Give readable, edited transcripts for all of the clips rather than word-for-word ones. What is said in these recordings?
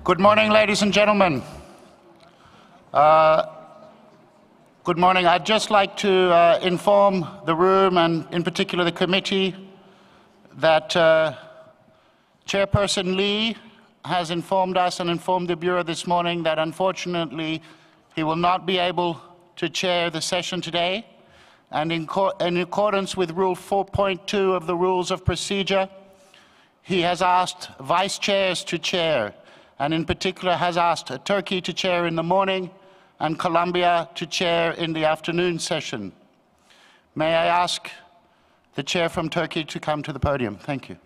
Good morning, ladies and gentlemen. Good morning. I'd just like to inform the room, and in particular the committee, that Chairperson Lee has informed us and informed the Bureau this morning that unfortunately he will not be able to chair the session today. And in accordance with Rule 4.2 of the Rules of Procedure, he has asked vice chairs to chair, and in particular has asked Turkey to chair in the morning and Colombia to chair in the afternoon session. May I ask the chair from Turkey to come to the podium? Thank you.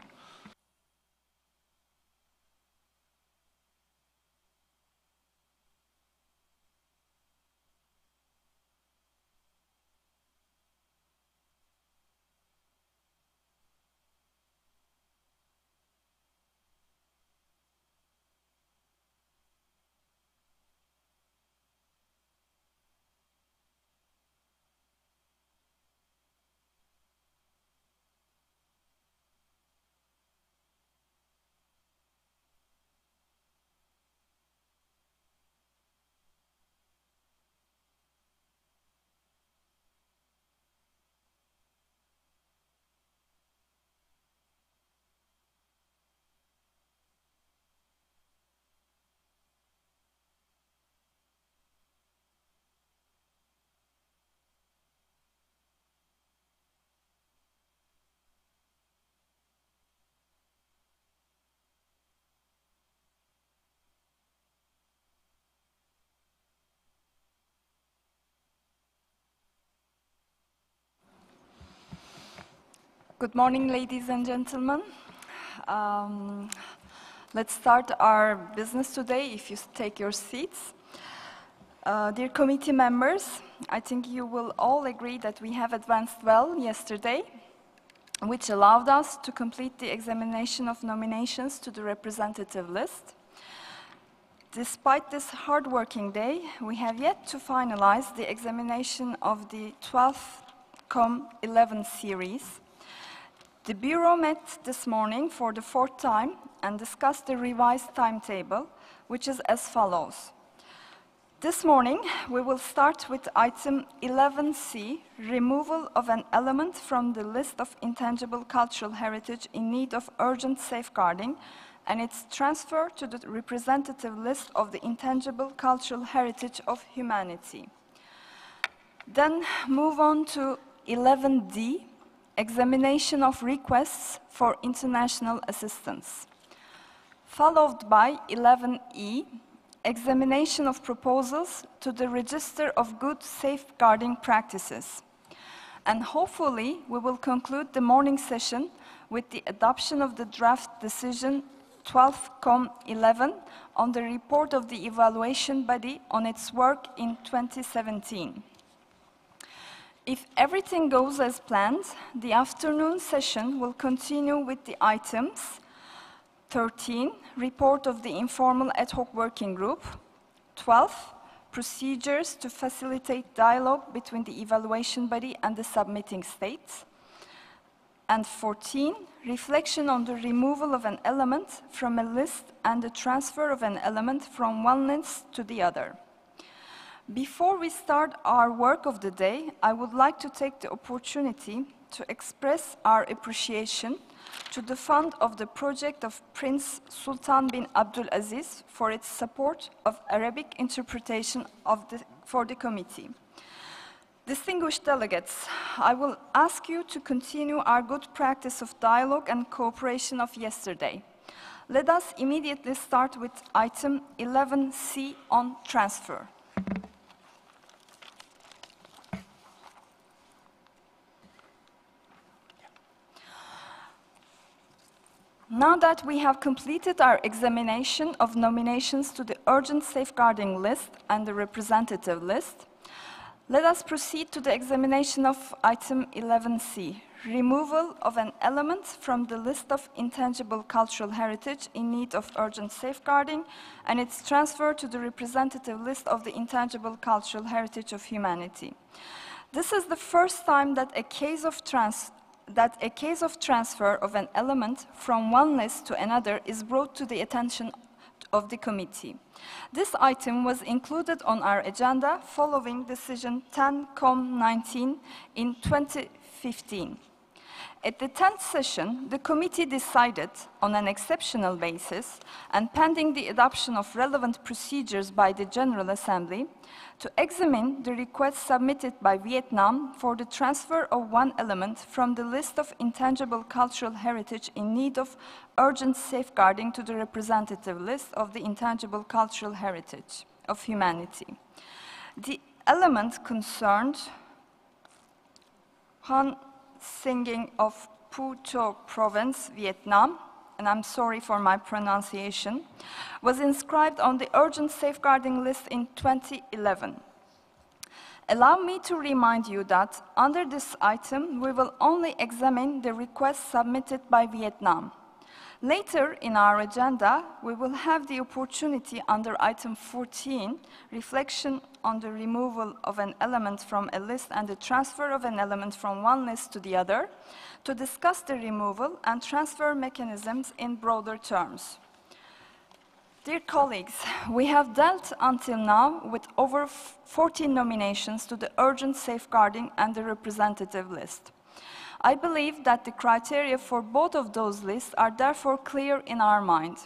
Good morning, ladies and gentlemen. Let's start our business today, if you take your seats. Dear committee members, I think you will all agree that we have advanced well yesterday, which allowed us to complete the examination of nominations to the representative list. Despite this hard-working day, we have yet to finalize the examination of the 12-11 series. The Bureau met this morning for the 4th time and discussed the revised timetable, which is as follows. This morning, we will start with item 11C, removal of an element from the list of intangible cultural heritage in need of urgent safeguarding, and its transfer to the representative list of the intangible cultural heritage of humanity. Then move on to 11D, examination of requests for international assistance. Followed by 11E, examination of proposals to the Register of Good Safeguarding Practices. And hopefully, we will conclude the morning session with the adoption of the draft decision 12-11 on the report of the evaluation body on its work in 2017. If everything goes as planned, the afternoon session will continue with the items 13, report of the informal ad hoc working group, 12, procedures to facilitate dialogue between the evaluation body and the submitting states, and 14, reflection on the removal of an element from a list and the transfer of an element from one list to the other. Before we start our work of the day, I would like to take the opportunity to express our appreciation to the Fund of the Project of Prince Sultan bin Abdulaziz for its support of Arabic interpretation for the committee. Distinguished delegates, I will ask you to continue our good practice of dialogue and cooperation of yesterday. Let us immediately start with item 11C on transfer. Now that we have completed our examination of nominations to the urgent safeguarding list and the representative list, let us proceed to the examination of item 11C, removal of an element from the list of intangible cultural heritage in need of urgent safeguarding and its transfer to the representative list of the intangible cultural heritage of humanity. This is the first time that a case of transfer of an element from one list to another is brought to the attention of the committee. This item was included on our agenda following Decision 10-19 in 2015. At the 10th session, the committee decided, on an exceptional basis, and pending the adoption of relevant procedures by the General Assembly, to examine the request submitted by Vietnam for the transfer of one element from the list of intangible cultural heritage in need of urgent safeguarding to the representative list of the intangible cultural heritage of humanity. The element concerned Han Singing of Phu Tho Province, Vietnam, and I'm sorry for my pronunciation, was inscribed on the urgent safeguarding list in 2011. Allow me to remind you that under this item, we will only examine the request submitted by Vietnam. Later in our agenda, we will have the opportunity under item 14, reflection on the removal of an element from a list and the transfer of an element from one list to the other, to discuss the removal and transfer mechanisms in broader terms. Dear colleagues, we have dealt until now with over 14 nominations to the urgent safeguarding and the representative list. I believe that the criteria for both of those lists are therefore clear in our mind,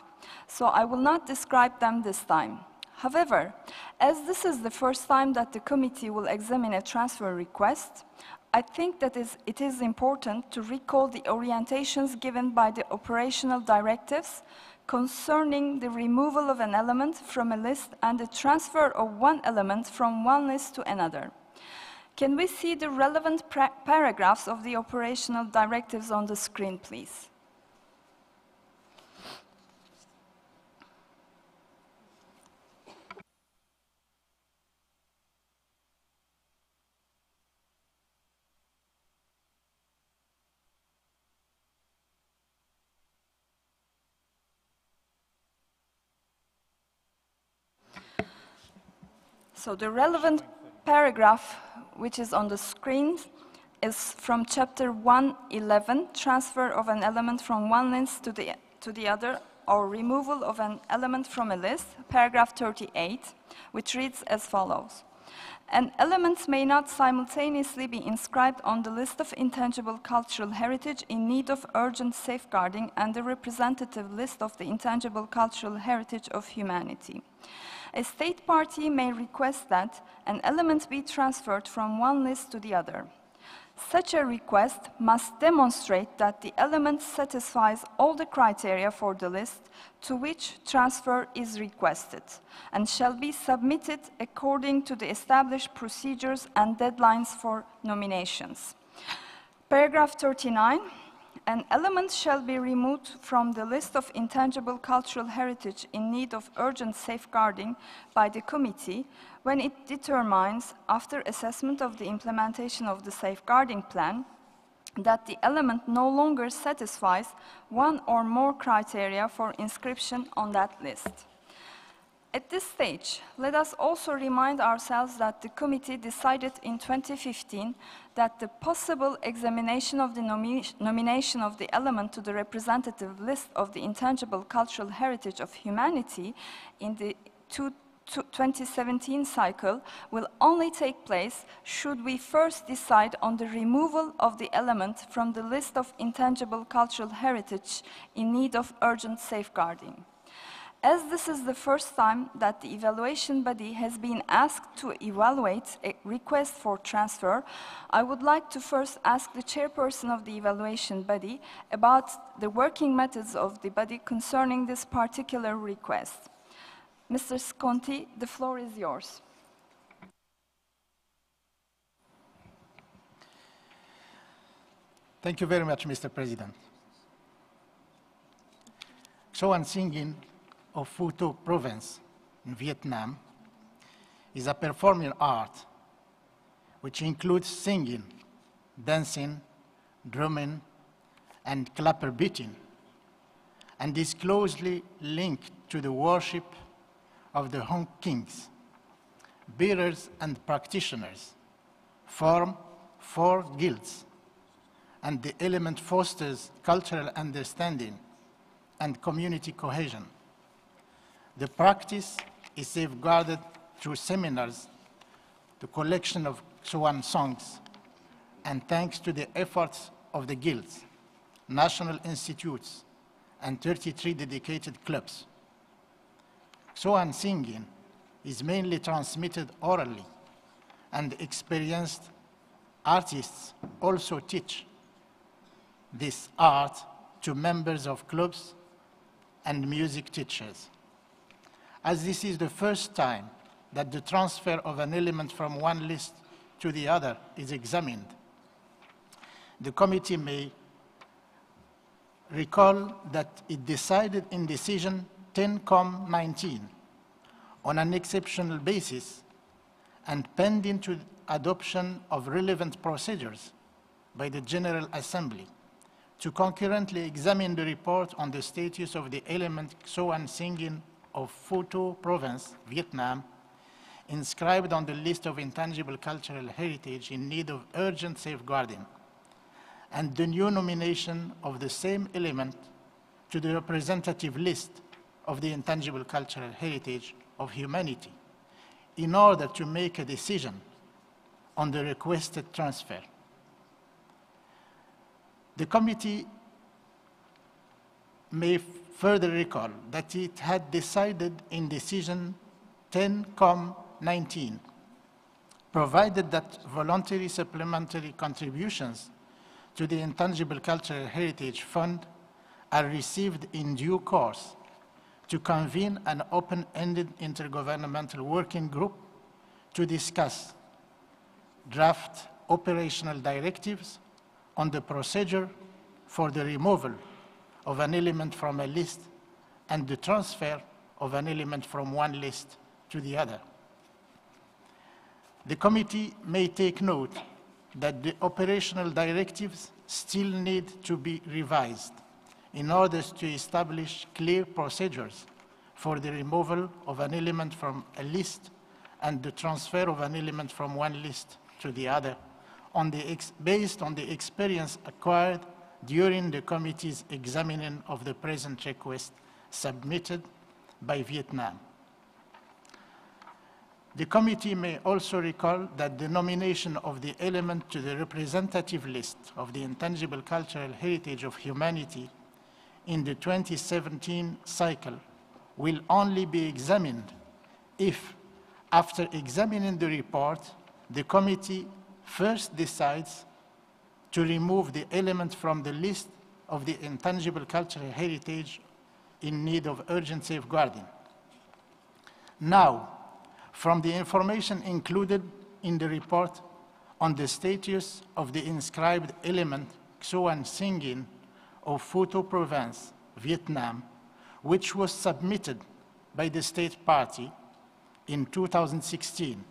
so I will not describe them this time. However, as this is the first time that the committee will examine a transfer request, I think that it is important to recall the orientations given by the operational directives concerning the removal of an element from a list and the transfer of one element from one list to another. Can we see the relevant paragraphs of the operational directives on the screen, please? So the relevant paragraph which is on the screen is from Chapter 111, transfer of an element from one list to the other, or removal of an element from a list, paragraph 38, which reads as follows. An element may not simultaneously be inscribed on the list of intangible cultural heritage in need of urgent safeguarding and the representative list of the intangible cultural heritage of humanity. A state party may request that an element be transferred from one list to the other. Such a request must demonstrate that the element satisfies all the criteria for the list to which transfer is requested and shall be submitted according to the established procedures and deadlines for nominations. Paragraph 39. An element shall be removed from the list of intangible cultural heritage in need of urgent safeguarding by the committee when it determines, after assessment of the implementation of the safeguarding plan, that the element no longer satisfies one or more criteria for inscription on that list. At this stage, let us also remind ourselves that the committee decided in 2015 that the possible examination of the nomination of the element to the representative list of the intangible cultural heritage of humanity in the 2017 cycle will only take place should we first decide on the removal of the element from the list of intangible cultural heritage in need of urgent safeguarding. As this is the first time that the evaluation body has been asked to evaluate a request for transfer, I would like to first ask the chairperson of the evaluation body about the working methods of the body concerning this particular request. Mr. Sconti, the floor is yours. Thank you very much, Mr. President. Choan Singin of Phu Tho Province in Vietnam is a performing art which includes singing, dancing, drumming, and clapper beating, and is closely linked to the worship of the Hong Kings. Bearers and practitioners form 4 guilds, and the element fosters cultural understanding and community cohesion. The practice is safeguarded through seminars, the collection of Ksoan songs, and thanks to the efforts of the guilds, national institutes, and 33 dedicated clubs. Ksoan singing is mainly transmitted orally, and experienced artists also teach this art to members of clubs and music teachers. As this is the first time that the transfer of an element from one list to the other is examined, the committee may recall that it decided in decision 10-19 on an exceptional basis and pending to adoption of relevant procedures by the General Assembly to concurrently examine the report on the status of the element Ksoan singing of Phu Tho Province, Vietnam, inscribed on the list of intangible cultural heritage in need of urgent safeguarding, and the new nomination of the same element to the representative list of the intangible cultural heritage of humanity in order to make a decision on the requested transfer. The committee may further recall that it had decided in decision 10-19, provided that voluntary supplementary contributions to the Intangible Cultural Heritage Fund are received in due course, to convene an open-ended intergovernmental working group to discuss draft operational directives on the procedure for the removal of an element from a list and the transfer of an element from one list to the other. The committee may take note that the operational directives still need to be revised in order to establish clear procedures for the removal of an element from a list and the transfer of an element from one list to the other, based on the experience acquired during the committee's examining of the present request submitted by Vietnam. The committee may also recall that the nomination of the element to the representative list of the Intangible Cultural Heritage of Humanity in the 2017 cycle will only be examined if, after examining the report, the committee first decides to remove the element from the list of the intangible cultural heritage in need of urgent safeguarding. Now, from the information included in the report on the status of the inscribed element Ksoan singing of Phu Tho Province, Vietnam, which was submitted by the state party in 2016,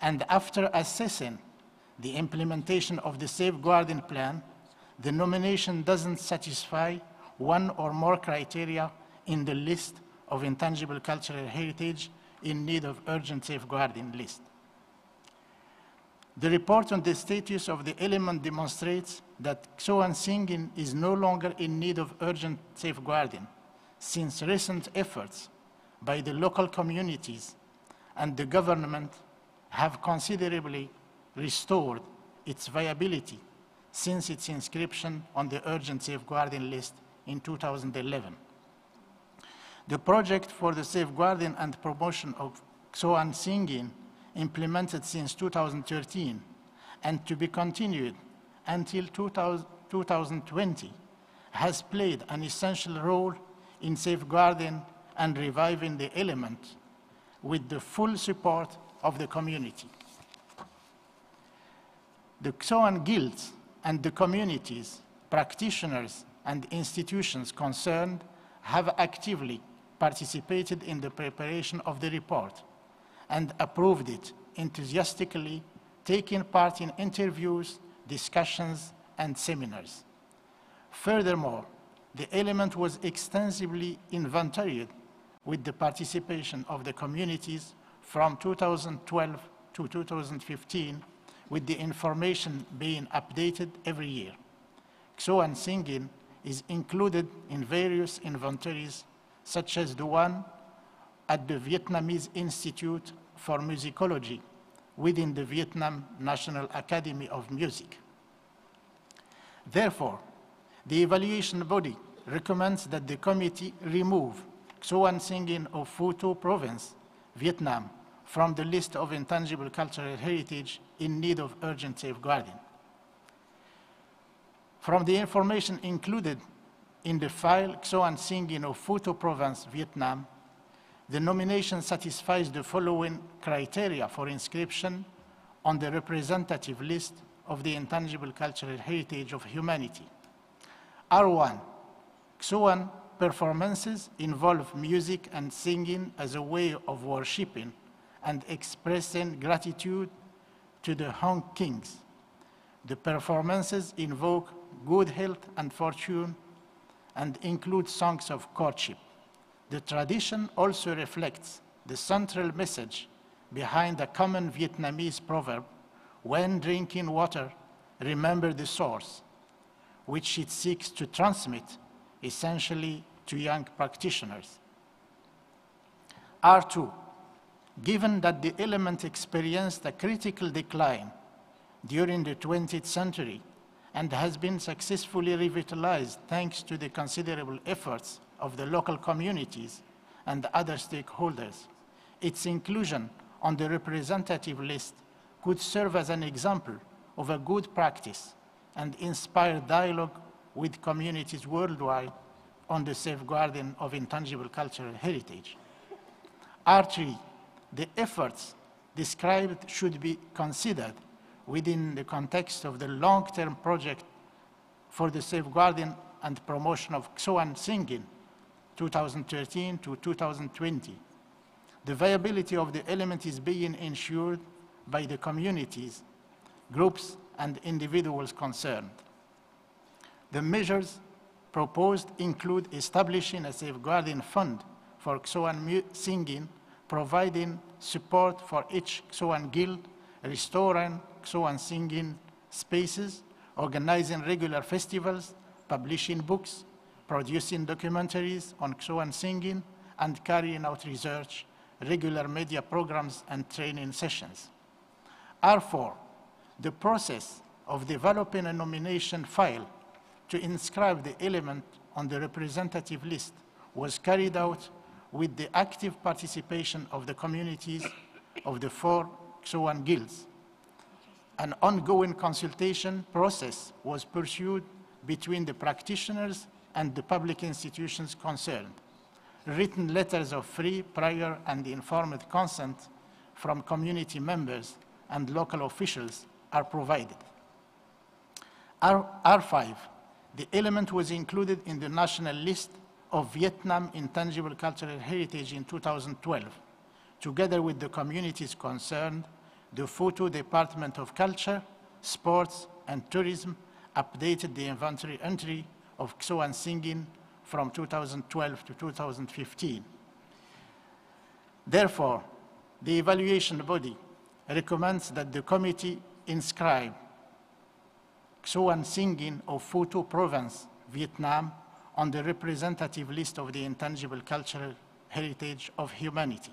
and after assessing the implementation of the safeguarding plan, the nomination doesn't satisfy one or more criteria in the list of intangible cultural heritage in need of urgent safeguarding list. The report on the status of the element demonstrates that Ksoan singing is no longer in need of urgent safeguarding, since recent efforts by the local communities and the government have considerably restored its viability since its inscription on the urgent safeguarding list in 2011. The project for the safeguarding and promotion of Ksoan singing, implemented since 2013 and to be continued until 2020, has played an essential role in safeguarding and reviving the element with the full support of the community. The Ksoan guilds and the communities, practitioners, and institutions concerned have actively participated in the preparation of the report and approved it enthusiastically, taking part in interviews, discussions, and seminars. Furthermore, the element was extensively inventoried with the participation of the communities from 2012 to 2015, with the information being updated every year. Ksoan singing is included in various inventories, such as the one at the Vietnamese Institute for Musicology within the Vietnam National Academy of Music. Therefore, the evaluation body recommends that the committee remove Xoan singing of Phu Tho Province, Vietnam, from the list of intangible cultural heritage in need of urgent safeguarding. From the information included in the file Xoan singing of Phu Tho Province, Vietnam, the nomination satisfies the following criteria for inscription on the representative list of the intangible cultural heritage of humanity. R1, Xoan performances involve music and singing as a way of worshiping and expressing gratitude to the Hong Kings. The performances invoke good health and fortune and include songs of courtship. The tradition also reflects the central message behind a common Vietnamese proverb, when drinking water, remember the source, which it seeks to transmit essentially to young practitioners. R2, given that the element experienced a critical decline during the 20th century and has been successfully revitalized thanks to the considerable efforts of the local communities and other stakeholders, its inclusion on the representative list could serve as an example of a good practice and inspire dialogue with communities worldwide on the safeguarding of intangible cultural heritage. R3, the efforts described should be considered within the context of the long-term project for the safeguarding and promotion of Xoan singing, 2013 to 2020. The viability of the element is being ensured by the communities, groups, and individuals concerned. The measures proposed include establishing a safeguarding fund for Xoan singing, providing support for each Xoan guild, restoring Xoan singing spaces, organizing regular festivals, publishing books, producing documentaries on Xoan singing, and carrying out research, regular media programs, and training sessions. R4, the process of developing a nomination file to inscribe the element on the representative list was carried out with the active participation of the communities of the 4 Xoan guilds. An ongoing consultation process was pursued between the practitioners and the public institutions concerned. Written letters of free, prior, and informed consent from community members and local officials are provided. R5, the element was included in the national list of Vietnam Intangible Cultural Heritage in 2012. Together with the communities concerned, the Phu Tho Department of Culture, Sports, and Tourism updated the inventory entry of Xoan singing from 2012 to 2015. Therefore, the evaluation body recommends that the committee inscribe Xoan singing of Phu Tho Province, Vietnam, on the representative list of the intangible cultural heritage of humanity.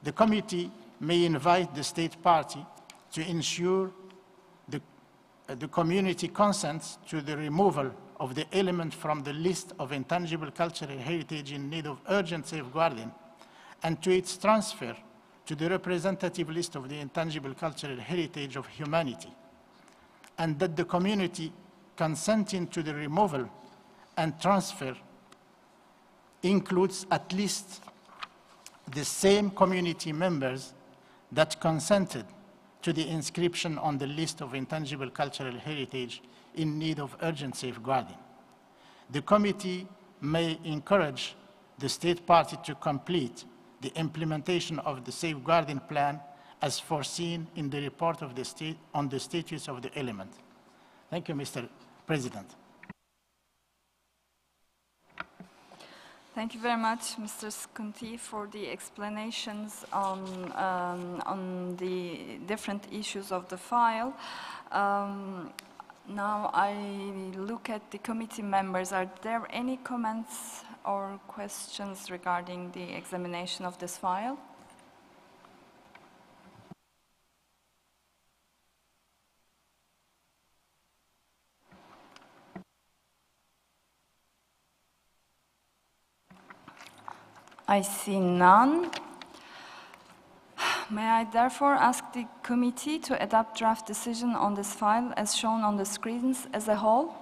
The committee may invite the state party to ensure the community consents to the removal of the element from the list of intangible cultural heritage in need of urgent safeguarding and to its transfer to the representative list of the intangible cultural heritage of humanity, and that the community consenting to the removal and transfer includes at least the same community members that consented to the inscription on the list of intangible cultural heritage in need of urgent safeguarding. The committee may encourage the state party to complete the implementation of the safeguarding plan as foreseen in the report of the state on the status of the element. Thank you, Mr. President. Thank you very much, Mr. Skunti, for the explanations on the different issues of the file. Now I look at the committee members. Are there any comments or questions regarding the examination of this file? I see none. May I therefore ask the committee to adopt draft decision on this file as shown on the screens as a whole?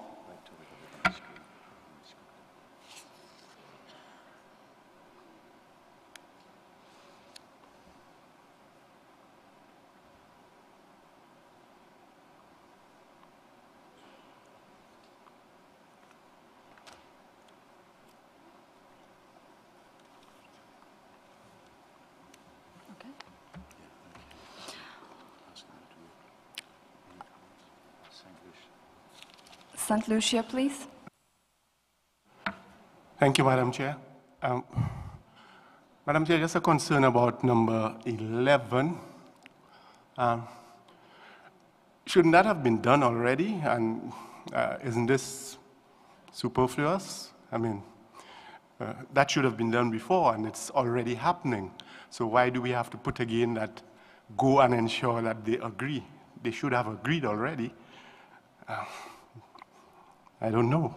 St. Lucia, please. Thank you, Madam Chair. Madam Chair, just a concern about number 11. Shouldn't that have been done already? And isn't this superfluous? I mean, that should have been done before, and it's already happening. So why do we have to put again that go and ensure that they agree? They should have agreed already. I don't know.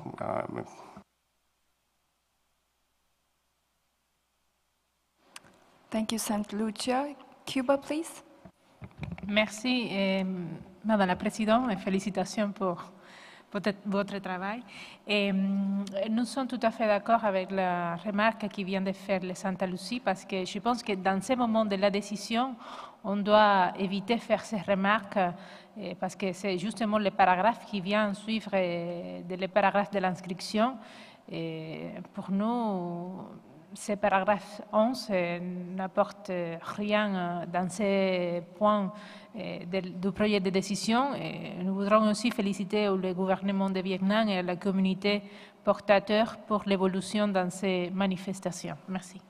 Thank you, St. Lucia. Cuba, please. Merci, Madame la Présidente, et félicitations pour votre travail. Nous sommes tout à fait d'accord avec la remarque qui vient de faire le Santa Lucie, parce que je pense que dans ces moments de la décision, on doit éviter de faire ces remarques, parce que c'est justement le paragraphe qui vient suivre le paragraphe de l'inscription. Pour nous, ce paragraphe 11 n'apporte rien dans ces points du projet de décision. Nous voudrons aussi féliciter le gouvernement de Vietnam et la communauté portateur pour l'évolution dans ces manifestations. Merci.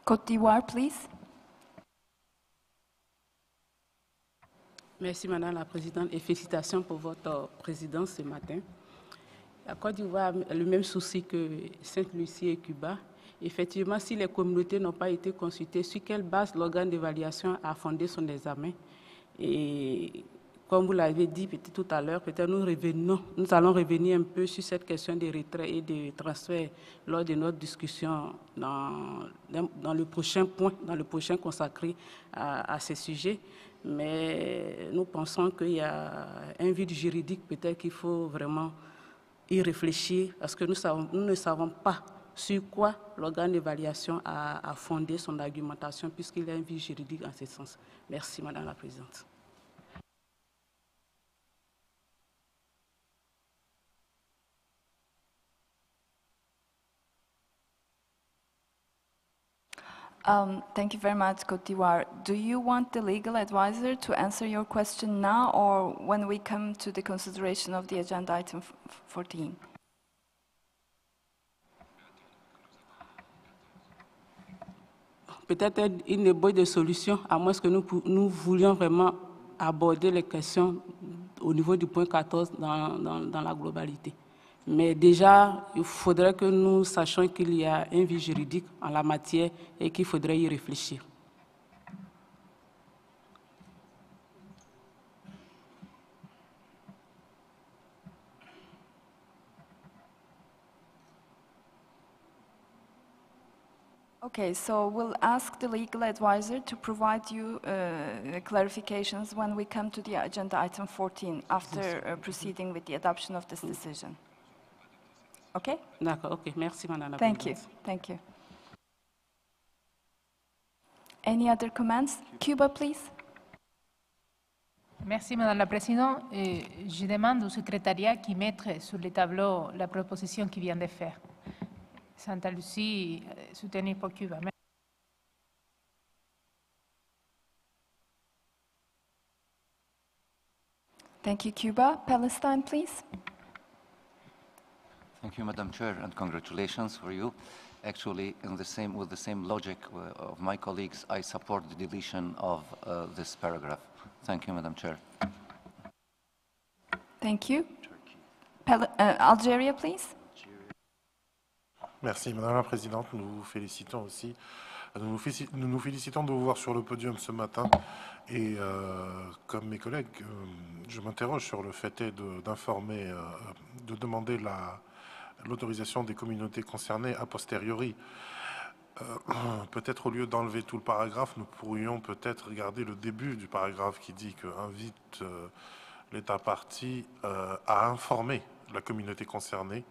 Côte d'Ivoire, please. Merci, Madame la Présidente, et félicitations pour votre présidence ce matin. La Côte d'Ivoire a le même souci que Sainte-Lucie et Cuba. Effectivement, si les communautés n'ont pas été consultées, sur quelle base l'organe d'évaluation a fondé son examen? Et comme vous l'avez dit tout à l'heure, peut-être nous allons revenir un peu sur cette question des retraits et des transferts lors de notre discussion dans le prochain point, dans le prochain consacré à ces sujets. Mais nous pensons qu'il y a un vide juridique, peut-être qu'il faut vraiment y réfléchir, parce que nous ne savons pas sur quoi l'organe d'évaluation a fondé son argumentation, puisqu'il y a un vide juridique en ce sens. Merci, Madame la Présidente. Thank you very much, Côte d'Ivoire. Do you want the legal advisor to answer your question now or when we come to the consideration of the agenda item 14? Peut-être une bonne de solution, à moins que nous voulions vraiment aborder les questions au niveau du point 14 dans la globalité. Mais déjà, il faudrait que nous sachions qu'il y a un vide juridique en la matière et qu'il faudrait y réfléchir. Okay, so we'll ask the legal advisor to provide you clarifications when we come to the agenda item 14 after proceeding with the adoption of this decision. Okay? D'accord, ok. Merci, Madame la Thank you. Présidente. Thank you. Any other comments? Cuba, please. Merci, Madame la Présidente. Je demande au secrétariat qui mette sur le tableau la proposition qu'il vient de faire. Santa Lucie, soutenue pour Cuba. Thank you, Cuba. Palestine, please. Thank you, Madam Chair, and congratulations for you. Actually, with the same logic of my colleagues, I support the deletion of this paragraph. Thank you, Madam Chair. Thank you. Algeria, please. Merci Madame la Présidente. Nous vous félicitons aussi. Nous nous félicitons de vous voir sur le podium ce matin. Et comme mes collègues, je m'interroge sur le fait d'informer, de demander l'autorisation des communautés concernées a posteriori. Peut-être au lieu d'enlever tout le paragraphe, nous pourrions peut-être regarder le début du paragraphe qui dit que invite l'État partie à informer la communauté concernée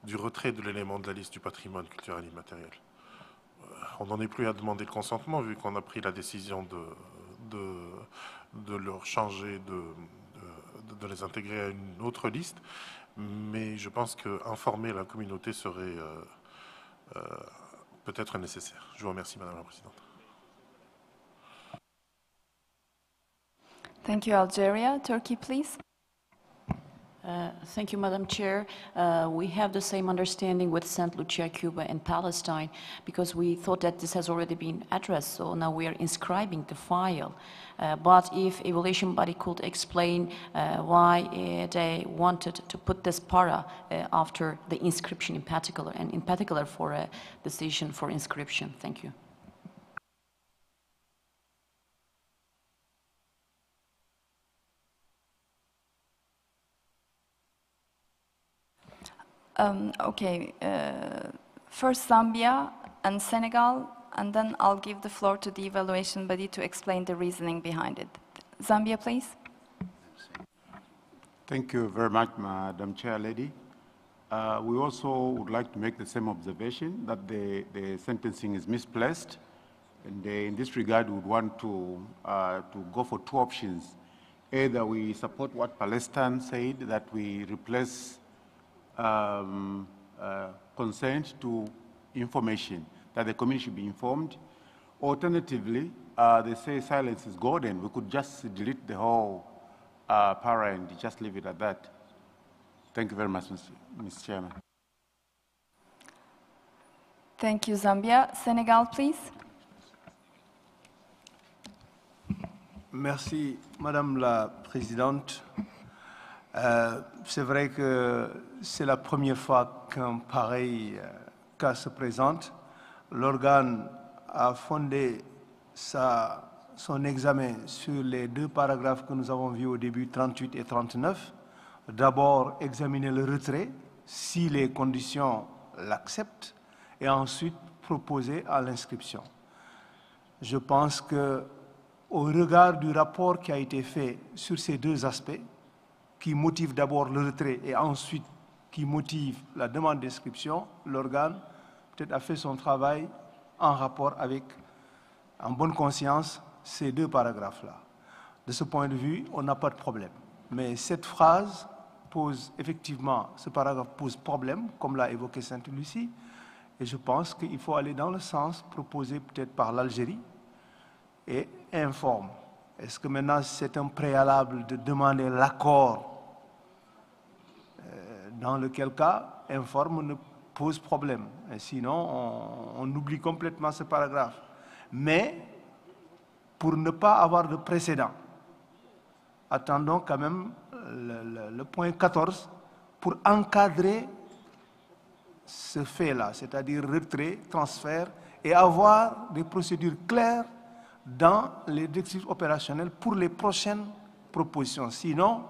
du retrait de l'élément de la liste du patrimoine culturel immatériel. On n'en est plus à demander le consentement vu qu'on a pris la décision de leur changer, de les intégrer à une autre liste, mais je pense qu'informer la communauté serait peut-être nécessaire. Je vous remercie, Madame la Présidente. Thank you, Algeria. Turkey, please. Thank you, Madam Chair. We have the same understanding with St. Lucia, Cuba, and Palestine, because we thought that this has already been addressed, so now we are inscribing the file. But if evaluation body could explain why they wanted to put this para after the inscription in particular, and in particular for a decision for inscription. Thank you. First Zambia and Senegal, and then I'll give the floor to the evaluation body to explain the reasoning behind it. Zambia, please. Thank you very much, Madam Chair Lady. We also would like to make the same observation that the sentencing is misplaced, and in this regard we would want to go for two options. Either we support what Palestine said, that we replace consent to information, that the community should be informed. Alternatively, they say silence is golden. We could just delete the whole para and just leave it at that. Thank you very much, Mr. Chairman. Thank you, Zambia. Senegal, please. Merci, Madame la Présidente. C'est vrai que c'est la première fois qu'un pareil cas se présente. L'organe a fondé son examen sur les deux paragraphes que nous avons vus au début, 38 et 39. D'abord, examiner le retrait, si les conditions l'acceptent, et ensuite proposer à l'inscription. Je pense que, au regard du rapport qui a été fait sur ces deux aspects, qui motive d'abord le retrait et ensuite qui motive la demande d'inscription, l'organe peut-être a fait son travail en rapport avec, en bonne conscience, ces deux paragraphes-là. De ce point de vue, on n'a pas de problème. Mais cette phrase pose effectivement, ce paragraphe pose problème, comme l'a évoqué Sainte-Lucie, et je pense qu'il faut aller dans le sens proposé peut-être par l'Algérie et informe. Est-ce que maintenant c'est un préalable de demander l'accord, dans lequel cas informe ne pose problème. Et sinon, on oublie complètement ce paragraphe. Mais, pour ne pas avoir de précédent, attendons quand même le point 14 pour encadrer ce fait-là, c'est-à-dire retrait, transfert, et avoir des procédures claires dans les directives opérationnelles pour les prochaines propositions. Sinon,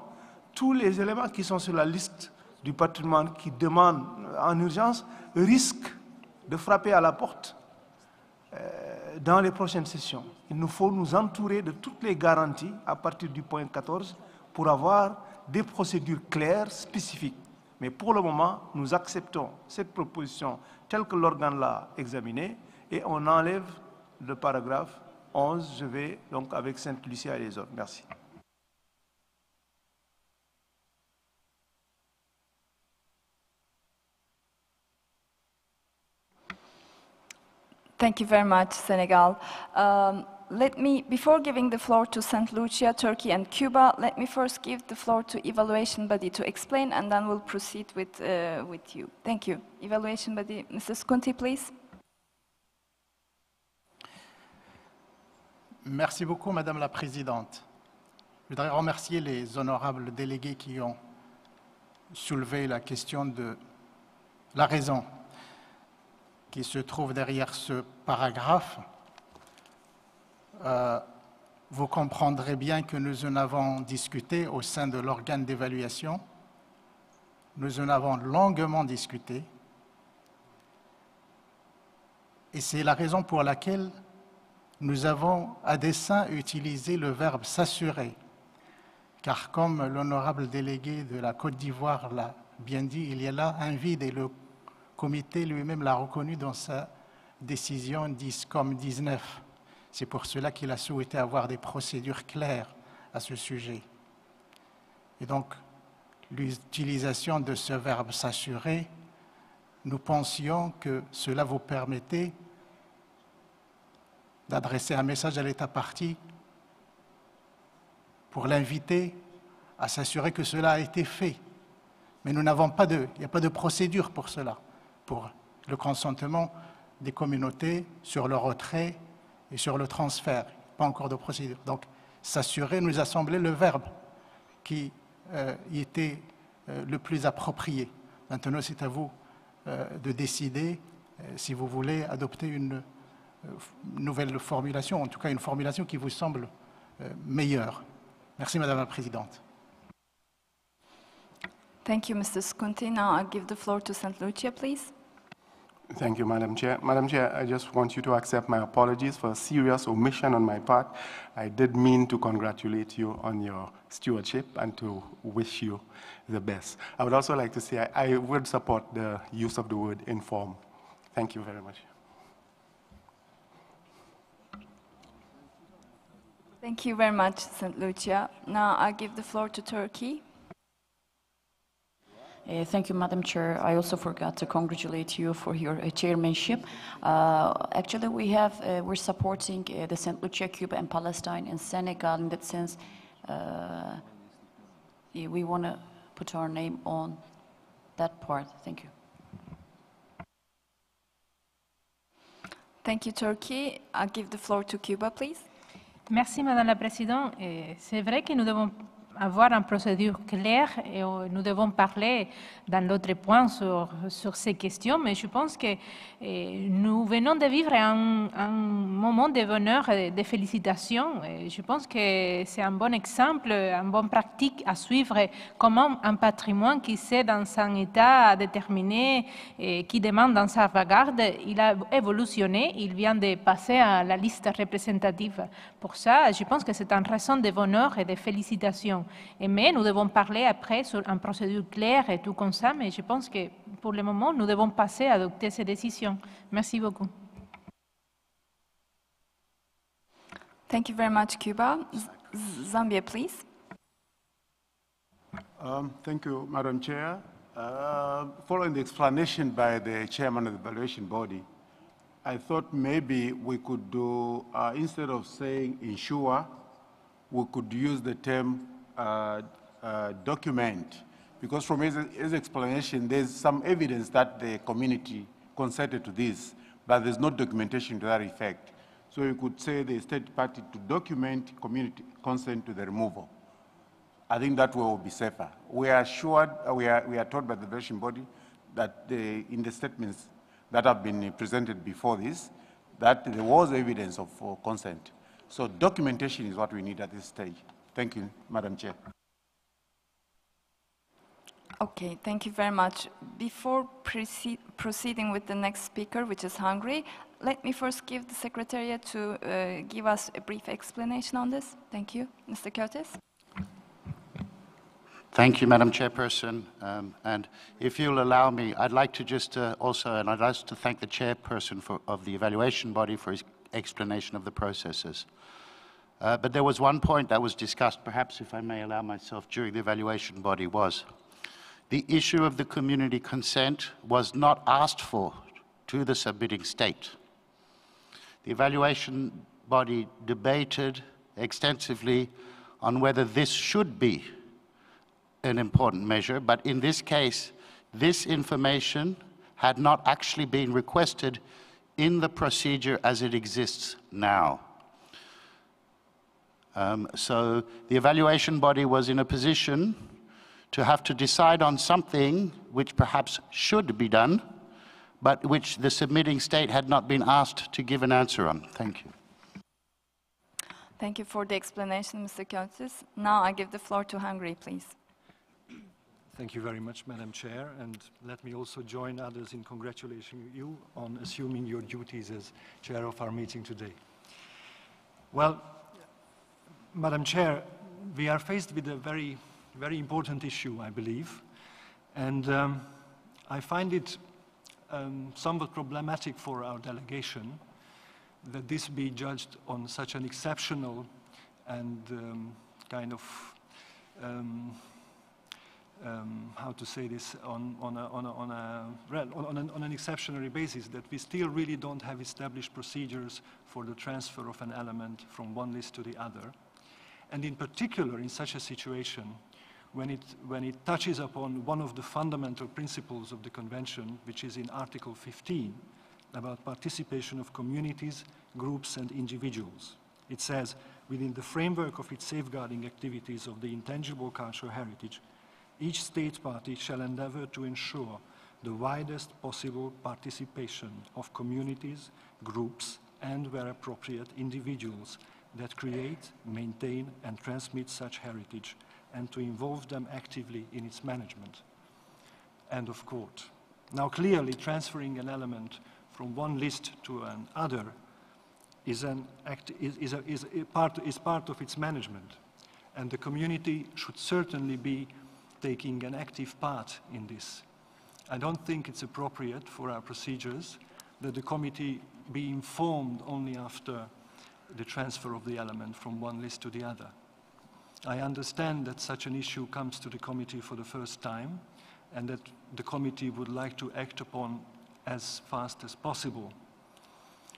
tous les éléments qui sont sur la liste du patrimoine qui demandent en urgence risquent de frapper à la porte dans les prochaines sessions. Il nous faut nous entourer de toutes les garanties à partir du point 14 pour avoir des procédures claires, spécifiques. Mais pour le moment, nous acceptons cette proposition telle que l'organe l'a examinée et on enlève le paragraphe 11. Je vais donc avec Sainte-Lucia et les autres. Merci. Thank you very much, Senegal. Before giving the floor to St. Lucia, Turkey, and Cuba, let me first give the floor to evaluation body to explain, and then we'll proceed with you. Thank you. Evaluation body, Mr. Skunti, please. Merci beaucoup, Madame la Présidente. Je voudrais remercier les honorables délégués qui ont soulever la question de la raison qui se trouve derrière ce paragraphe. Vous comprendrez bien que nous en avons discuté au sein de l'organe d'évaluation. Nous en avons longuement discuté. Et c'est la raison pour laquelle nous avons à dessein utilisé le verbe « s'assurer ». Car comme l'honorable délégué de la Côte d'Ivoire l'a bien dit, il y a là un vide et le comité lui-même l'a reconnu dans sa décision 10-19. C'est pour cela qu'il a souhaité avoir des procédures claires à ce sujet. Et donc, l'utilisation de ce verbe « s'assurer », nous pensions que cela vous permettait d'adresser un message à l'État partie pour l'inviter à s'assurer que cela a été fait. Mais nous n'avons pas il n'y a pas de procédure pour cela, pour le consentement des communautés sur le retrait et sur le transfert. Pas encore de procédure. Donc, s'assurer nous a semblé le verbe qui y était le plus approprié. Maintenant, c'est à vous de décider si vous voulez adopter une nouvelle formulation, en tout cas une formulation qui vous semble meilleure. Merci, Madame la Présidente. Thank you, Mr. Skunti. Now I give the floor to St. Lucia, please. Thank you, Madam Chair. Madam Chair, I just want you to accept my apologies for a serious omission on my part. I did mean to congratulate you on your stewardship and to wish you the best. I would also like to say I would support the use of the word inform. Thank you very much. Thank you very much, St. Lucia. Now I give the floor to Turkey. Thank you, Madam Chair. I also forgot to congratulate you for your chairmanship. Actually, we're supporting the St. Lucia, Cuba, and Palestine and Senegal. In that sense, we want to put our name on that part. Thank you. Thank you, Turkey. I'll give the floor to Cuba, please. Merci, Madame la Présidente. C'est vrai que nous devons avoir une procédure claire et nous devons parler dans l'autre point sur ces questions, mais je pense que nous venons de vivre un moment de bonheur et de félicitations. Et je pense que c'est un bon exemple, une bonne pratique à suivre, comment un patrimoine qui est dans un état déterminé et qui demande une sauvegarde, il a évolutionné, il vient de passer à la liste représentative. Pour ça, je pense que c'est une raison de bonheur et de félicitations. Mais nous devons parler après sur une procédure claire et tout comme ça, mais je pense que pour le moment, nous devons passer à adopter ces décisions. Merci beaucoup. Thank you very much, Cuba. Zambia, please. Thank you, Madam Chair. Following the explanation by the chairman of the evaluation body, I thought maybe we could do, instead of saying ensure, we could use the term document, because from his explanation, there's some evidence that the community consented to this, but there's no documentation to that effect. So you could say the state party to document community consent to the removal. I think that will be safer. We are assured, we are told by the evaluation body that in the statements that have been presented before this, that there was evidence of consent. So documentation is what we need at this stage. Thank you, Madam Chair. Okay, thank you very much. Before proceeding with the next speaker, which is Hungary, let me first give the Secretariat to give us a brief explanation on this. Thank you. Mr. Curtis. Thank you, Madam Chairperson. And if you'll allow me, I'd like to just I'd like to thank the Chairperson of the evaluation body for his explanation of the processes. But there was one point that was discussed, perhaps if I may allow myself, during the evaluation body was the issue of the community consent was not asked for to the submitting state. The evaluation body debated extensively on whether this should be an important measure, but in this case, this information had not actually been requested in the procedure as it exists now. So the evaluation body was in a position to have to decide on something which perhaps should be done, but which the submitting state had not been asked to give an answer on. Thank you. Thank you for the explanation, Mr. Curtis. Now I give the floor to Hungary, please. Thank you very much, Madam Chair, and let me also join others in congratulating you on assuming your duties as chair of our meeting today. Well, Madam Chair, we are faced with a very, very important issue, I believe, and I find it somewhat problematic for our delegation that this be judged on such an exceptional and how to say this, on an exceptionary basis, that we still really don't have established procedures for the transfer of an element from one list to the other. And in particular, in such a situation, when it touches upon one of the fundamental principles of the Convention, which is in Article 15, about participation of communities, groups, and individuals. It says, within the framework of its safeguarding activities of the intangible cultural heritage, each state party shall endeavor to ensure the widest possible participation of communities, groups, and, where appropriate, individuals that create, maintain, and transmit such heritage, and to involve them actively in its management. End of quote. Now, clearly, transferring an element from one list to another is part of its management, and the community should certainly be taking an active part in this. I don't think it's appropriate for our procedures that the committee be informed only after the transfer of the element from one list to the other. I understand that such an issue comes to the committee for the first time, and that the committee would like to act upon as fast as possible.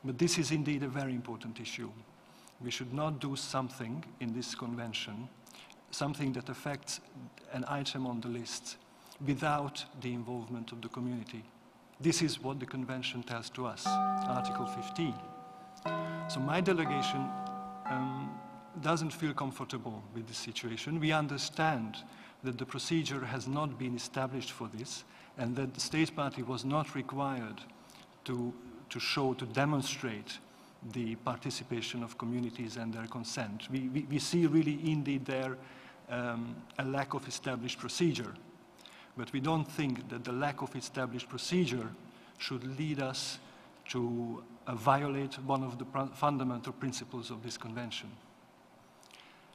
But this is indeed a very important issue. We should not do something in this convention, something that affects an item on the list, without the involvement of the community. This is what the convention tells to us, Article 15. So my delegation doesn't feel comfortable with this situation. We understand that the procedure has not been established for this, and that the state party was not required to demonstrate the participation of communities and their consent. We see really indeed there a lack of established procedure. But we don't think that the lack of established procedure should lead us to violate one of the fundamental principles of this convention.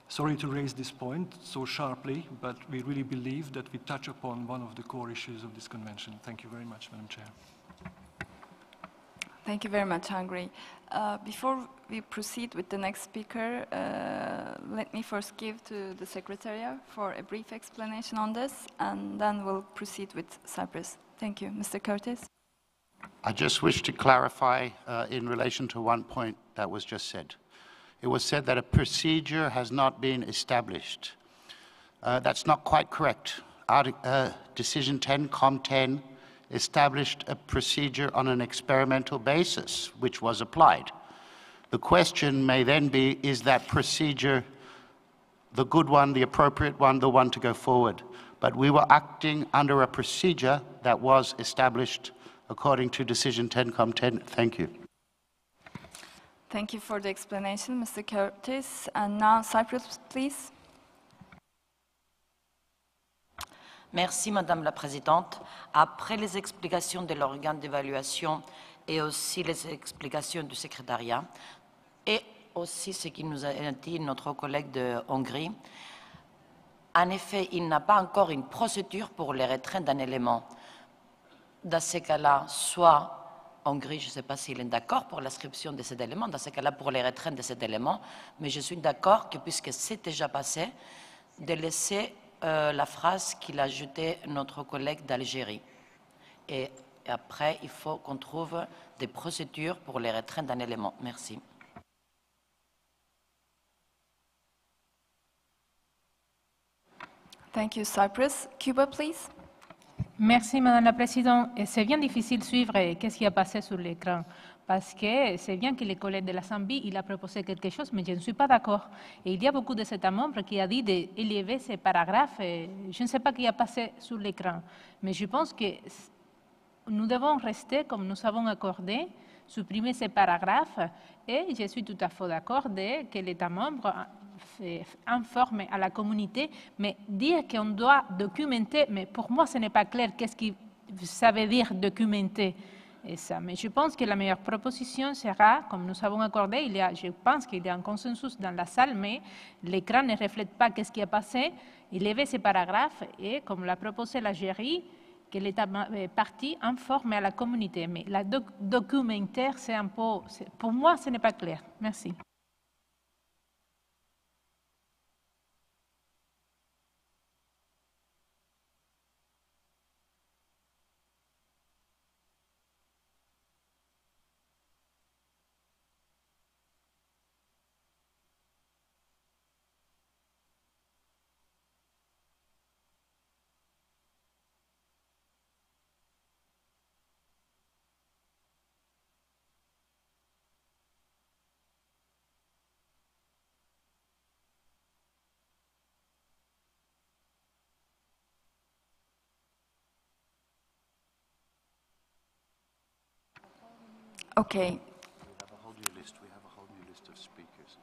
Sorry to raise this point so sharply, but we really believe that we touch upon one of the core issues of this convention. Thank you very much, Madam Chair. Thank you very much, Hungary. Before we proceed with the next speaker, let me first give to the Secretariat for a brief explanation on this, and then we'll proceed with Cyprus. Thank you. Mr. Curtis. I just wish to clarify in relation to one point that was just said. It was said that a procedure has not been established. That's not quite correct. Decision 10, Com 10, established a procedure on an experimental basis, which was applied. The question may then be, is that procedure the good one, the appropriate one, the one to go forward? But we were acting under a procedure that was established according to Decision 10, Com 10. Thank you. Thank you for the explanation, Mr. Curtis. And now, Cyprus, please. Merci, Madame la Présidente. Après les explications de l'organe d'évaluation et aussi les explications du secrétariat, et aussi ce qui nous a dit notre collègue de Hongrie, en effet, il n'a pas encore une procédure pour le retrait d'un élément. Dans ce cas-là, soit Hongrie, je ne sais pas s'il est d'accord pour l'inscription de cet élément, dans ce cas-là, pour le retrait de cet élément, mais je suis d'accord que, puisque c'est déjà passé, de laisser la phrase qu'il a ajoutée notre collègue d'Algérie. Et après, il faut qu'on trouve des procédures pour le retrait d'un élément. Merci. Thank you, Cyprus. Cuba, please. Merci, Madame la Présidente. C'est bien difficile de suivre qu'est-ce qui a passé sur l'écran, parce que c'est bien que le collègue de la Zambie, il a proposé quelque chose, mais je ne suis pas d'accord. Et il y a beaucoup de États membres qui ont dit d'élever ces paragraphes. Je ne sais pas qui a passé sur l'écran, mais je pense que nous devons rester comme nous avons accordé, supprimer ces paragraphes, et je suis tout à fait d'accord que l'État membre informe à la communauté, mais dire qu'on doit documenter, mais pour moi ce n'est pas clair qu'est-ce que ça veut dire documenter. Et ça. Mais je pense que la meilleure proposition sera, comme nous avons accordé, je pense qu'il y a un consensus dans la salle, mais l'écran ne reflète pas ce qui a passé, élever ces paragraphes et, comme l'a proposé la jury, que l'État parti informe à la communauté. Mais la documentaire, c'est un peu, pour moi, ce n'est pas clair. Merci. Okay. We have a whole new list. We have a whole new list of speakers.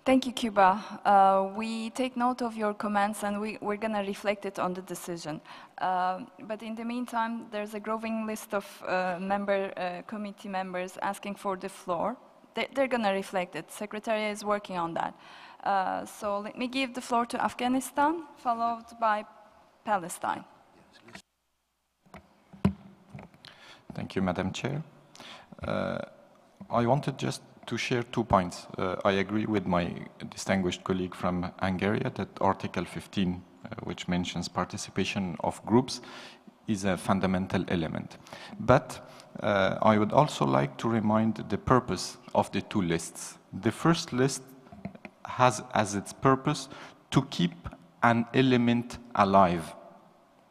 Thank you, Cuba. We take note of your comments and we're going to reflect it on the decision. But in the meantime, there's a growing list of committee members asking for the floor. They're going to reflect it. Secretariat is working on that. So let me give the floor to Afghanistan, followed by Palestine. Thank you, Madam Chair. I wanted just to share 2 points. I agree with my distinguished colleague from Hungary that Article 15, which mentions participation of groups, is a fundamental element. But I would also like to remind the purpose of the 2 lists. The first list has as its purpose to keep an element alive.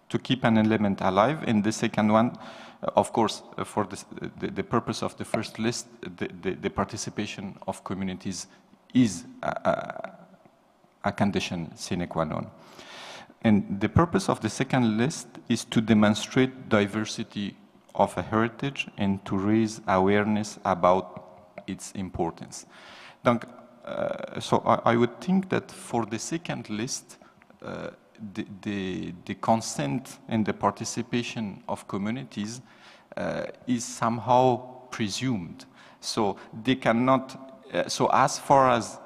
To keep an element alive. In the second one, of course, for the purpose of the first list, the participation of communities is a condition sine qua non. And the purpose of the second list is to demonstrate diversity of a heritage and to raise awareness about its importance. Donc, so I would think that for the second list, the consent and the participation of communities is somehow presumed. So they cannot, so as far as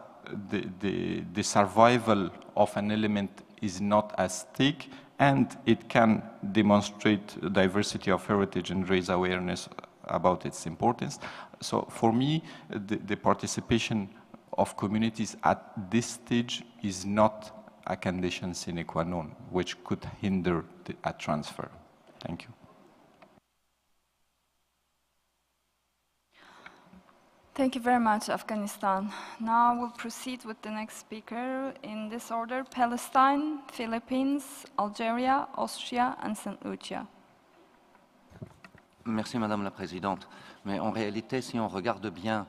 the survival of an element is not at stake, and it can demonstrate diversity of heritage and raise awareness about its importance. So for me, the participation of communities at this stage is not a condition sine qua non, which could hinder a transfer. Thank you. Thank you very much, Afghanistan. Now we'll proceed with the next speaker in this order: Palestine, Philippines, Algeria, Austria, and St. Lucia. Merci, Madame la Présidente. Mais en réalité, si on regarde bien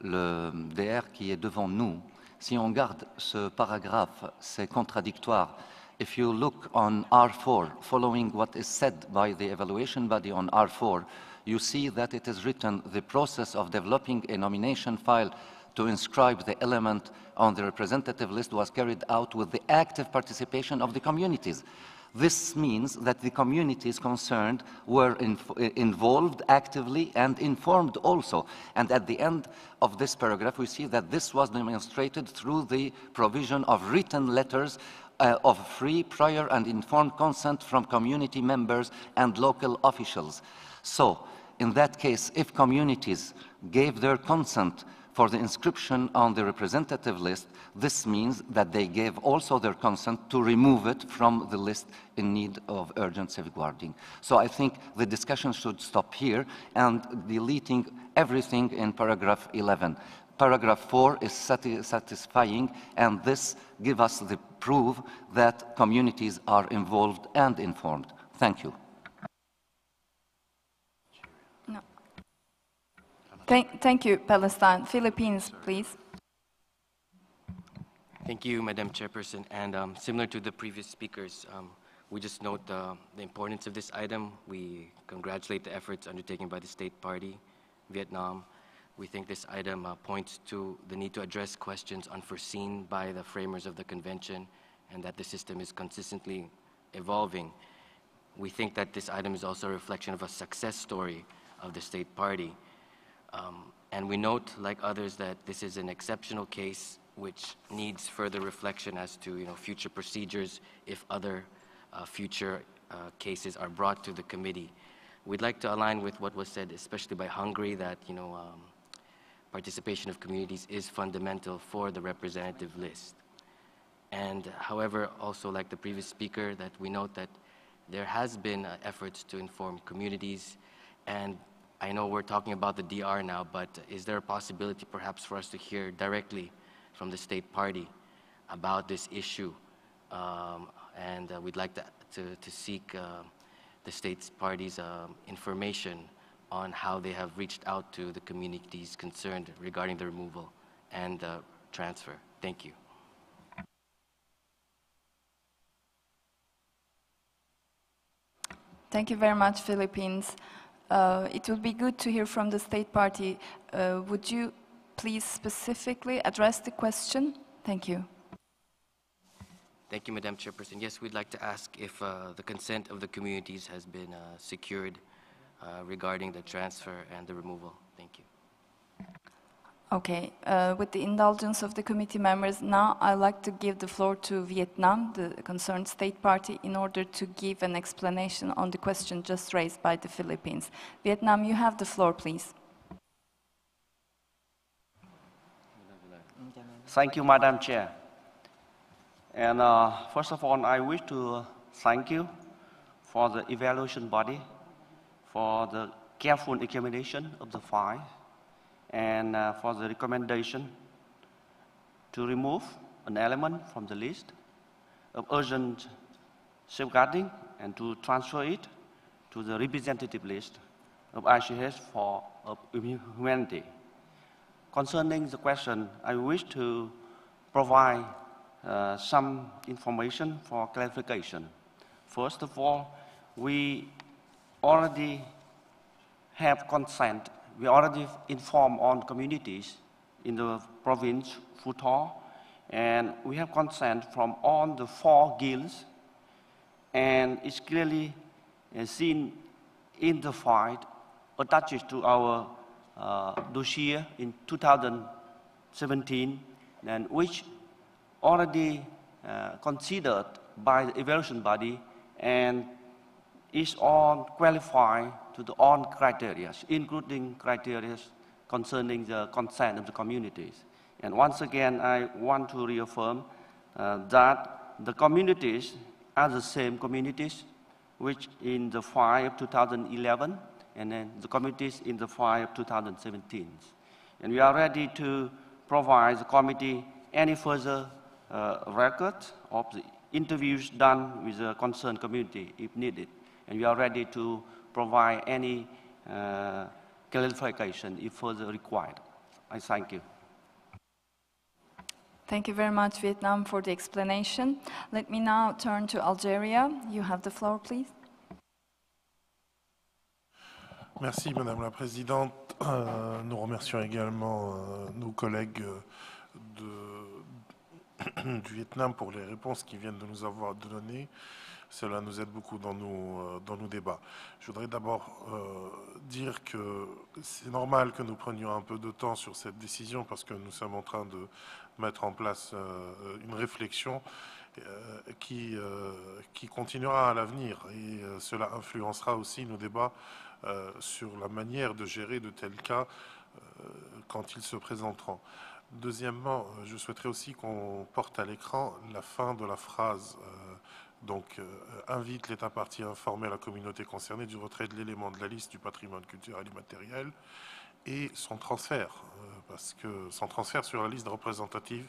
le DR qui est devant nous, si on garde ce paragraphe, c'est contradictoire. If you look on R4, following what is said by the evaluation body on R4, you see that it is written, the process of developing a nomination file to inscribe the element on the representative list was carried out with the active participation of the communities. This means that the communities concerned were involved actively and informed also. And at the end of this paragraph, we see that this was demonstrated through the provision of written letters of free, prior, and informed consent from community members and local officials. So, in that case, if communities gave their consent For the inscription on the representative list, this means that they gave also their consent to remove it from the list in need of urgent safeguarding. So I think the discussion should stop here and deleting everything in paragraph 11. Paragraph 4 is satisfying, and this gives us the proof that communities are involved and informed. Thank you. No. Thank you, Palestine. Philippines, please. Thank you, Madam Chairperson. And similar to the previous speakers, we just note the importance of this item. We congratulate the efforts undertaken by the State Party, Vietnam. We think this item points to the need to address questions unforeseen by the framers of the convention, and that the system is consistently evolving. We think that this item is also a reflection of a success story of the State Party. And we note, like others, that this is an exceptional case which needs further reflection as to future procedures if other future cases are brought to the committee. We'd like to align with what was said, especially by Hungary, that participation of communities is fundamental for the representative list. And however, also like the previous speaker, that we note that there has been efforts to inform communities, and I know we're talking about the DR now, but is there a possibility perhaps for us to hear directly from the State Party about this issue? And we'd like to seek the State Party's information on how they have reached out to the communities concerned regarding the removal and transfer. Thank you. Thank you very much, Philippines. It would be good to hear from the State Party. Would you please specifically address the question? Thank you. Thank you, Madam Chairperson. Yes, we'd like to ask if the consent of the communities has been secured regarding the transfer and the removal. Thank you. Okay, with the indulgence of the committee members, now I'd like to give the floor to Vietnam, the concerned State Party, in order to give an explanation on the question just raised by the Philippines. Vietnam, you have the floor, please. Thank you, Madam Chair. And first of all, I wish to thank you for the evaluation body for the careful examination of the file, and for the recommendation to remove an element from the list of urgent safeguarding and to transfer it to the representative list of ICH for humanity. Concerning the question, I wish to provide some information for clarification. First of all, we already have consent. We already informed on communities in the province, Phu Tho, and we have consent from all the 4 guilds, and it's clearly seen in the file attached to our dossier in 2017, and which already considered by the evaluation body and is all qualified to the own criteria, including criteria concerning the consent of the communities. And once again, I want to reaffirm that the communities are the same communities which in the file of 2011, and then the communities in the file of 2017. And we are ready to provide the committee any further record of the interviews done with the concerned community if needed. And we are ready to provide any clarification if further required. I thank you. Thank you very much, Vietnam, for the explanation. Let me now turn to Algeria. You have the floor, please. Merci, Madame la Présidente. Nous remercions également nos collègues du Vietnam pour les réponses qu'ils viennent de nous avoir données. Cela nous aide beaucoup dans nos débats. Je voudrais d'abord dire que c'est normal que nous prenions un peu de temps sur cette décision parce que nous sommes en train de mettre en place une réflexion qui continuera à l'avenir et cela influencera aussi nos débats sur la manière de gérer de tels cas quand ils se présenteront. Deuxièmement, je souhaiterais aussi qu'on porte à l'écran la fin de la phrase. Invite l'État partie à informer la communauté concernée du retrait de l'élément de la liste du patrimoine culturel immatériel et son transfert, parce que son transfert sur la liste représentative,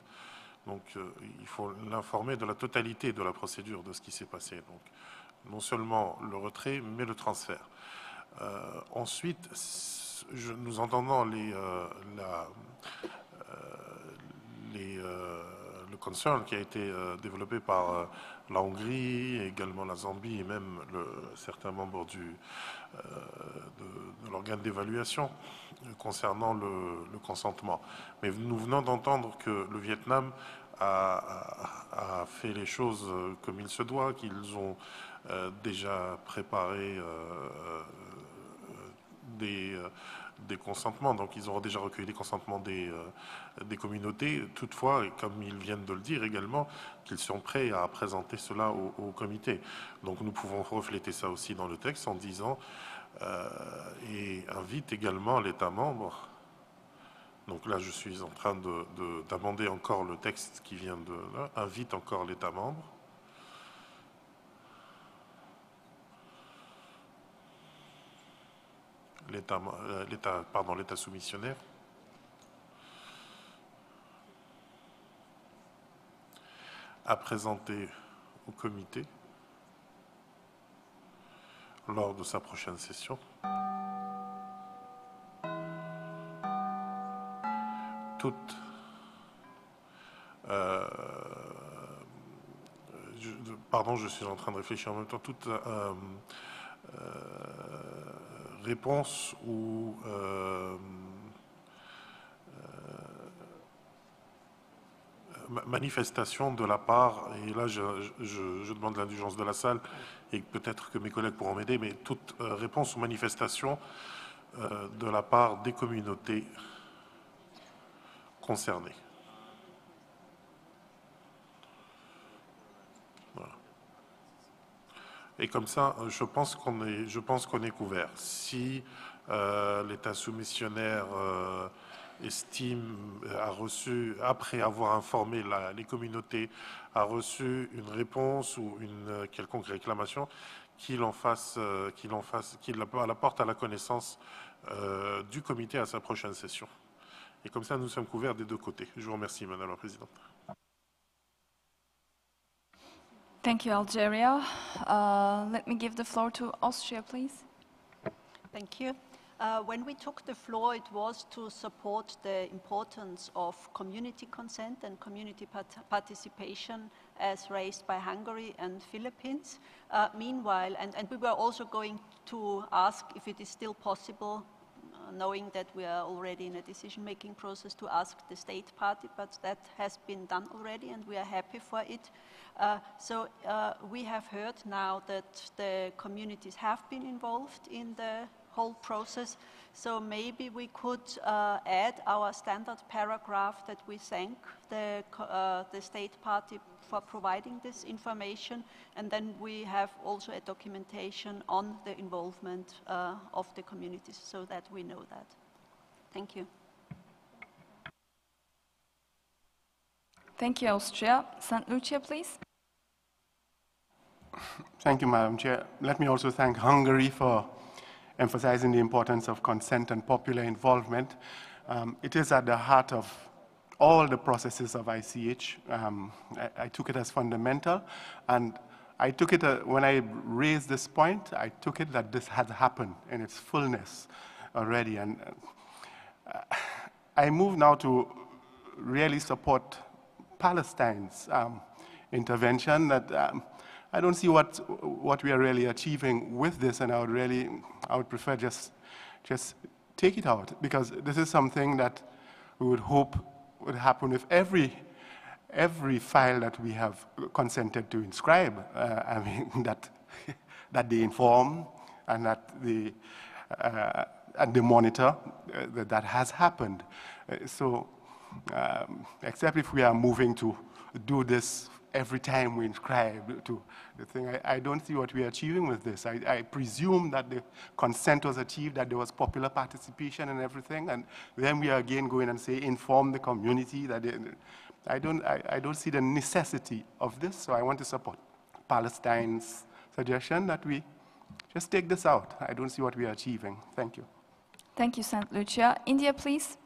il faut l'informer de la totalité de la procédure de ce qui s'est passé. Donc, non seulement le retrait, mais le transfert. Ensuite, nous entendons le concern qui a été développé par la Hongrie, également la Zambie et même certains membres de l'organe d'évaluation concernant le consentement. Mais nous venons d'entendre que le Vietnam a fait les choses comme il se doit, qu'ils ont déjà préparé des consentements, donc ils auront déjà recueilli les consentements des communautés. Toutefois, comme ils viennent de le dire également, qu'ils sont prêts à présenter cela au comité. Donc nous pouvons refléter ça aussi dans le texte en disant et invite également l'État membre. Donc là, je suis en train d'amender encore le texte qui vient de là, invite encore l'État membre. L'État soumissionnaire à présenter au comité lors de sa prochaine session je suis en train de réfléchir en même temps, toute réponse ou manifestation de la part, et là je demande l'indulgence de la salle et peut-être que mes collègues pourront m'aider, mais toute réponse ou manifestation de la part des communautés concernées. Voilà. Et comme ça, je pense qu'on est couvert. Si l'État soumissionnaire estime, a reçu, après avoir informé les communautés, a reçu une réponse ou une quelconque réclamation, qu'il la porte à la connaissance du comité à sa prochaine session. Et comme ça, nous sommes couverts des deux côtés. Je vous remercie, Madame la Présidente. Thank you, Algeria. Let me give the floor to Austria, please. Thank you. When we took the floor, it was to support the importance of community consent and community participation as raised by Hungary and Philippines. Meanwhile, and we were also going to ask if it is still possible, knowing that we are already in a decision-making process, to ask the state party, but that has been done already and we are happy for it. We have heard now that the communities have been involved in the whole process, so maybe we could add our standard paragraph that we thank the state party for providing this information, and then we have also a documentation on the involvement of the communities so that we know that. Thank you. Thank you, Austria. St. Lucia, please. Thank you, Madam Chair. Let me also thank Hungary for emphasizing the importance of consent and popular involvement. It is at the heart of all the processes of ICH. I took it as fundamental, and I took it, when I raised this point, I took it that this had happened in its fullness already. And I move now to really support Palestine's intervention. That I don't see what we are really achieving with this, and I would prefer just take it out, because this is something that we would hope would happen with every file that we have consented to inscribe. I mean that they inform and that they monitor that has happened. Except if we are moving to do this every time we inscribe to the thing. I don't see what we are achieving with this. I presume that the consent was achieved, that there was popular participation and everything, and then we are again going and say, inform the community that I don't see the necessity of this, so I want to support Palestine's suggestion that we just take this out. I don't see what we are achieving. Thank you. Thank you, St. Lucia. India, please.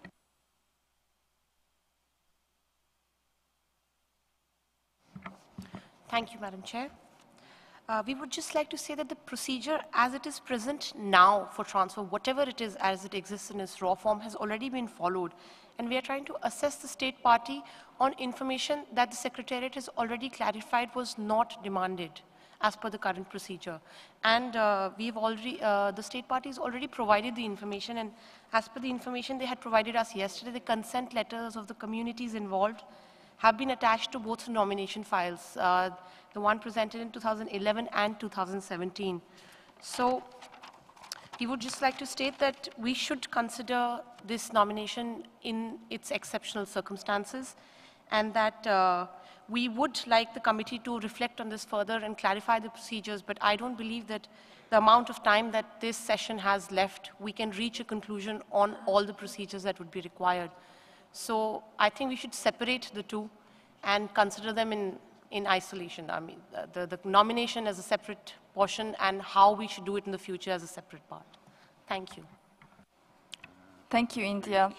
Thank you, Madam Chair. We would just like to say that the procedure as it is present now for transfer, whatever it is as it exists in its raw form, has already been followed. And we are trying to assess the state party on information that the Secretariat has already clarified was not demanded as per the current procedure. And we've already, the state party has already provided the information, and as per the information they had provided us yesterday, the consent letters of the communities involved have been attached to both nomination files, the one presented in 2011 and 2017. So we would just like to state that we should consider this nomination in its exceptional circumstances, and that we would like the committee to reflect on this further and clarify the procedures, but I don't believe that the amount of time that this session has left, we can reach a conclusion on all the procedures that would be required. So I think we should separate the two and consider them in isolation. I mean, the nomination as a separate portion and how we should do it in the future as a separate part. Thank you. Thank you, India.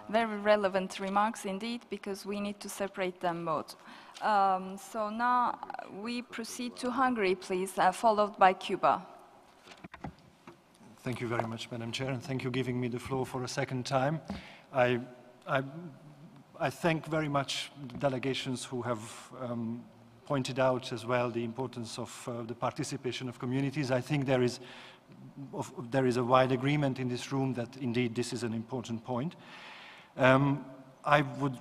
Very relevant remarks indeed, because we need to separate them both. So now we proceed to Hungary, please, followed by Cuba. Thank you very much, Madam Chair, and thank you for giving me the floor for a second time. I thank very much the delegations who have pointed out as well the importance of the participation of communities. I think there is a wide agreement in this room that indeed this is an important point. I would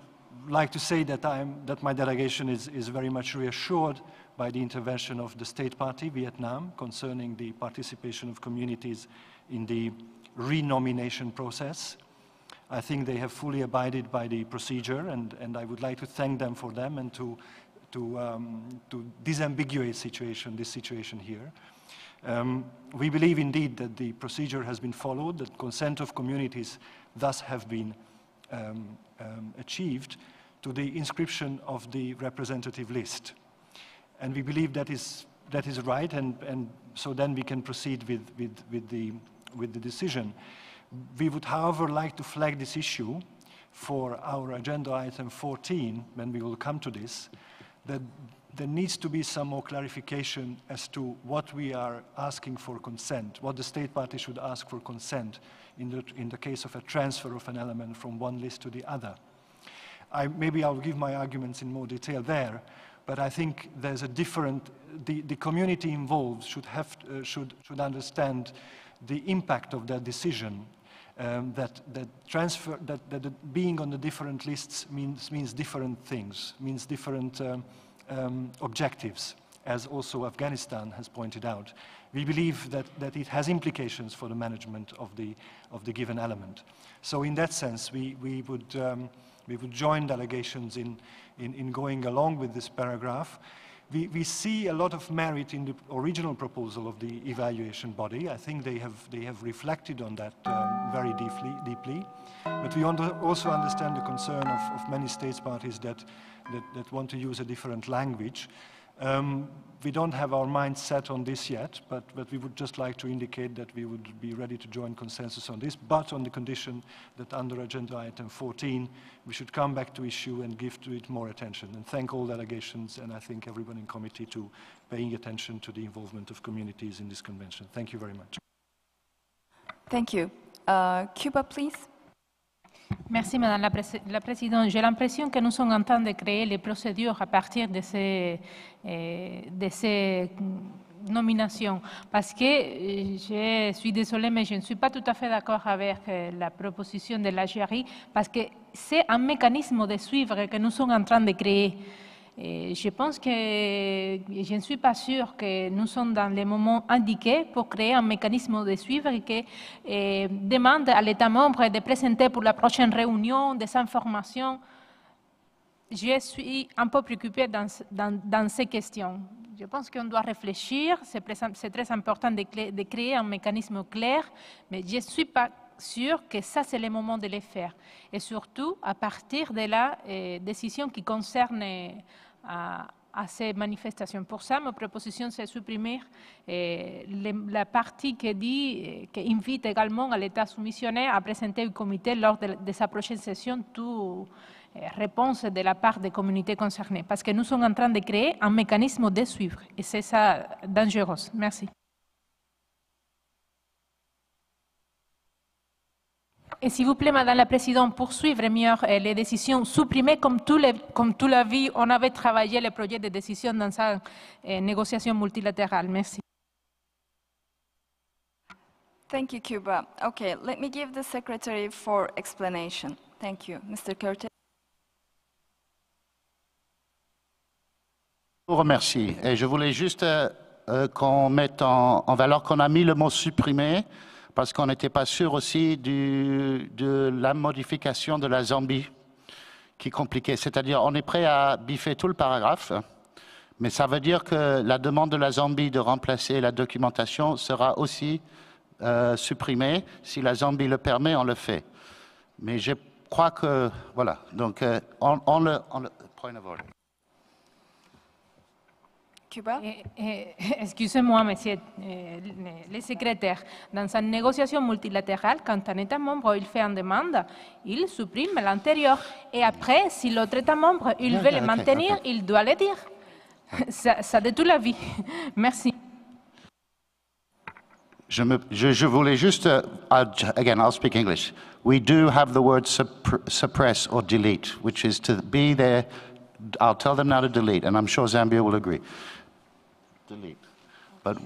like to say that my delegation is very much reassured by the intervention of the state party, Vietnam, concerning the participation of communities in the renomination process. I think they have fully abided by the procedure, and I would like to thank them for them and to disambiguate this situation here. We believe indeed that the procedure has been followed, that consent of communities thus have been achieved to the inscription of the representative list. And we believe that is right, and so then we can proceed with the decision. We would, however, like to flag this issue for our agenda item 14, when we will come to this, that there needs to be some more clarification as to what we are asking for consent, what the state party should ask for consent in the case of a transfer of an element from one list to the other. Maybe I'll give my arguments in more detail there, but I think there's a different, the community involved should understand the impact of that decision, that being on the different lists means different things, means different objectives, as also Afghanistan has pointed out. We believe that it has implications for the management of the given element. So in that sense, we would join delegations in going along with this paragraph. We see a lot of merit in the original proposal of the evaluation body. I think they have reflected on that very deeply. But we also understand the concern of many states parties that want to use a different language. We don't have our minds set on this yet, but we would just like to indicate that we would be ready to join consensus on this, but on the condition that under agenda item 14, we should come back to issue and give to it more attention. And thank all delegations, and I think everyone in committee, to paying attention to the involvement of communities in this convention. Thank you very much. Thank you. Cuba, please. Merci Madame la Présidente. J'ai l'impression que nous sommes en train de créer les procédures à partir de ces nominations. Parce que je suis désolée, mais je ne suis pas tout à fait d'accord avec la proposition de la JRI, parce que c'est un mécanisme de suivre que nous sommes en train de créer. Je pense que je ne suis pas sûre que nous sommes dans le moment indiqué pour créer un mécanisme de suivre qui demande à l'État membre de présenter pour la prochaine réunion des informations. je suis un peu préoccupée dans ces questions. Je pense qu'on doit réfléchir, c'est très important de créer un mécanisme clair, mais je ne suis pas sûre que ça, c'est le moment de le faire. Et surtout, à partir de la décision qui concerne à ces manifestations. Pour ça, ma proposition, c'est supprimer la partie qui invite également à l'État soumissionnaire à présenter au comité lors de sa prochaine session toute réponse de la part des communautés concernées. Parce que nous sommes en train de créer un mécanisme de suivre. Et c'est ça dangereux. Merci. Et s'il vous plaît, Madame la Présidente, pour suivre mieux les décisions, supprimer comme tu l'as vu, on avait travaillé le projet de décision dans sa négociation multilatérale. Merci. Thank you, Cuba. Okay, let me give the Secretary for explanation. Thank you. Mr. Curtis. Je vous remercie. Et je voulais juste qu'on mette en valeur qu'on a mis le mot « supprimer » parce qu'on n'était pas sûr aussi de la modification de la Zambie qui est compliquée. C'est-à-dire, on est prêt à biffer tout le paragraphe, mais ça veut dire que la demande de la Zambie de remplacer la documentation sera aussi supprimée. Si la Zambie le permet, on le fait. Mais je crois que, voilà, donc on le point of order. Cuba. Excusez-moi, monsieur le secrétaire. Dans une négociation multilatérale, quand un État membre il fait une demande, il supprime l'antérieur. Et après, si l'autre État membre il veut le maintenir, il doit le dire. Ça détruit la vie. Merci. Je voulais juste, again, I'll speak English. We do have the word suppress or delete, which is to be there. I'll tell them now to delete, and I'm sure Zambia will agree. Delete. But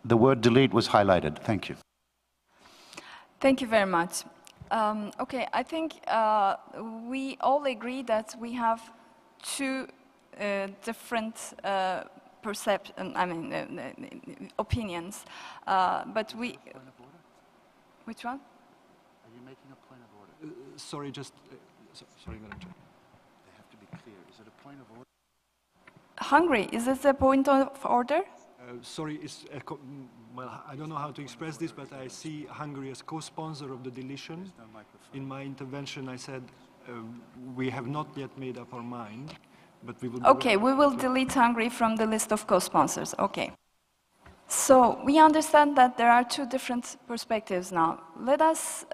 the word delete was highlighted. Thank you. Thank you very much. Okay, I think we all agree that we have two different opinions, but we... Which one? Are you making a point of order? Sorry, sorry, Madam Chair. They have to be clear. Is it a point of order? Hungary, is this a point of order? Sorry, well, I don't know how to express this, but I see Hungary as co-sponsor of the deletion. In my intervention, I said we have not yet made up our mind, but we will... Okay, we will delete Hungary from the list of co-sponsors. Okay. So we understand that there are two different perspectives now. Let us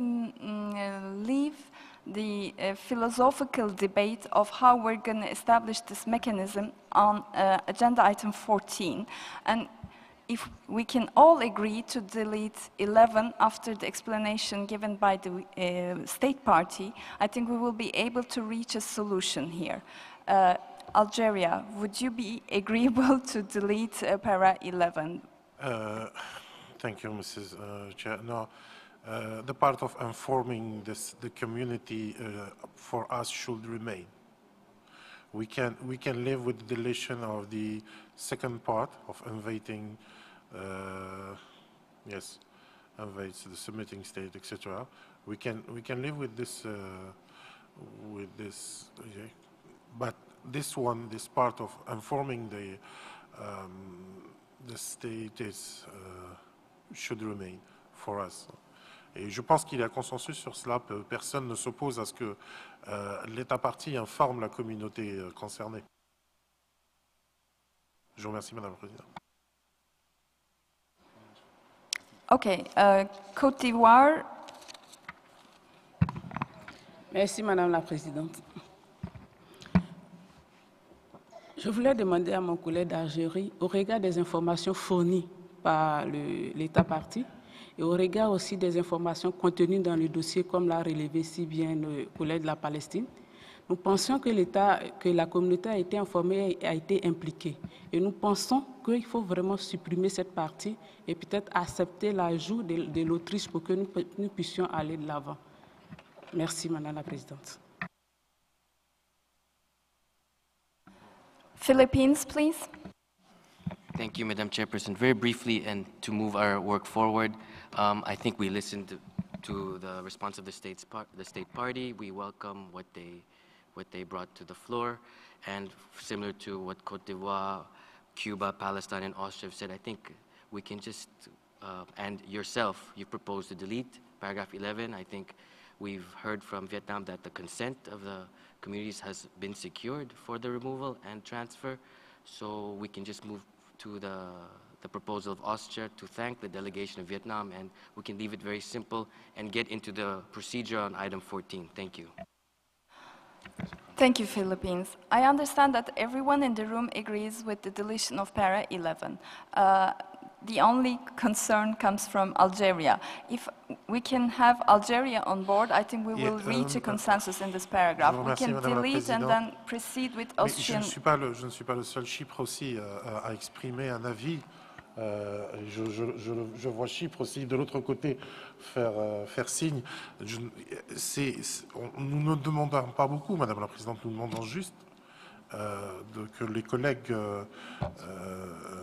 leave the philosophical debate of how we're going to establish this mechanism on agenda item 14. And if we can all agree to delete 11 after the explanation given by the state party, I think we will be able to reach a solution here. Algeria, would you be agreeable to delete para 11? Thank you, Mrs. Chair. No. The part of informing the community for us should remain. We can live with the deletion of the second part of inviting, invites the submitting state, etc. We can live with this, but this part of informing the state should remain for us. Et je pense qu'il y a consensus sur cela. Personne ne s'oppose à ce que l'État partie informe la communauté concernée. Je vous remercie, Madame la Présidente. OK. Côte d'Ivoire. Merci, Madame la Présidente. Je voulais demander à mon collègue d'Algérie, au regard des informations fournies par l'État partie, et au regard aussi des informations contenues dans le dossier, comme l'a relevé si bien le collègue de la Palestine, nous pensons que la communauté a été informée et a été impliquée. Et nous pensons qu'il faut vraiment supprimer cette partie et peut-être accepter l'ajout de l'Autriche pour que nous puissions aller de l'avant. Merci, Madame la Présidente. Philippines, please. Thank you, Madam Chairperson. Very briefly, and to move our work forward, I think we listened to the response of the state party. We welcome what they brought to the floor, and similar to what Côte d'Ivoire, Cuba, Palestine, and Austria have said, I think we can just, and yourself, you proposed to delete paragraph 11. I think we've heard from Vietnam that the consent of the communities has been secured for the removal and transfer, so we can just move to the proposal of Austria to thank the delegation of Vietnam, and we can leave it very simple and get into the procedure on item 14. Thank you. Thank you, Philippines. I understand that everyone in the room agrees with the deletion of para 11. The only concern comes from Algeria. If we can have Algeria on board, I think we will reach a consensus in this paragraph. We can delete and then proceed with Austrian. Je ne suis pas le seul. Chypre aussi a exprimé un avis. Je vois Chypre aussi de l'autre côté faire signe. Nous ne demandons pas beaucoup, Madame la Présidente, nous demandons juste que les collègues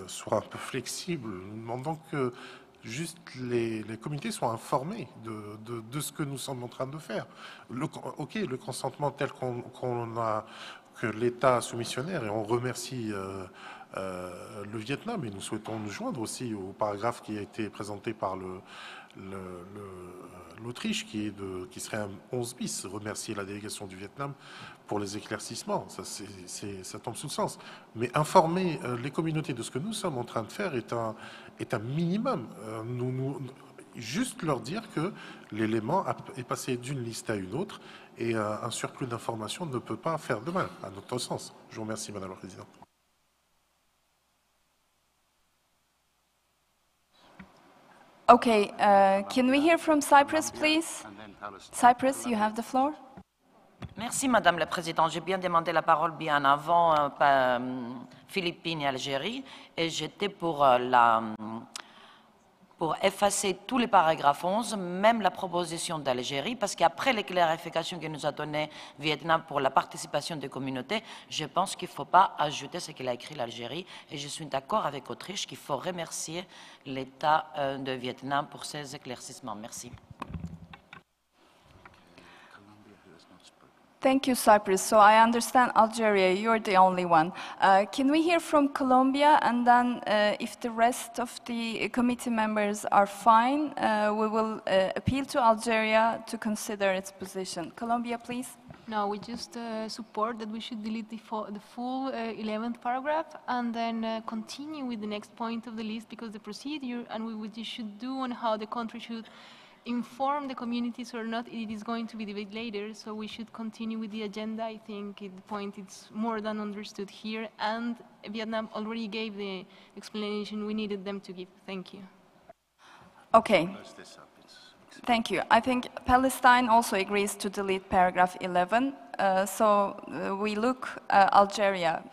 soient un peu flexibles. Nous demandons que juste les comités soient informés de ce que nous sommes en train de faire. Le consentement tel qu'on a, que l'État soumissionnaire, et on remercie le Vietnam, et nous souhaitons nous joindre aussi au paragraphe qui a été présenté par l'Autriche, qui serait un 11 bis, remercier la délégation du Vietnam pour les éclaircissements, ça tombe sous le sens. Mais informer les communautés de ce que nous sommes en train de faire est un minimum. Juste leur dire que l'élément est passé d'une liste à une autre, et un surplus d'informations ne peut pas faire de mal, à notre sens. Je vous remercie, Madame la Présidente. Okay, can we hear from Cyprus, please? Cyprus, you have the floor. Merci, Madame la Présidente. J'ai bien demandé la parole bien avant Philippines et Algérie, et j'étais pour effacer tous les paragraphes 11, même la proposition d'Algérie, parce qu'après les clarifications que nous a données Vietnam pour la participation des communautés, je pense qu'il ne faut pas ajouter ce qu'il a écrit l'Algérie, et je suis d'accord avec Autriche qu'il faut remercier l'État de Vietnam pour ces éclaircissements. Merci. Thank you, Cyprus. So I understand Algeria, you're the only one. Can we hear from Colombia, and then if the rest of the committee members are fine, we will appeal to Algeria to consider its position. Colombia, please. No, we just support that we should delete the full 11th paragraph and then continue with the next point of the list, because the procedure and what you should do on how the country should inform the communities or not, it is going to be debated later, so we should continue with the agenda. I think the point is more than understood here, and Vietnam already gave the explanation we needed them to give. Thank you. Okay. Thank you. I think Palestine also agrees to delete paragraph 11, so we look Algeria.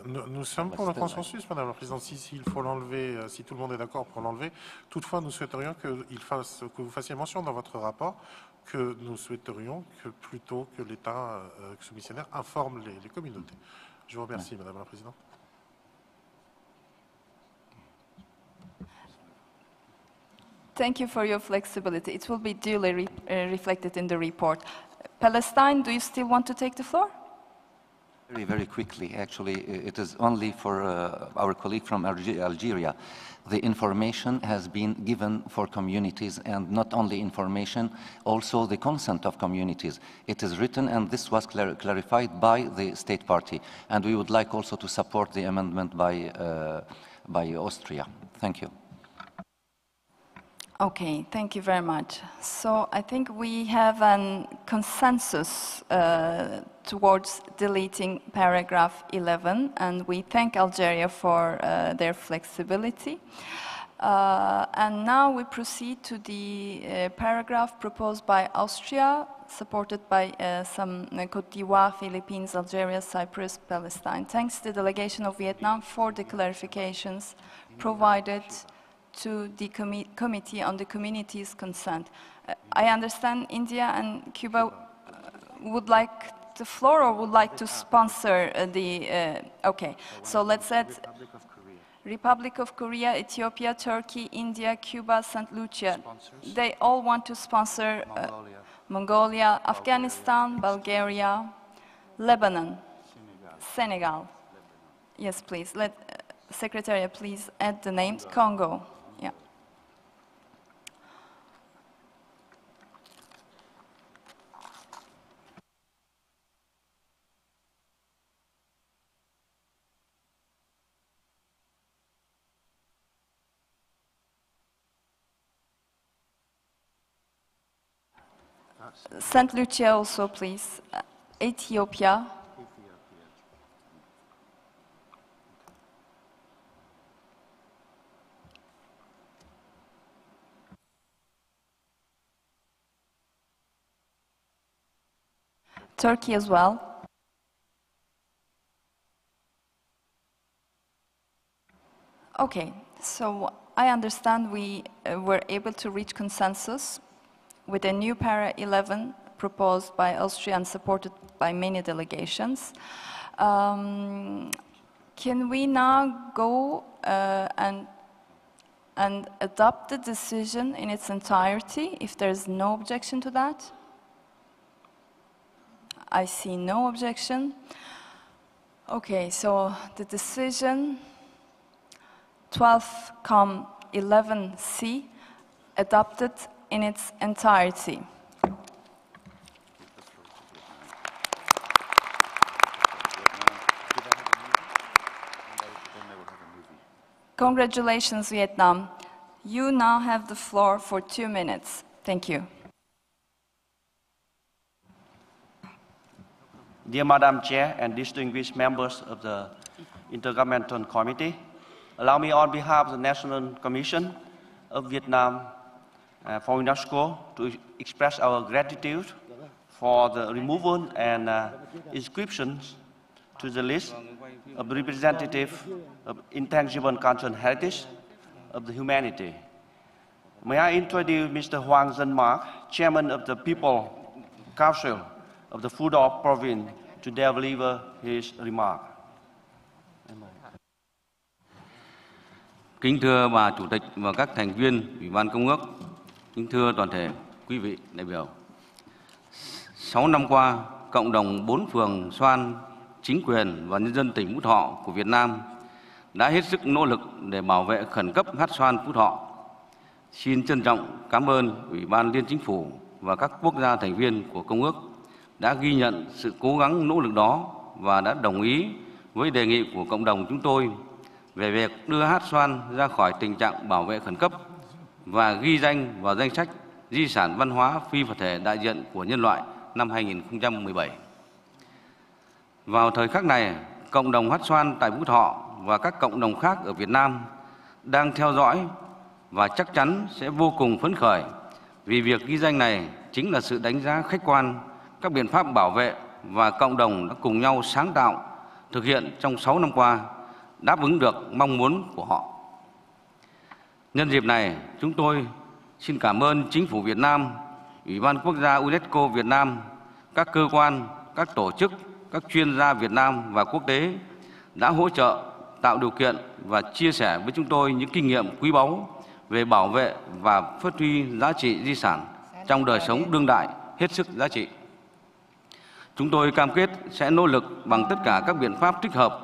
Nous sommes pour le consensus, Madame la Présidente, s'il faut l'enlever, si tout le monde est d'accord pour l'enlever. Toutefois, nous souhaiterions que vous fassiez mention dans votre rapport que nous souhaiterions que plutôt que l'État soumissionnaire informe les communautés. Je vous remercie, Madame la Présidente. Thank you for your flexibility. It will be duly reflected in the report. Palestine, do you still want to take the floor? Very, very quickly, actually, it is only for our colleague from Algeria. The information has been given for communities, and not only information, also the consent of communities. It is written, and this was clarified by the state party. And we would like also to support the amendment by Austria. Thank you. Okay, thank you very much. So I think we have a consensus towards deleting paragraph 11, and we thank Algeria for their flexibility. And now we proceed to the paragraph proposed by Austria, supported by some Côte d'Ivoire, Philippines, Algeria, Cyprus, Palestine. Thanks to the delegation of Vietnam for the clarifications provided to the Committee on the Community's Consent. I understand India and Cuba would like the floor or would like to sponsor the... okay, so let's add... Republic of Korea, Ethiopia, Turkey, India, Cuba, St. Lucia. They all want to sponsor Mongolia, Afghanistan, Bulgaria, Lebanon, Senegal. Yes, please. Let Secretariat please add the names. Congo. Yeah. St. Lucia also, please. Ethiopia. Turkey as well. Okay, so I understand we were able to reach consensus with a new para 11 proposed by Austria and supported by many delegations. Can we now go and adopt the decision in its entirety if there is no objection to that? I see no objection. Okay, so the decision 12-11C adopted in its entirety. Congratulations, Vietnam. You now have the floor for 2 minutes. Thank you. Dear Madam Chair and distinguished members of the Intergovernmental Committee, allow me on behalf of the National Commission of Vietnam for UNESCO to express our gratitude for the removal and inscriptions to the list of representative of intangible cultural heritage of the humanity. May I introduce Mr. Hoàng Dân Mark, Chairman of the People Council of the Phu Province, to deliver his remark. Kính thưa bà Chủ tịch và các thành viên Ủy ban Công ước, kính thưa toàn thể quý vị đại biểu. 6 năm qua, cộng đồng 4 phường Xoan, chính quyền và nhân dân tỉnh Phú Thọ của Việt Nam đã hết sức nỗ lực để bảo vệ khẩn cấp hát xoan Phú Thọ. Xin trân trọng cảm ơn Ủy ban Liên Chính phủ và các quốc gia thành viên của Công ước đã ghi nhận sự cố gắng nỗ lực đó và đã đồng ý với đề nghị của cộng đồng chúng tôi về việc đưa hát xoan ra khỏi tình trạng bảo vệ khẩn cấp và ghi danh vào danh sách di sản văn hóa phi vật thể đại diện của nhân loại năm 2017. Vào thời khắc này, cộng đồng hát xoan tại Phú Thọ và các cộng đồng khác ở Việt Nam đang theo dõi và chắc chắn sẽ vô cùng phấn khởi vì việc ghi danh này chính là sự đánh giá khách quan các biện pháp bảo vệ và cộng đồng đã cùng nhau sáng tạo, thực hiện trong 6 năm qua, đáp ứng được mong muốn của họ. Nhân dịp này, chúng tôi xin cảm ơn Chính phủ Việt Nam, Ủy ban Quốc gia UNESCO Việt Nam, các cơ quan, các tổ chức, các chuyên gia Việt Nam và quốc tế đã hỗ trợ, tạo điều kiện và chia sẻ với chúng tôi những kinh nghiệm quý báu về bảo vệ và phát huy giá trị di sản trong đời sống đương đại hết sức giá trị. Chúng tôi cam kết sẽ nỗ lực bằng tất cả các biện pháp thích hợp,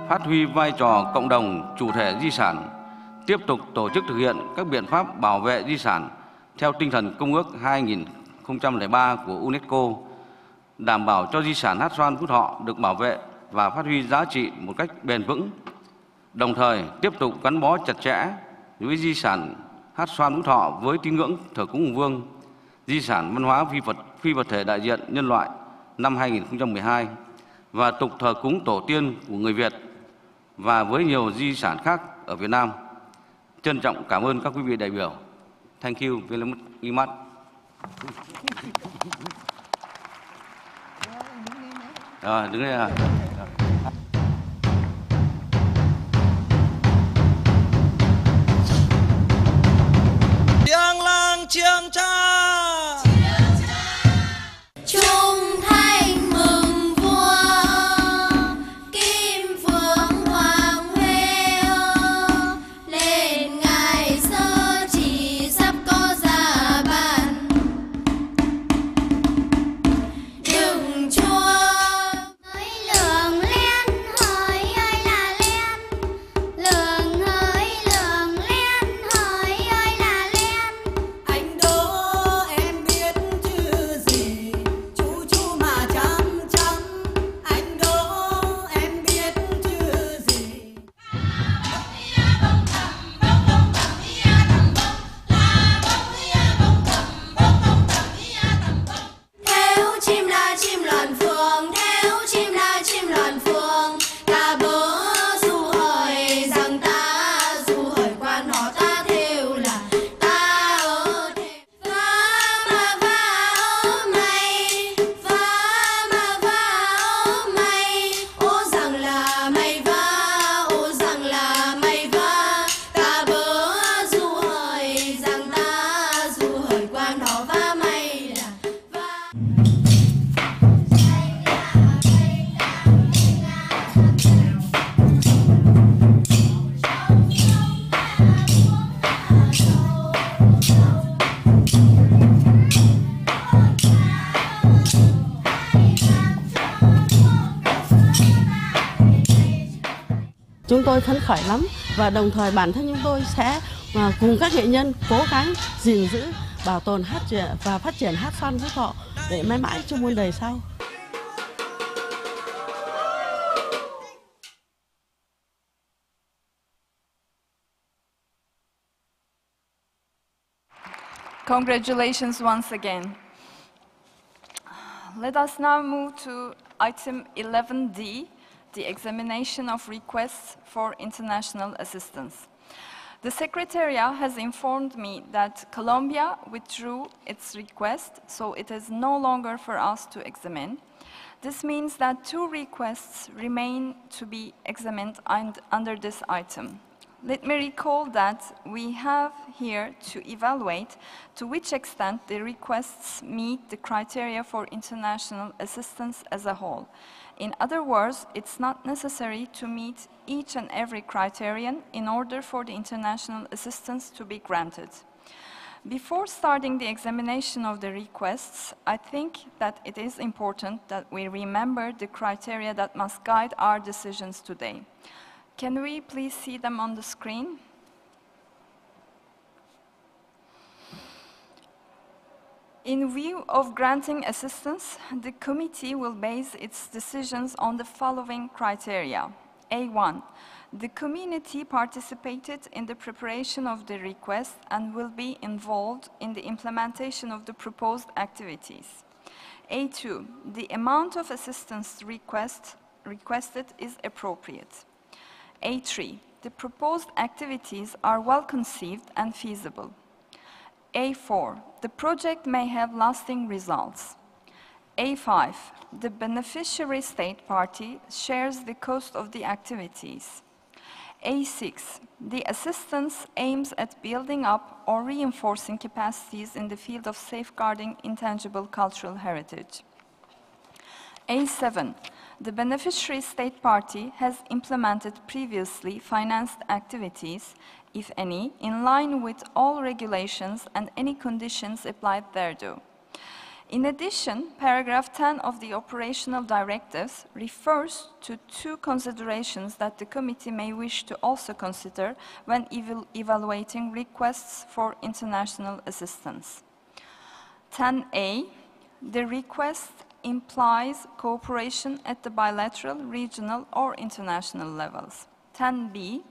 phát huy vai trò cộng đồng chủ thể di sản, tiếp tục tổ chức thực hiện các biện pháp bảo vệ di sản theo tinh thần Công ước 2003 của UNESCO, đảm bảo cho di sản hát xoan Phú Thọ được bảo vệ và phát huy giá trị một cách bền vững, đồng thời tiếp tục gắn bó chặt chẽ với di sản hát xoan Phú Thọ với tín ngưỡng thờ cúng Hùng Vương, di sản văn hóa phi vật thể đại diện nhân loại năm 2012 và tục thờ cúng tổ tiên của người Việt và với nhiều di sản khác ở Việt Nam. Trân trọng cảm ơn các quý vị đại biểu. Thank you very much. Rồi, đứng đây. Giang lang chiêng cha. Trung thanh mừng vua, kim phượng hoàng huê ơi. là chim loạn phượng theo chim là chim loạn phượng ta bớ du hời rằng ta du hời quan họ ta theo là ta ở va ô mày va ô mày ô rằng là mày va ô rằng là mày va ta bớ du hời rằng ta du hời quan họ va mày là Chúng tôi phấn khởi lắm và đồng thời bản thân chúng tôi sẽ cùng các nghệ nhân cố gắng gìn giữ, bảo tồn và phát triển hát xoan Phú Thọ để mãi mãi cho muôn đời sau. Congratulations once again. Let us now move to item 11D, the examination of requests for international assistance. The Secretariat has informed me that Colombia withdrew its request, so it is no longer for us to examine. This means that 2 requests remain to be examined under this item. Let me recall that we have here to evaluate to which extent the requests meet the criteria for international assistance as a whole. In other words, it's not necessary to meet each and every criterion in order for the international assistance to be granted. Before starting the examination of the requests, I think that it is important that we remember the criteria that must guide our decisions today. Can we please see them on the screen? In view of granting assistance, the committee will base its decisions on the following criteria. A1, the community participated in the preparation of the request and will be involved in the implementation of the proposed activities. A2, the amount of assistance requested is appropriate. A3, the proposed activities are well conceived and feasible. A4, the project may have lasting results. A5, the beneficiary state party shares the cost of the activities. A6, the assistance aims at building up or reinforcing capacities in the field of safeguarding intangible cultural heritage. A7, the beneficiary state party has implemented previously financed activities, if any, in line with all regulations and any conditions applied thereto. In addition, paragraph 10 of the operational directives refers to 2 considerations that the committee may wish to also consider when evaluating requests for international assistance. 10A, the request implies cooperation at the bilateral, regional, or international levels. 10B,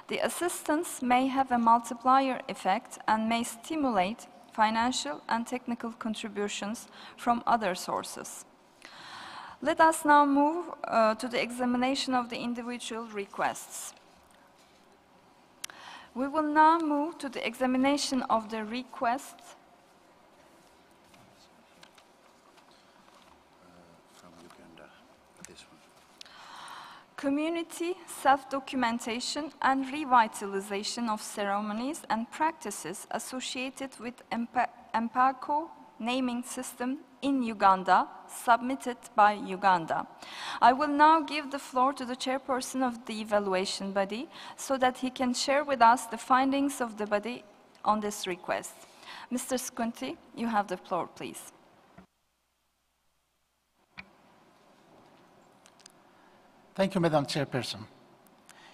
the assistance may have a multiplier effect and may stimulate financial and technical contributions from other sources. Let us now move to the examination of the individual requests. We will now move to the examination of the requests community self-documentation and revitalization of ceremonies and practices associated with MPACO naming system in Uganda, submitted by Uganda. I will now give the floor to the chairperson of the evaluation body so that he can share with us the findings of the body on this request. Mr. Skunti, you have the floor, please. Thank you, Madam Chairperson.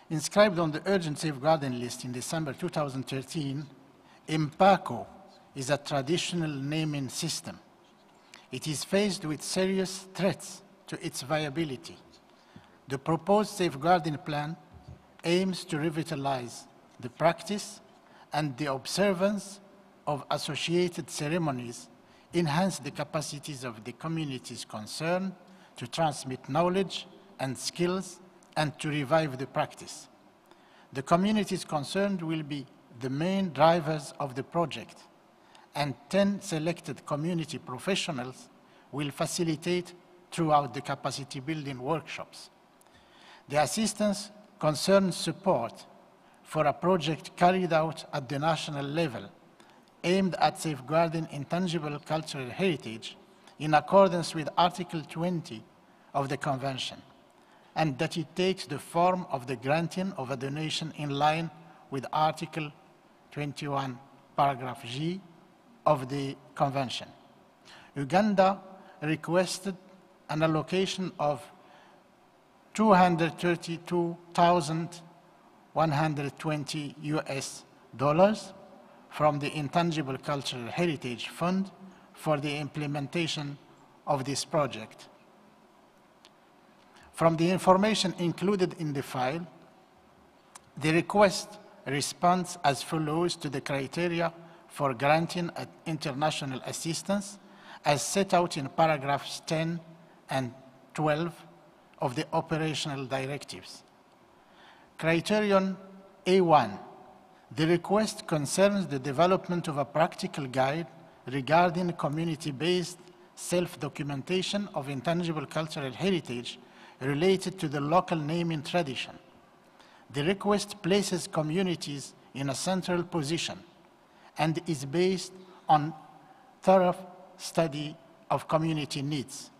Inscribed on the urgent safeguarding list in December 2013, MPACO is a traditional naming system. It is faced with serious threats to its viability. The proposed safeguarding plan aims to revitalize the practice and the observance of associated ceremonies enhance the capacities of the communities concerned, to transmit knowledge and skills, and to revive the practice. The communities concerned will be the main drivers of the project, and 10 selected community professionals will facilitate throughout the capacity building workshops. The assistance concerns support for a project carried out at the national level aimed at safeguarding intangible cultural heritage in accordance with Article 20 of the Convention, and that it takes the form of the granting of a donation in line with Article 21, paragraph G of the Convention. Uganda requested an allocation of $232,120 US from the Intangible Cultural Heritage Fund for the implementation of this project. From the information included in the file, the request responds as follows to the criteria for granting international assistance as set out in paragraphs 10 and 12 of the operational directives. Criterion A1, the request concerns the development of a practical guide regarding community-based self-documentation of intangible cultural heritage related to the local naming tradition. The request places communities in a central position and is based on thorough study of community needs.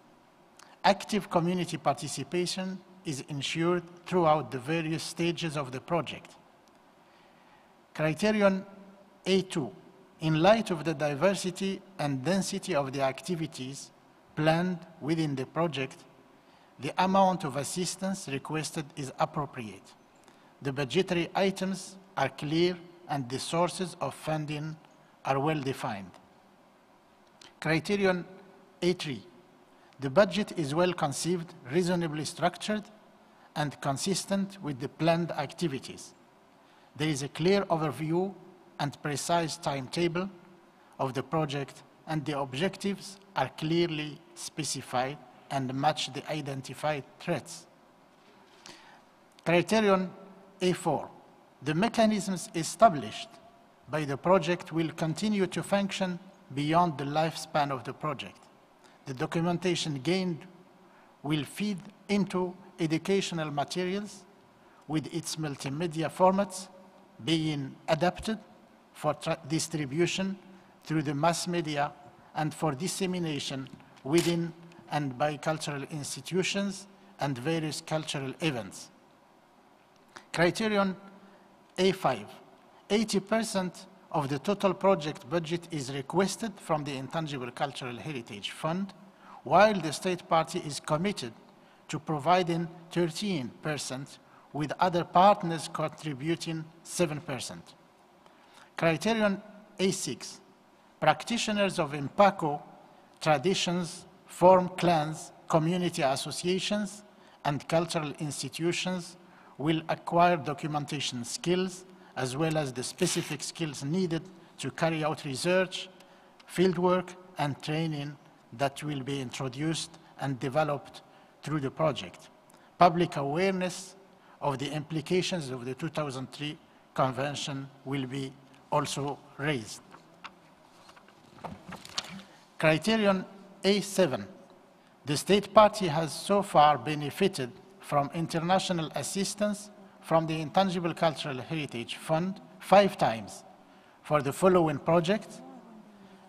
Active community participation is ensured throughout the various stages of the project. Criterion A2, in light of the diversity and density of the activities planned within the project, the amount of assistance requested is appropriate. The budgetary items are clear and the sources of funding are well defined. Criterion A3, the budget is well conceived, reasonably structured, and consistent with the planned activities. There is a clear overview and precise timetable of the project, and the objectives are clearly specified and match the identified threats. Criterion A4, the mechanisms established by the project will continue to function beyond the lifespan of the project. The documentation gained will feed into educational materials with its multimedia formats being adapted for distribution through the mass media and for dissemination within and by cultural institutions and various cultural events. Criterion A5, 80% of the total project budget is requested from the Intangible Cultural Heritage Fund, while the state party is committed to providing 13%, with other partners contributing 7%. Criterion A6, practitioners of Mpako traditions form clans, community associations, and cultural institutions will acquire documentation skills as well as the specific skills needed to carry out research, fieldwork, and training that will be introduced and developed through the project. Public awareness of the implications of the 2003 Convention will be also raised. Criterion A7, the state party has so far benefited from international assistance from the Intangible Cultural Heritage Fund 5 times for the following projects: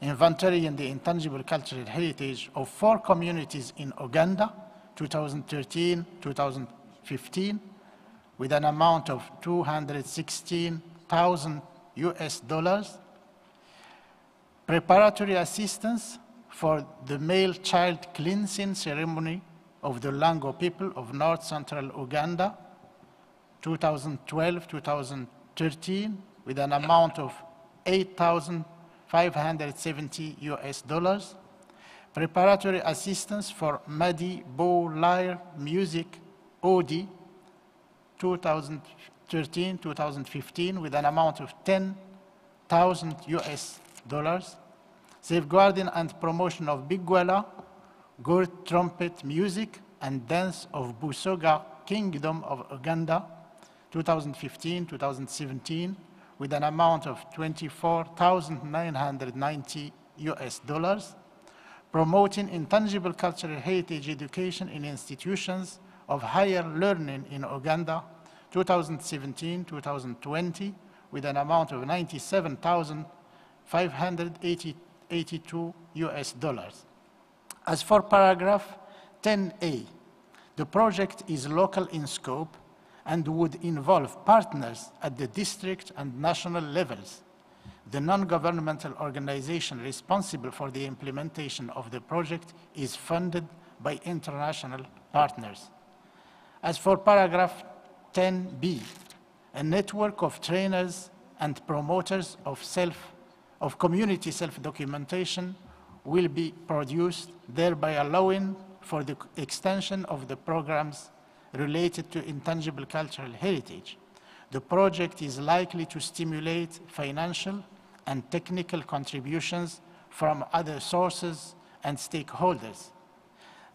inventorying the intangible cultural heritage of 4 communities in Uganda, 2013-2015, with an amount of $216,000 US. Preparatory assistance for the male child cleansing ceremony of the Lango people of North Central Uganda, 2012-2013, with an amount of $8,570 US. Preparatory assistance for Madi Bow Lyre Music, OD, 2013-2015, with an amount of $10,000 US. safeguarding and promotion of Bigwala, gourd trumpet music and dance of Busoga Kingdom of Uganda, 2015-2017, with an amount of $24,990 US, promoting intangible cultural heritage education in institutions of higher learning in Uganda, 2017-2020, with an amount of $97,582 US. As for paragraph 10A, the project is local in scope and would involve partners at the district and national levels. The non-governmental organization responsible for the implementation of the project is funded by international partners. As for paragraph 10B, a network of trainers and promoters of community self-documentation will be produced, thereby allowing for the extension of the programs related to intangible cultural heritage. The project is likely to stimulate financial and technical contributions from other sources and stakeholders.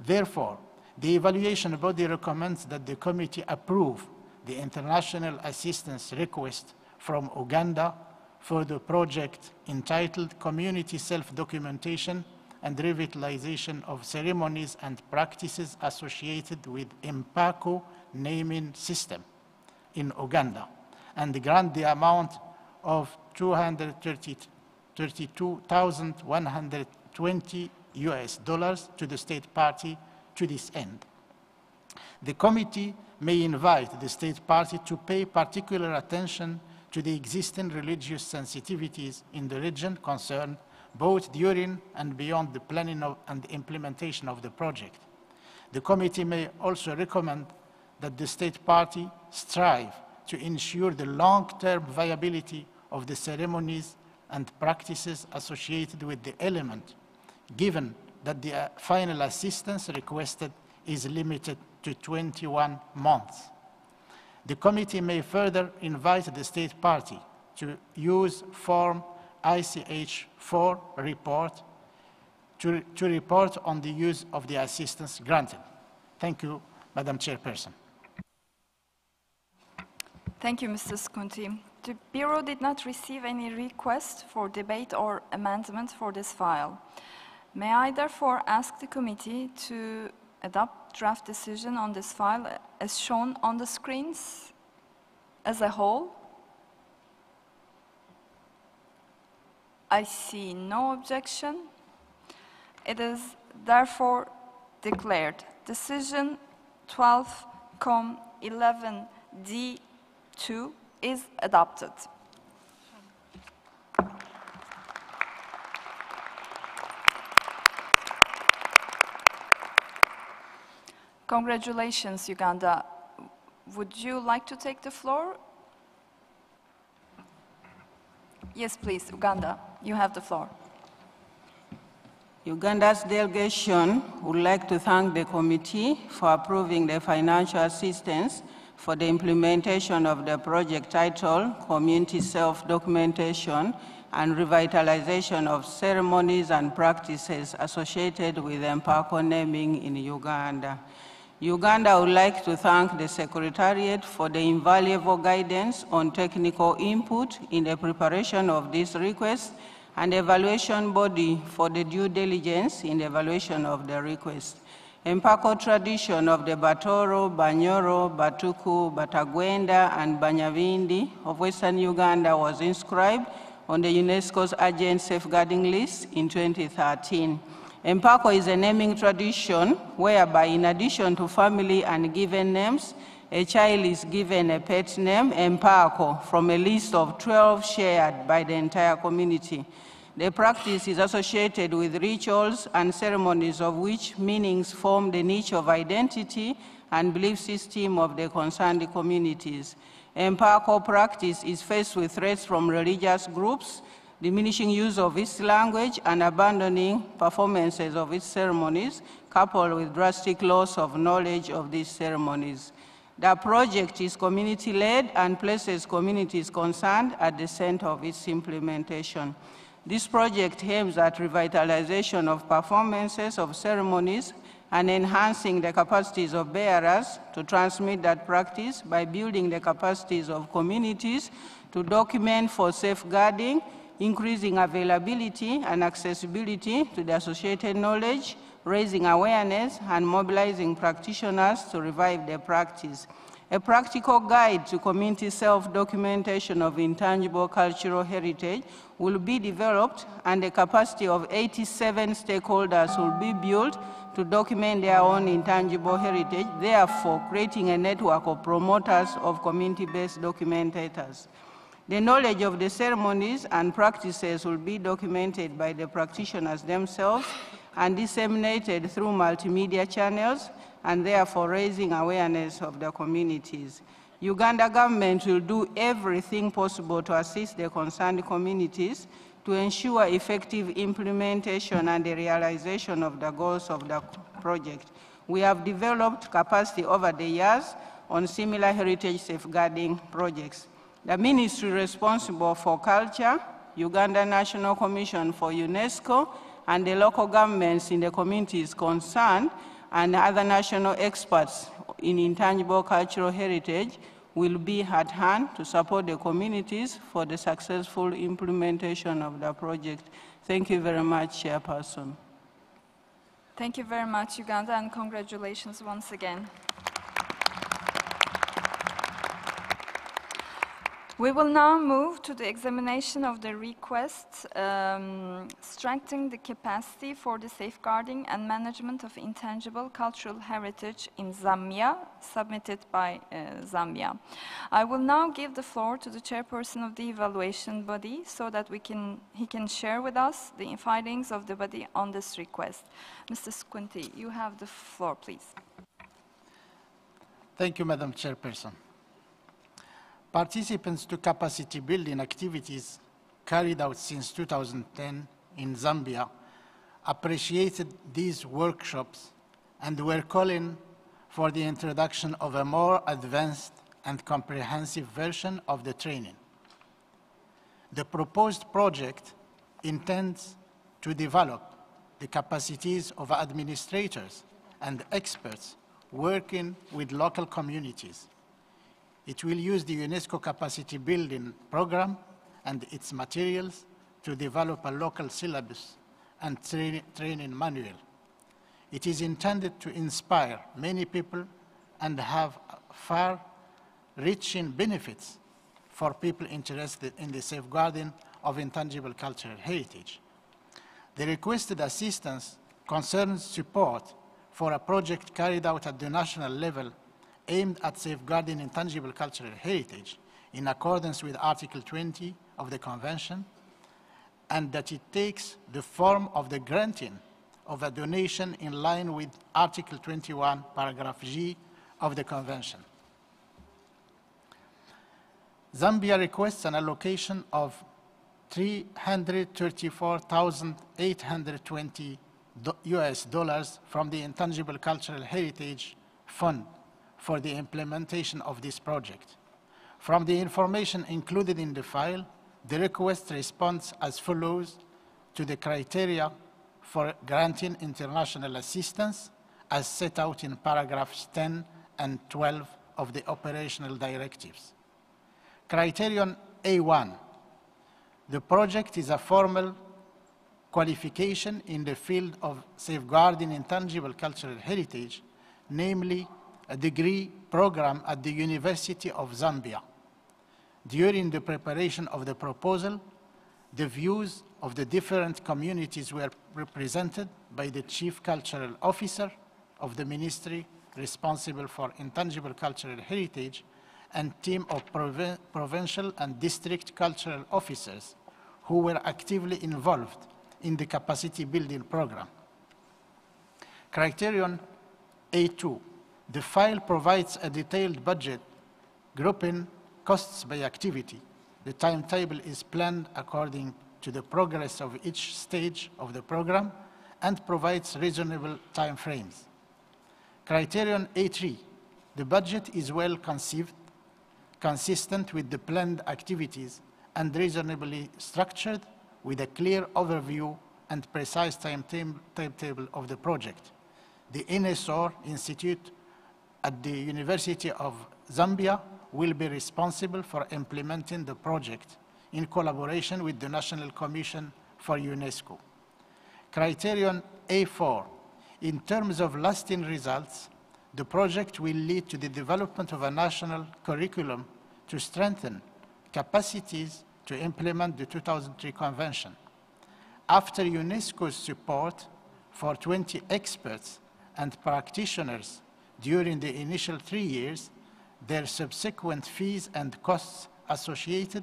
Therefore, the evaluation body recommends that the committee approve the international assistance request from Uganda for the project entitled Community Self-Documentation and Revitalization of Ceremonies and Practices Associated with Mpako Naming System in Uganda, and grant the amount of $232,120 US to the state party to this end. The committee may invite the state party to pay particular attention to the existing religious sensitivities in the region concerned, both during and beyond the planning and implementation of the project. The committee may also recommend that the state party strive to ensure the long-term viability of the ceremonies and practices associated with the element, given that the final assistance requested is limited to 21 months. The committee may further invite the state party to use Form ICH4 report to report on the use of the assistance granted. Thank you, Madam Chairperson. Thank you, Mr. Skunti. The Bureau did not receive any request for debate or amendment for this file. May I therefore ask the committee to adopt draft decision on this file as shown on the screens as a whole? I see no objection. It is therefore declared decision 12.11D2 is adopted. Congratulations, Uganda. Would you like to take the floor? Yes, please, Uganda, you have the floor. Uganda's delegation would like to thank the committee for approving the financial assistance for the implementation of the project titled Community Self-Documentation and Revitalization of Ceremonies and Practices Associated with Mpako Naming in Uganda. Uganda would like to thank the Secretariat for the invaluable guidance on technical input in the preparation of this request and the evaluation body for the due diligence in the evaluation of the request. Mpako tradition of the Batoro, Banyoro, Batuku, Batagwenda, and Banyavindi of Western Uganda was inscribed on the UNESCO's Agent Safeguarding List in 2013. Mpako is a naming tradition whereby in addition to family and given names, a child is given a pet name, Mpako, from a list of 12 shared by the entire community. The practice is associated with rituals and ceremonies of which meanings form the niche of identity and belief system of the concerned communities. Mpako practice is faced with threats from religious groups, diminishing use of its language and abandoning performances of its ceremonies, coupled with drastic loss of knowledge of these ceremonies. The project is community-led and places communities concerned at the center of its implementation. This project aims at revitalization of performances of ceremonies and enhancing the capacities of bearers to transmit that practice by building the capacities of communities to document for safeguarding, increasing availability and accessibility to the associated knowledge, raising awareness, and mobilizing practitioners to revive their practice. A practical guide to community self-documentation of intangible cultural heritage will be developed, and a capacity of 87 stakeholders will be built to document their own intangible heritage, therefore creating a network of promoters of community-based documentators. The knowledge of the ceremonies and practices will be documented by the practitioners themselves and disseminated through multimedia channels, and therefore raising awareness of the communities. Uganda government will do everything possible to assist the concerned communities to ensure effective implementation and the realization of the goals of the project. We have developed capacity over the years on similar heritage safeguarding projects. The ministry responsible for culture, Uganda National Commission for UNESCO, and the local governments in the communities concerned, and other national experts in intangible cultural heritage will be at hand to support the communities for the successful implementation of the project. Thank you very much, Chairperson. Thank you very much, Uganda, and congratulations once again. We will now move to the examination of the request strengthening the capacity for the safeguarding and management of intangible cultural heritage in Zambia, submitted by Zambia. I will now give the floor to the chairperson of the evaluation body so that he can share with us the findings of the body on this request. Mr. Squinty, you have the floor, please. Thank you, Madam Chairperson. Participants to capacity building activities carried out since 2010 in Zambia appreciated these workshops and were calling for the introduction of a more advanced and comprehensive version of the training. The proposed project intends to develop the capacities of administrators and experts working with local communities. It will use the UNESCO capacity building program and its materials to develop a local syllabus and training manual. It is intended to inspire many people and have far-reaching benefits for people interested in the safeguarding of intangible cultural heritage. The requested assistance concerns support for a project carried out at the national level aimed at safeguarding intangible cultural heritage in accordance with Article 20 of the Convention, and that it takes the form of the granting of a donation in line with Article 21, paragraph G of the Convention. Zambia requests an allocation of $334,820 from the Intangible Cultural Heritage Fund for the implementation of this project. From the information included in the file, the request responds as follows to the criteria for granting international assistance as set out in paragraphs 10 and 12 of the operational directives. Criterion A1, the project is a formal qualification in the field of safeguarding intangible cultural heritage, namely a degree program at the University of Zambia. During the preparation of the proposal, the views of the different communities were represented by the Chief Cultural Officer of the Ministry responsible for intangible cultural heritage and team of provincial and district cultural officers who were actively involved in the capacity building program. Criterion A2, the file provides a detailed budget grouping costs by activity. The timetable is planned according to the progress of each stage of the program and provides reasonable timeframes. Criterion A3, the budget is well conceived, consistent with the planned activities, and reasonably structured with a clear overview and precise timetable of the project. The NSR Institute at the University of Zambia will be responsible for implementing the project in collaboration with the National Commission for UNESCO. Criterion A4, in terms of lasting results, the project will lead to the development of a national curriculum to strengthen capacities to implement the 2003 Convention. After UNESCO's support for 20 experts and practitioners during the initial 3 years, their subsequent fees and costs associated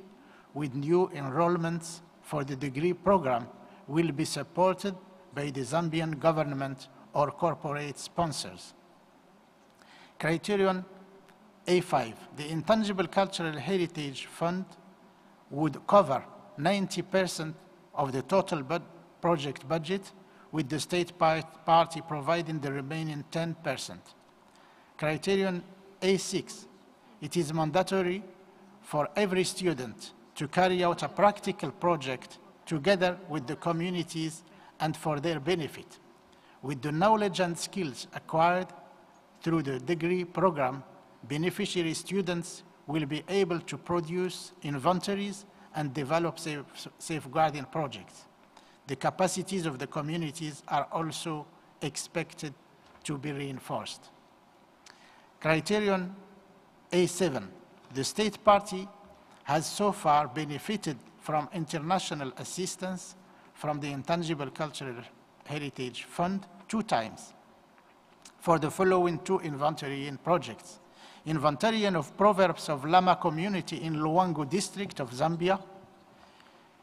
with new enrollments for the degree program will be supported by the Zambian government or corporate sponsors. Criterion A5, the Intangible Cultural Heritage Fund would cover 90% of the total project budget, with the state party providing the remaining 10%. Criterion A6, it is mandatory for every student to carry out a practical project together with the communities and for their benefit. With the knowledge and skills acquired through the degree program, beneficiary students will be able to produce inventories and develop safeguarding projects. The capacities of the communities are also expected to be reinforced. Criterion A7, the state party has so far benefited from international assistance from the Intangible Cultural Heritage Fund 2 times for the following 2 inventorying projects. Inventorying of proverbs of Lama community in Luango district of Zambia,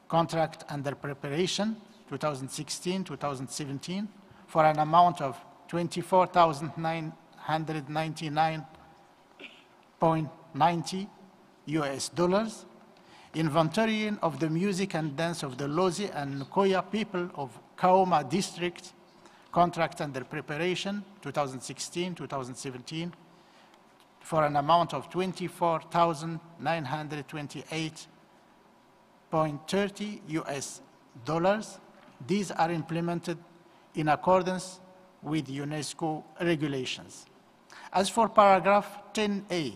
contract under preparation, 2016-2017, for an amount of $24,999.90 US. Inventorying of the music and dance of the Lozi and Nkoya people of Kaoma district, contract under preparation, 2016-2017, for an amount of $24,928.30 US. These are implemented in accordance with UNESCO regulations. As for paragraph 10A,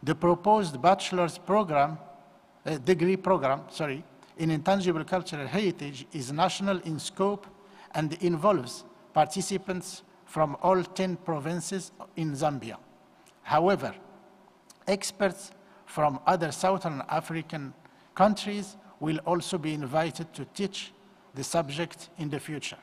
the proposed bachelor's program, degree program, in Intangible Cultural Heritage is national in scope and involves participants from all 10 provinces in Zambia. However, experts from other Southern African countries will also be invited to teach the subject in the future.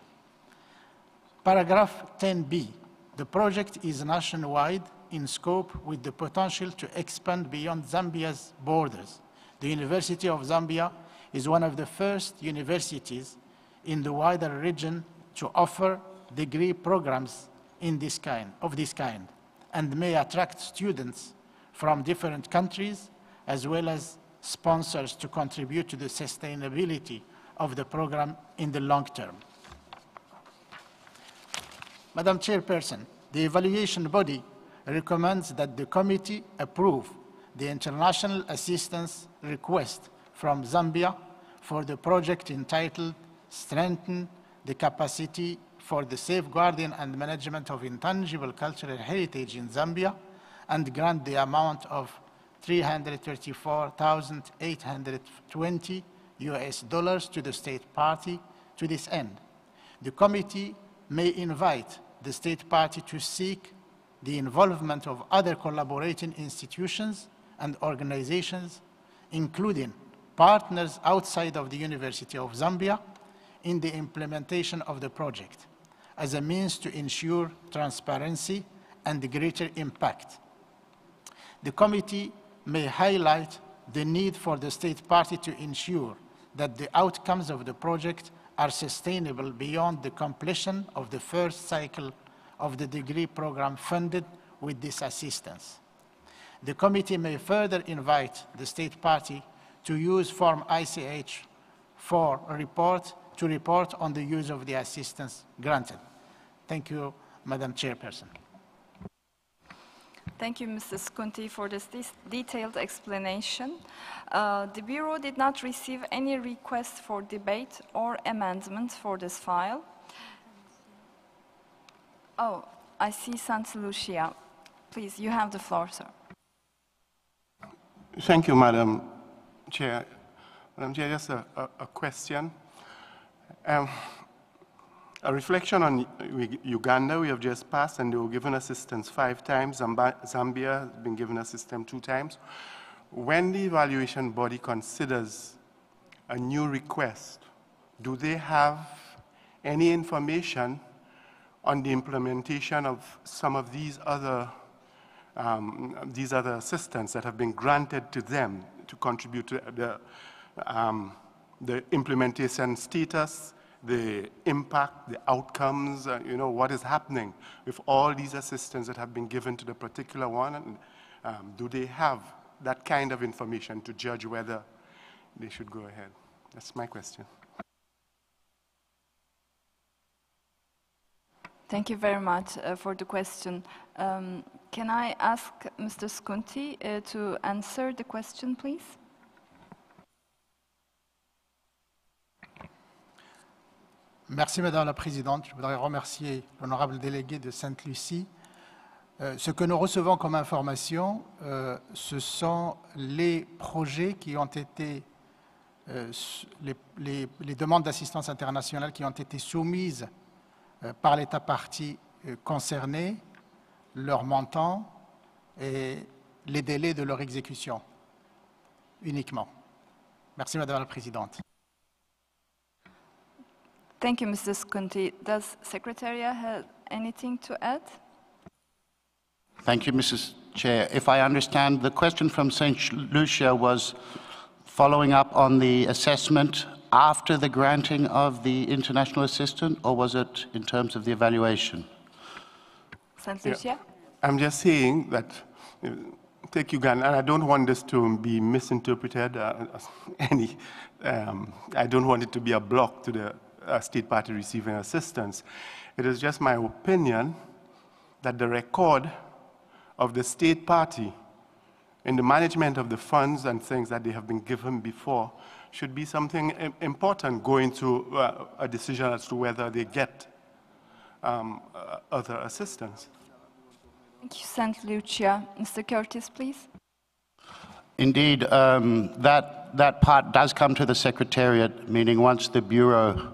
Paragraph 10B, the project is nationwide in scope with the potential to expand beyond Zambia's borders. The University of Zambia is one of the first universities in the wider region to offer degree programs of this kind, and may attract students from different countries as well as sponsors to contribute to the sustainability of the program in the long term. Madam Chairperson, the evaluation body recommends that the committee approve the international assistance request from Zambia for the project entitled Strengthen the Capacity for the Safeguarding and Management of Intangible Cultural Heritage in Zambia, and grant the amount of $334,820 US to the state party to this end. The committee may invite the state party to seek the involvement of other collaborating institutions and organizations, including partners outside of the University of Zambia, in the implementation of the project, as a means to ensure transparency and greater impact. The committee may highlight the need for the state party to ensure that the outcomes of the project are sustainable beyond the completion of the first cycle of the degree program funded with this assistance. The committee may further invite the state party to use Form ICH for to report on the use of the assistance granted. Thank you, Madam Chairperson. Thank you, Mrs. Kunti, for this detailed explanation. The Bureau did not receive any requests for debate or amendments for this file. Oh, I see Santa Lucia. Please, you have the floor, sir. Thank you, Madam Chair. Madam Chair, just a question. A reflection on Uganda, we have just passed, and they were given assistance 5 times. Zambia has been given assistance 2 times. When the evaluation body considers a new request, do they have any information on the implementation of some of these other assistance that have been granted to them to contribute to the implementation status, the impact, the outcomes, what is happening with all these assistance that have been given to the particular one? And, do they have that kind of information to judge whether they should go ahead? That's my question. Thank you very much for the question. Can I ask Mr. Skunti to answer the question, please? Merci, Madame la Présidente. Je voudrais remercier l'honorable délégué de Sainte-Lucie. Ce que nous recevons comme information, ce sont les projets qui ont été, les demandes d'assistance internationale qui ont été soumises par l'État partie concerné, leur montant et les délais de leur exécution uniquement. Merci, Madame la Présidente. Thank you, Mr. Skunti. Does Secretariat have anything to add? Thank you, Mrs. Chair. If I understand, the question from St. Lucia was following up on the assessment after the granting of the international assistance, or was it in terms of the evaluation? St. Lucia? Yeah. I'm just saying that, take Uganda, and I don't want this to be misinterpreted I don't want it to be a block to the state party receiving assistance. It is just my opinion that the record of the state party in the management of the funds and things that they have been given before should be something important going to a decision as to whether they get other assistance. Thank you, St. Lucia. Mr. Curtis, please. Indeed, that part does come to the Secretariat, meaning once the Bureau,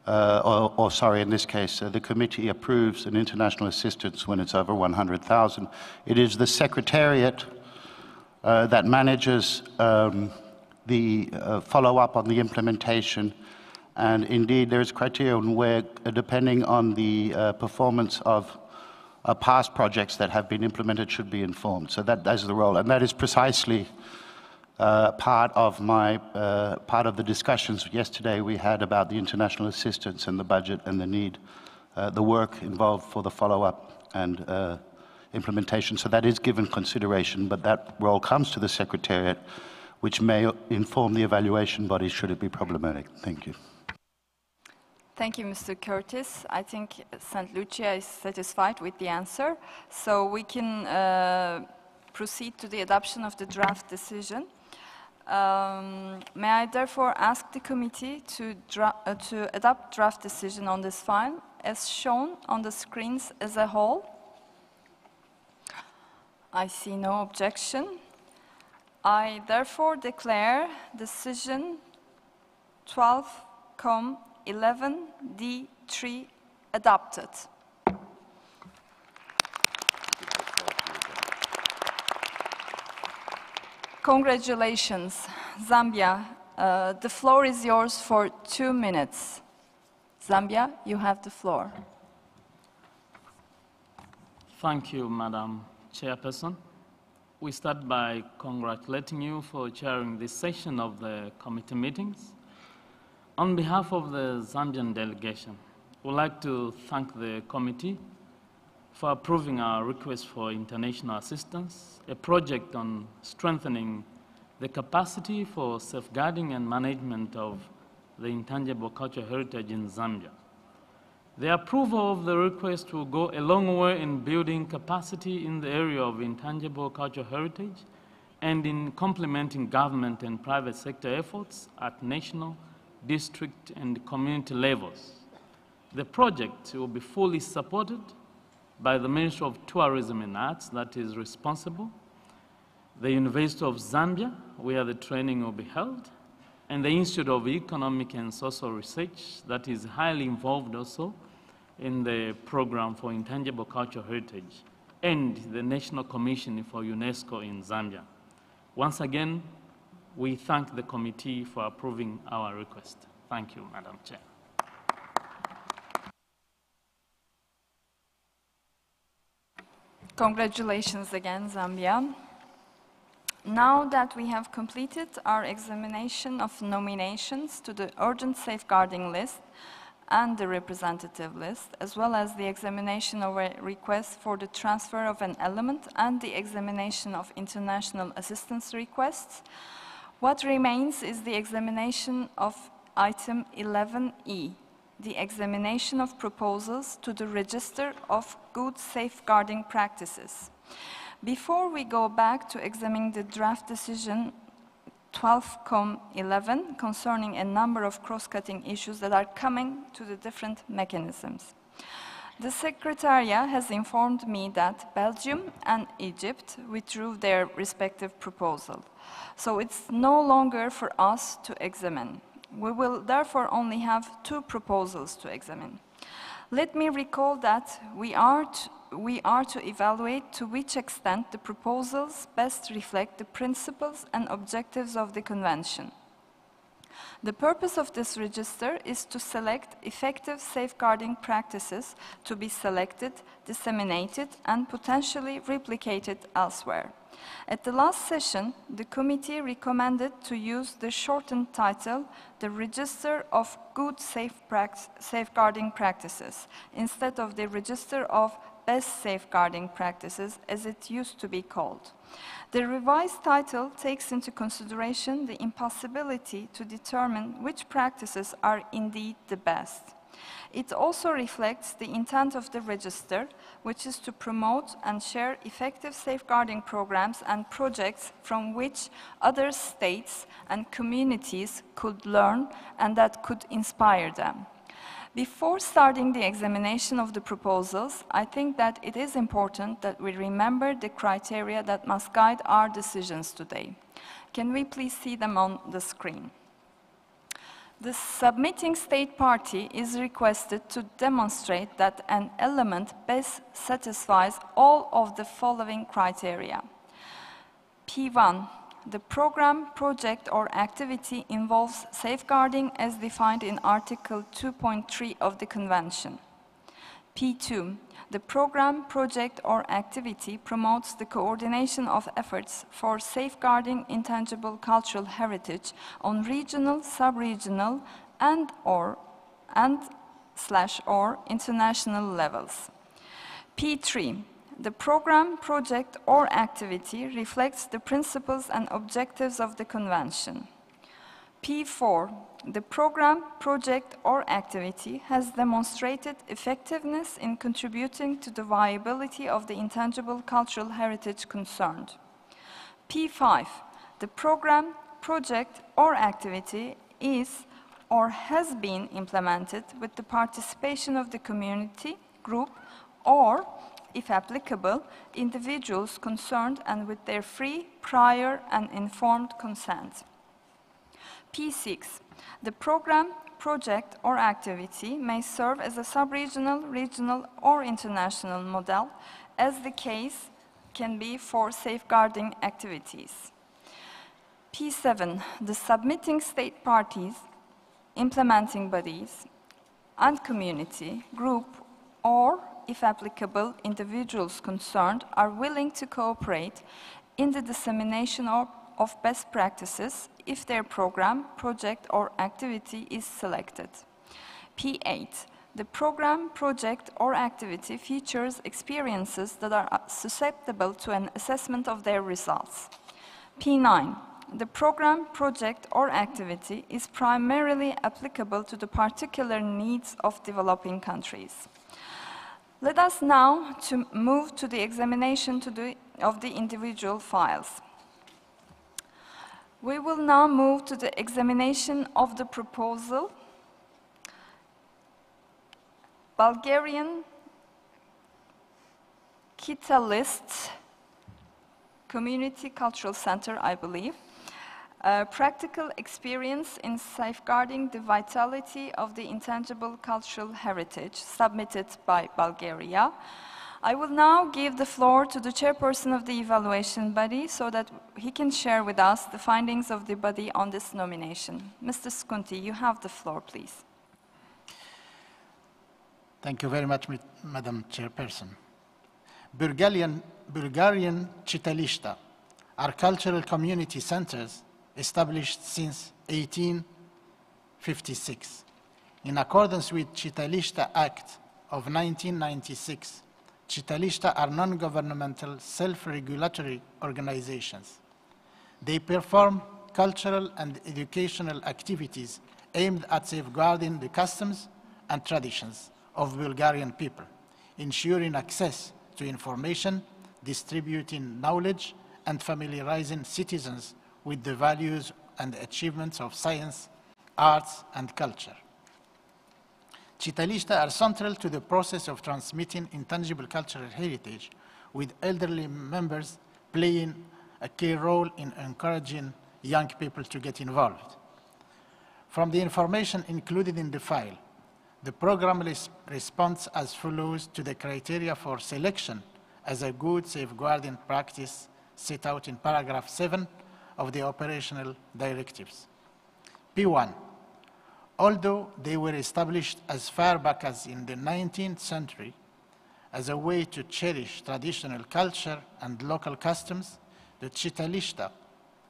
or sorry, in this case, the committee approves an international assistance when it's over 100,000, it is the Secretariat that manages the follow-up on the implementation. And indeed, there is criteria where, depending on the performance of past projects that have been implemented, should be informed. So that is the role, and that is precisely part of the discussions yesterday we had about the international assistance and the budget and the need, the work involved for the follow-up and implementation. So that is given consideration, but that role comes to the Secretariat, which may inform the evaluation body should it be problematic. Thank you. Thank you, Mr. Curtis. I think St. Lucia is satisfied with the answer, so we can proceed to the adoption of the draft decision. May I therefore ask the committee to adopt draft decision on this file as shown on the screens as a whole? I see no objection. I therefore declare decision 12,11D3 adopted. Congratulations, Zambia. The floor is yours for 2 minutes. Zambia, you have the floor. Thank you, Madam Chairperson. We start by congratulating you for chairing this session of the committee meetings. On behalf of the Zambian delegation, we'd like to thank the committee for approving our request for international assistance, a project on strengthening the capacity for safeguarding and management of the intangible cultural heritage in Zambia. The approval of the request will go a long way in building capacity in the area of intangible cultural heritage and in complementing government and private sector efforts at national, district, and community levels. The project will be fully supported by the Ministry of Tourism and Arts, that is responsible, the University of Zambia, where the training will be held, and the Institute of Economic and Social Research, that is highly involved also in the program for intangible cultural heritage, and the National Commission for UNESCO in Zambia. Once again, we thank the committee for approving our request. Thank you, Madam Chair. Congratulations again, Zambia. Now that we have completed our examination of nominations to the urgent safeguarding list and the representative list, as well as the examination of a request for the transfer of an element and the examination of international assistance requests, what remains is the examination of item 11E, the examination of proposals to the Register of Good Safeguarding Practices. Before we go back to examining the draft decision 12.11 concerning a number of cross-cutting issues that are coming to the different mechanisms. The Secretariat has informed me that Belgium and Egypt withdrew their respective proposal, so it's no longer for us to examine. We will therefore only have 2 proposals to examine. Let me recall that we are to evaluate to which extent the proposals best reflect the principles and objectives of the Convention. The purpose of this register is to select effective safeguarding practices to be selected, disseminated, and potentially replicated elsewhere. At the last session, the committee recommended to use the shortened title, the Register of Good Safeguarding Practices, instead of the Register of Best Safeguarding Practices, as it used to be called. The revised title takes into consideration the impossibility to determine which practices are indeed the best. It also reflects the intent of the register, which is to promote and share effective safeguarding programs and projects from which other states and communities could learn and that could inspire them. Before starting the examination of the proposals, I think that it is important that we remember the criteria that must guide our decisions today. Can we please see them on the screen? The submitting state party is requested to demonstrate that an element best satisfies all of the following criteria. P1. The program, project, or activity involves safeguarding as defined in Article 2.3 of the Convention. P2. The program, project, or activity promotes the coordination of efforts for safeguarding intangible cultural heritage on regional, sub-regional, and/or international levels. P3. The program, project, or activity reflects the principles and objectives of the Convention. P4. The program, project, or activity has demonstrated effectiveness in contributing to the viability of the intangible cultural heritage concerned. P5. The program, project, or activity is or has been implemented with the participation of the community, group, or, if applicable, individuals concerned and with their free, prior, and informed consent. P6. The program, project, or activity may serve as a sub-regional, regional, or international model, as the case can be for safeguarding activities. P7. The submitting state parties, implementing bodies, and community, group, or, if applicable, individuals concerned are willing to cooperate in the dissemination of best practices if their program, project, or activity is selected. P8. The program, project, or activity features experiences that are susceptible to an assessment of their results. P9. the program, project, or activity is primarily applicable to the particular needs of developing countries. Let us now move to the examination of the individual files. We will now move to the examination of the proposal. Bulgarian Kita-List Community Cultural Center, I believe. Practical experience in safeguarding the vitality of the intangible cultural heritage, submitted by Bulgaria. I will now give the floor to the chairperson of the evaluation body so that he can share with us the findings of the body on this nomination. Mr. Skunti, you have the floor, please. Thank you very much, Madam Chairperson. Bulgarian Chita-Lista are cultural community centers established since 1856. In accordance with Chita-Lista Act of 1996, Chita-Lista are non-governmental self-regulatory organizations. They perform cultural and educational activities aimed at safeguarding the customs and traditions of Bulgarian people, ensuring access to information, distributing knowledge, and familiarizing citizens with the values and achievements of science, arts, and culture. Chita-Lista are central to the process of transmitting intangible cultural heritage, with elderly members playing a key role in encouraging young people to get involved. From the information included in the file, the program responds as follows to the criteria for selection as a good safeguarding practice set out in paragraph 7 of the operational directives. P1. Although they were established as far back as in the 19th century as a way to cherish traditional culture and local customs, the Chita-Lista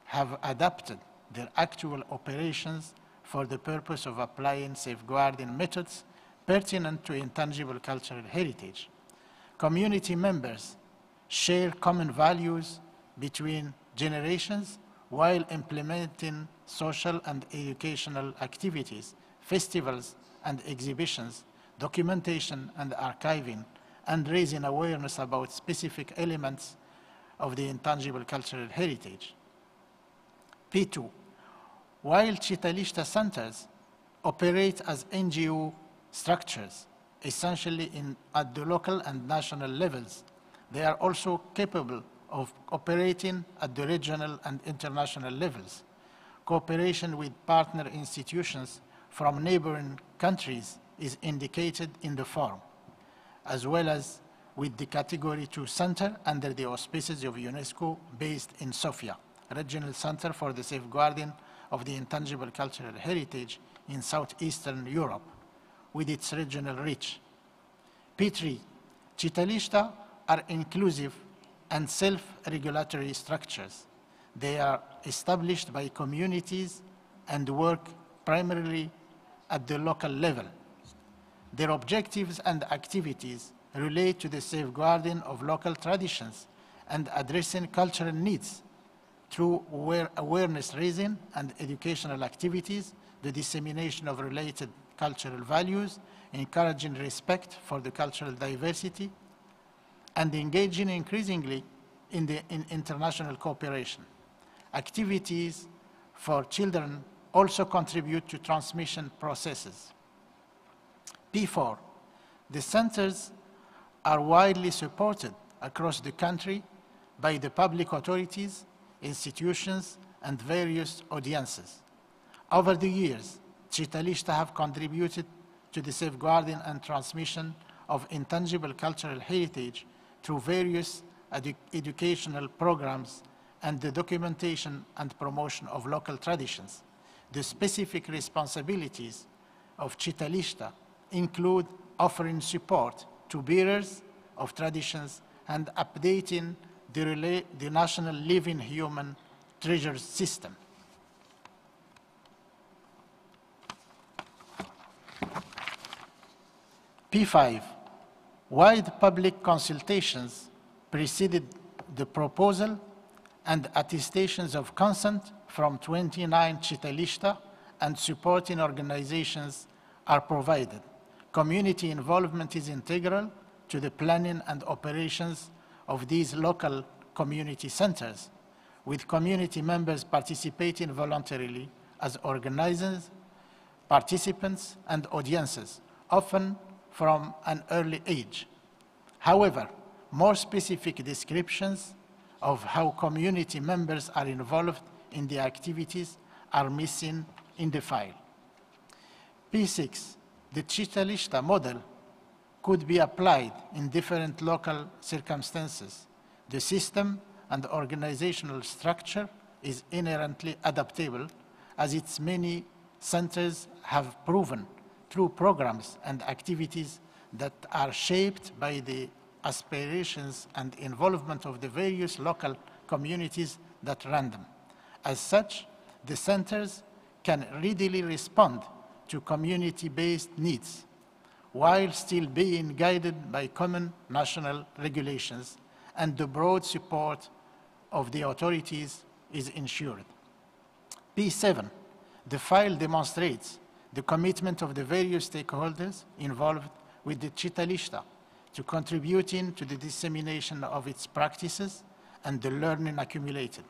have adapted their actual operations for the purpose of applying safeguarding methods pertinent to intangible cultural heritage. Community members share common values between generations while implementing social and educational activities, festivals and exhibitions, documentation and archiving, and raising awareness about specific elements of the intangible cultural heritage. P2. While Chita-Lista centers operate as NGO structures, essentially at the local and national levels, they are also capable of operating at the regional and international levels. Cooperation with partner institutions from neighboring countries is indicated in the form, as well as with the Category 2 Center under the auspices of UNESCO based in Sofia, Regional Center for the Safeguarding of the Intangible Cultural Heritage in Southeastern Europe, with its regional reach. P3, Chita-Lista are inclusive and self-regulatory structures. They are established by communities and work primarily at the local level. Their objectives and activities relate to the safeguarding of local traditions and addressing cultural needs through awareness raising and educational activities, the dissemination of related cultural values, encouraging respect for the cultural diversity, and engaging increasingly in international cooperation. Activities for children also contribute to transmission processes. P4, the centers are widely supported across the country by the public authorities, institutions, and various audiences. Over the years, Chita-Lista have contributed to the safeguarding and transmission of intangible cultural heritage through various educational programs and the documentation and promotion of local traditions. The specific responsibilities of Chita-Lista include offering support to bearers of traditions and updating the national living human treasures system. P5, wide public consultations preceded the proposal and attestations of consent from 29 Citalista and supporting organizations are provided. Community involvement is integral to the planning and operations of these local community centers, with community members participating voluntarily as organizers, participants, and audiences, often from an early age. However, more specific descriptions of how community members are involved in the activities are missing in the file. P6, the Citalista model could be applied in different local circumstances. The system and organizational structure is inherently adaptable, as its many centers have proven through programs and activities that are shaped by the aspirations and involvement of the various local communities that run them. As such, the centers can readily respond to community-based needs, while still being guided by common national regulations, and the broad support of the authorities is ensured. P7, the file demonstrates the commitment of the various stakeholders involved with the Citalista to contributing to the dissemination of its practices and the learning accumulated.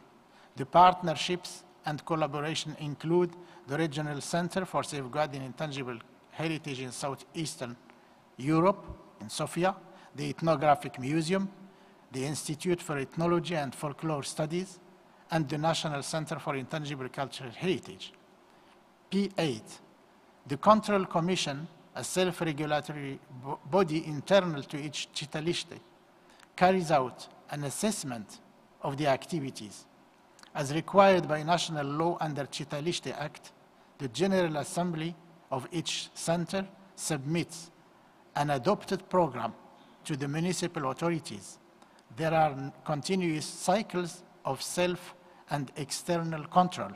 The partnerships and collaboration include the Regional Center for Safeguarding Intangible Heritage in Southeastern Europe, in Sofia, the Ethnographic Museum, the Institute for Ethnology and Folklore Studies, and the National Center for Intangible Cultural Heritage. P8, the Control Commission, a self-regulatory body internal to each Citalista, carries out an assessment of the activities. As required by national law under Citalista Act, the General Assembly of each center submits an adopted program to the municipal authorities. There are continuous cycles of self and external control,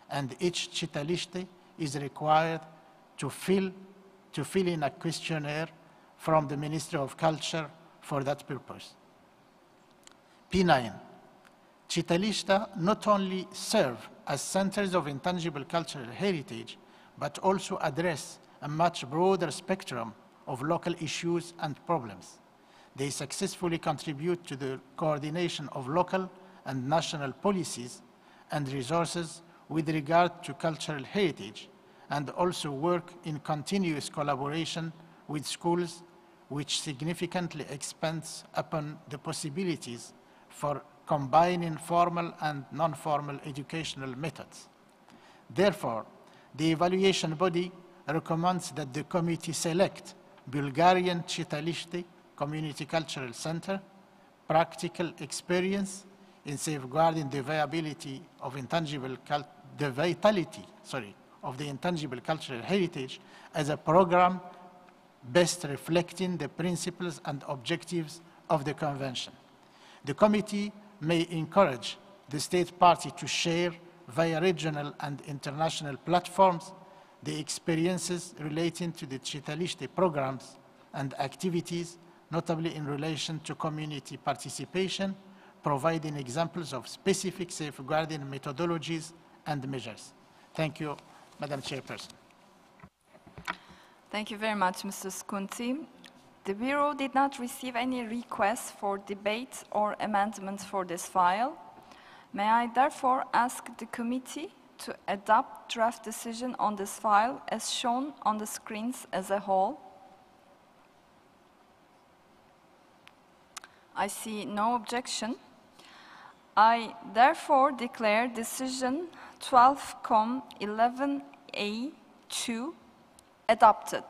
and each Citalista is required to fill in a questionnaire from the Ministry of Culture for that purpose. P9, Citalista not only serve as centers of intangible cultural heritage, but also address a much broader spectrum of local issues and problems. They successfully contribute to the coordination of local and national policies and resources with regard to cultural heritage, and also work in continuous collaboration with schools, which significantly expands upon the possibilities for combining formal and non-formal educational methods. Therefore, the evaluation body recommends that the committee select Bulgarian Citalista Community Cultural Center, practical experience in safeguarding the vitality of the intangible cultural heritage as a program best reflecting the principles and objectives of the Convention. The committee may encourage the state party to share via regional and international platforms the experiences relating to the Citalista programs and activities, notably in relation to community participation, providing examples of specific safeguarding methodologies and measures. Thank you, Madam Chairperson. Thank you very much, Mr. Skunti. The Bureau did not receive any requests for debate or amendments for this file. May I therefore ask the committee to adopt draft decision on this file as shown on the screens as a whole? I see no objection. I therefore declare decision 12-11A2 adopted.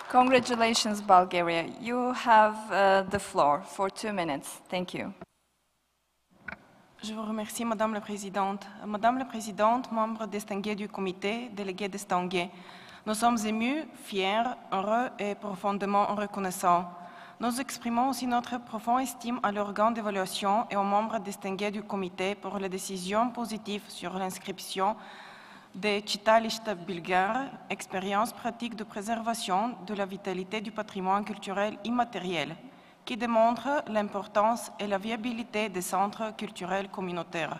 Congratulations, Bulgaria. You have the floor for 2 minutes. Thank you. Je vous remercie, Madame la Présidente. Madame la Présidente, membres distingués du comité, délégués distingués, nous sommes émus, fiers, heureux et profondément reconnaissants. Nous exprimons aussi notre profonde estime à l'organe d'évaluation et aux membres distingués du comité pour les décisions positives sur l'inscription des chitalichta bulgares, expérience pratique de préservation de la vitalité du patrimoine culturel immatériel, qui démontre l'importance et la viabilité des centres culturels communautaires.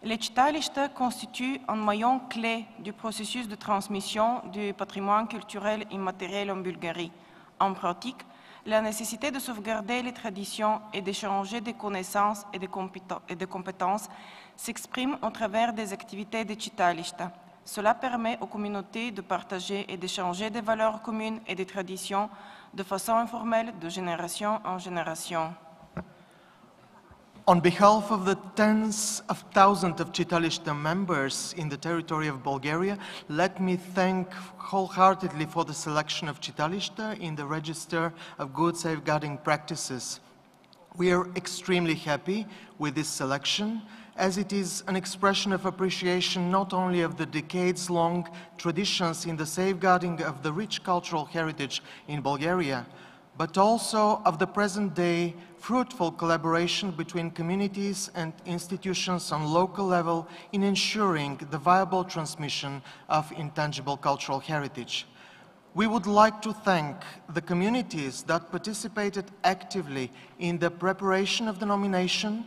Les chitalichta constituent un maillon clé du processus de transmission du patrimoine culturel immatériel en Bulgarie. En pratique, la nécessité de sauvegarder les traditions et d'échanger des connaissances et des compétences s'exprime au travers des activités de chitalichta. Cela permet aux communautés de partager et d'échanger des valeurs communes et des traditions de façon informelle de génération en génération. On behalf of the tens of thousands of Chitalishta members in the territory of Bulgaria, let me thank wholeheartedly for the selection of Chitalishta in the Register of Good Safeguarding Practices. We are extremely happy with this selection, as it is an expression of appreciation not only of the decades-long traditions in the safeguarding of the rich cultural heritage in Bulgaria, but also of the present-day fruitful collaboration between communities and institutions on local level in ensuring the viable transmission of intangible cultural heritage. We would like to thank the communities that participated actively in the preparation of the nomination,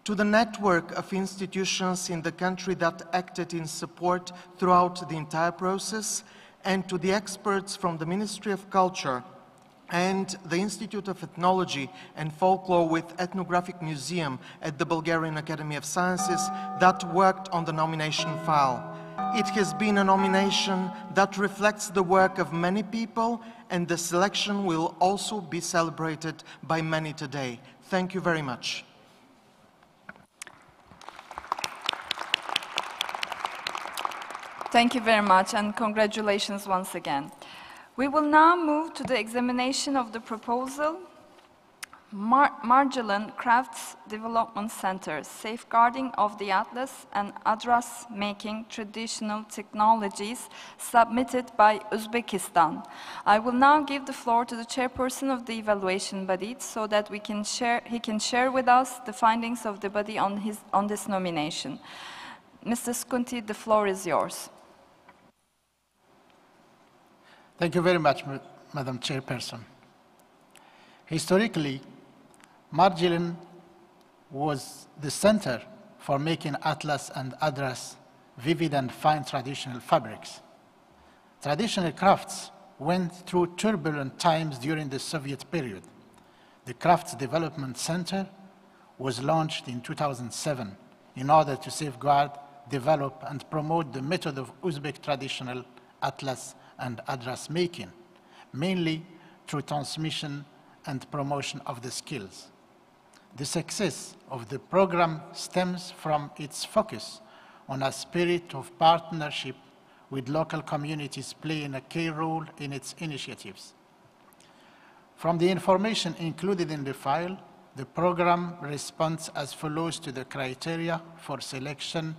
to the network of institutions in the country that acted in support throughout the entire process, and to the experts from the Ministry of Culture and the Institute of Ethnology and Folklore with Ethnographic Museum at the Bulgarian Academy of Sciences that worked on the nomination file. It has been a nomination that reflects the work of many people, and the selection will also be celebrated by many today. Thank you very much. Thank you very much, and congratulations once again. We will now move to the examination of the proposal, Marjolin Crafts Development Center, Safeguarding of the Atlas and Adras Making Traditional Technologies, submitted by Uzbekistan. I will now give the floor to the chairperson of the evaluation body so that he can share with us the findings of the body on this nomination. Mr. Skunti, the floor is yours. Thank you very much, Madam Chairperson. Historically, Marjolin was the center for making Atlas and Adras vivid and fine traditional fabrics. Traditional crafts went through turbulent times during the Soviet period. The Crafts Development Center was launched in 2007 in order to safeguard, develop, and promote the method of Uzbek traditional Atlas and Adras making, mainly through transmission and promotion of the skills. The success of the program stems from its focus on a spirit of partnership with local communities playing a key role in its initiatives. From the information included in the file, the program responds as follows to the criteria for selection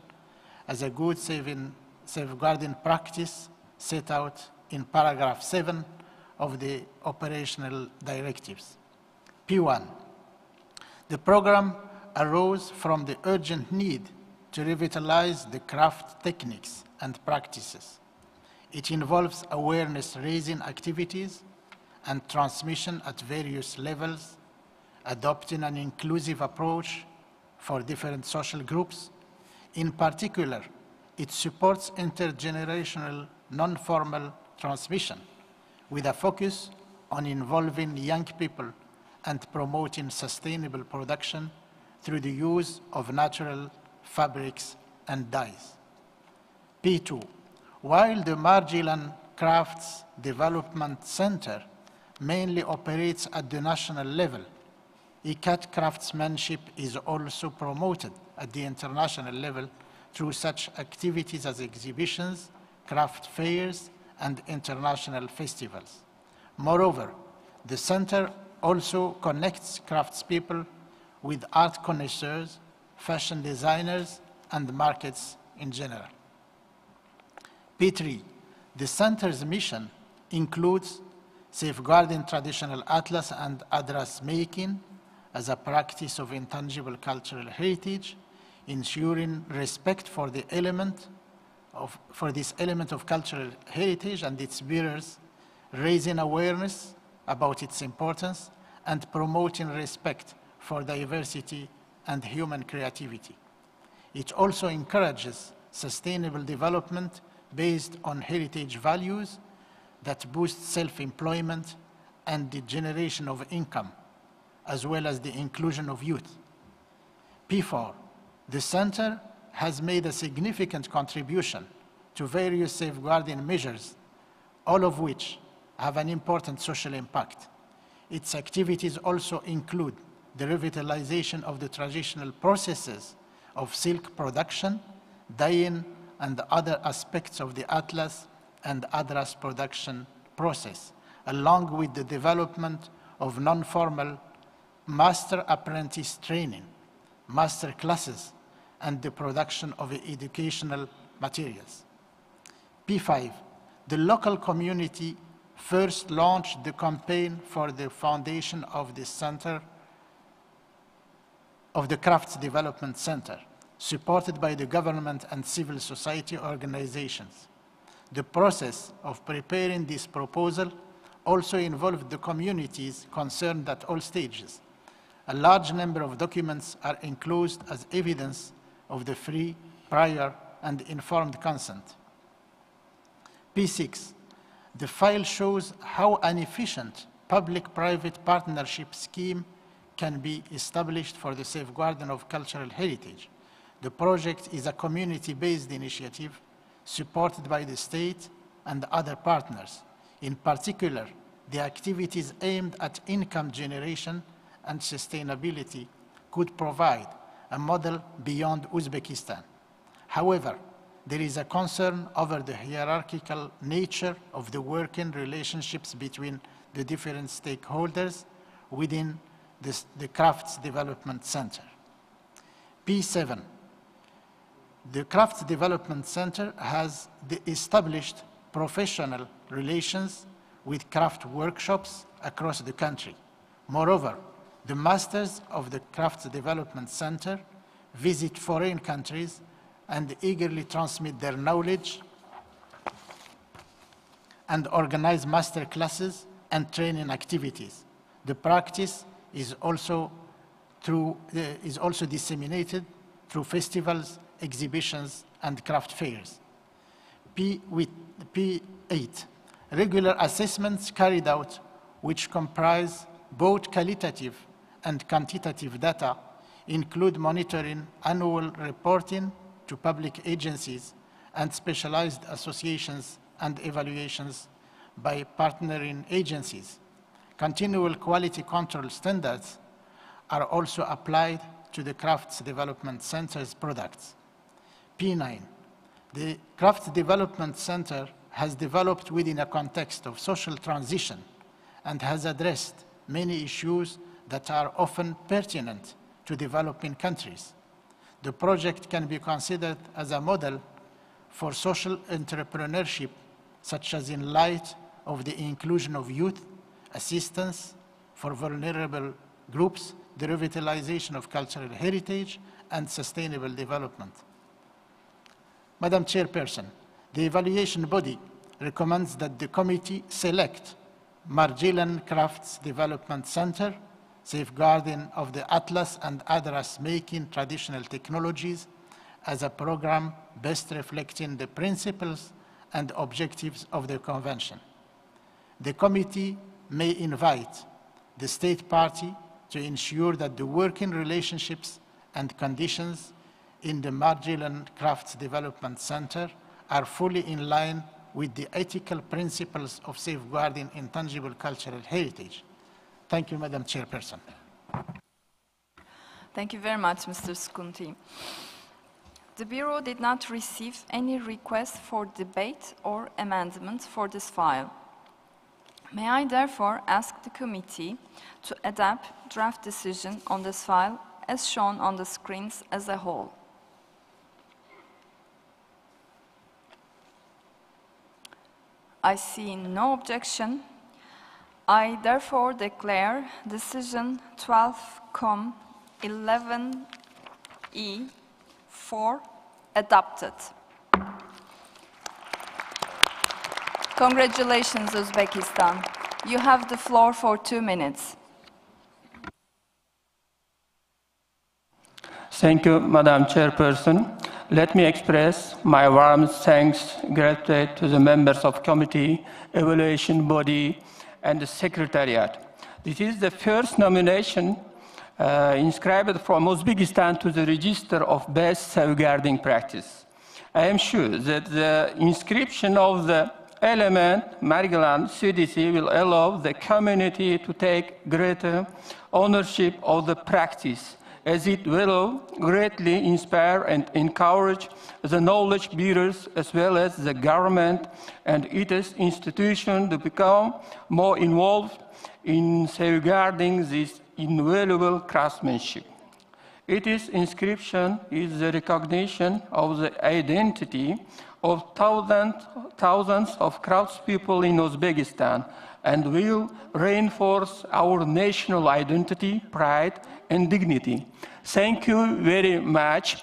as a good safeguarding practice set out in paragraph 7 of the operational directives. P1, the program arose from the urgent need to revitalize the craft techniques and practices. It involves awareness-raising activities and transmission at various levels, adopting an inclusive approach for different social groups. In particular, it supports intergenerational non-formal transmission with a focus on involving young people and promoting sustainable production through the use of natural fabrics and dyes. P2, while the Marjolin Crafts Development Center mainly operates at the national level, ICAT craftsmanship is also promoted at the international level through such activities as exhibitions, craft fairs, and international festivals. Moreover, the center also connects craftspeople with art connoisseurs, fashion designers, and markets in general. P3, the center's mission includes safeguarding traditional Atlas and Adras making as a practice of intangible cultural heritage, ensuring respect for the element, for this element of cultural heritage and its bearers, raising awareness about its importance and promoting respect for diversity and human creativity. It also encourages sustainable development based on heritage values that boost self-employment and the generation of income, as well as the inclusion of youth. P4, the Center has made a significant contribution to various safeguarding measures, all of which have an important social impact. Its activities also include the revitalization of the traditional processes of silk production, dyeing, and other aspects of the Atlas and Adras production process, along with the development of non-formal master-apprentice training, master classes, and the production of educational materials. P5, the local community first launched the campaign for the foundation of the Center of the Crafts Development Center, supported by the government and civil society organizations. The process of preparing this proposal also involved the communities concerned at all stages. A large number of documents are enclosed as evidence of the free, prior, and informed consent. P6, the file shows how an efficient public-private partnership scheme can be established for the safeguarding of cultural heritage. The project is a community-based initiative supported by the state and other partners. In particular, the activities aimed at income generation and sustainability could provide a model beyond Uzbekistan. However, there is a concern over the hierarchical nature of the working relationships between the different stakeholders within the Crafts Development Center. P7, the Crafts Development Center has established professional relations with craft workshops across the country. Moreover, the masters of the Crafts Development Center visit foreign countries and eagerly transmit their knowledge and organize master classes and training activities. The practice is also disseminated through festivals, exhibitions, and craft fairs. P8, regular assessments carried out which comprise both qualitative and quantitative data include monitoring annual reporting to public agencies and specialized associations and evaluations by partnering agencies. Continual quality control standards are also applied to the Crafts Development Center's products. P9, the Crafts Development Center has developed within a context of social transition and has addressed many issues that are often pertinent to developing countries. The project can be considered as a model for social entrepreneurship, such as in light of the inclusion of youth, assistance for vulnerable groups, the revitalization of cultural heritage, and sustainable development. Madam Chairperson, the evaluation body recommends that the committee select Margilan Crafts Development Center, safeguarding of the Atlas and Adras making traditional technologies as a program best reflecting the principles and objectives of the Convention. The committee may invite the state party to ensure that the working relationships and conditions in the Margilan Crafts Development Center are fully in line with the ethical principles of safeguarding intangible cultural heritage. Thank you, Madam Chairperson. Thank you very much, Mr. Skunti. The Bureau did not receive any request for debate or amendments for this file. May I therefore ask the committee to adopt draft decision on this file as shown on the screens as a whole. I see no objection. I therefore declare decision 12-11E4 adopted. Congratulations, Uzbekistan. You have the floor for 2 minutes. Thank you, Madam Chairperson. Let me express my warm thanks, gratitude to the members of committee, evaluation body, and the secretariat. This is the first nomination inscribed from Uzbekistan to the register of best safeguarding practice. I am sure that the inscription of the element Margilan CDC will allow the community to take greater ownership of the practice, as it will greatly inspire and encourage the knowledge bearers as well as the government and its institutions to become more involved in safeguarding this invaluable craftsmanship. Its inscription is the recognition of the identity of thousands of craftspeople in Uzbekistan and will reinforce our national identity, pride, and dignity. Thank you very much.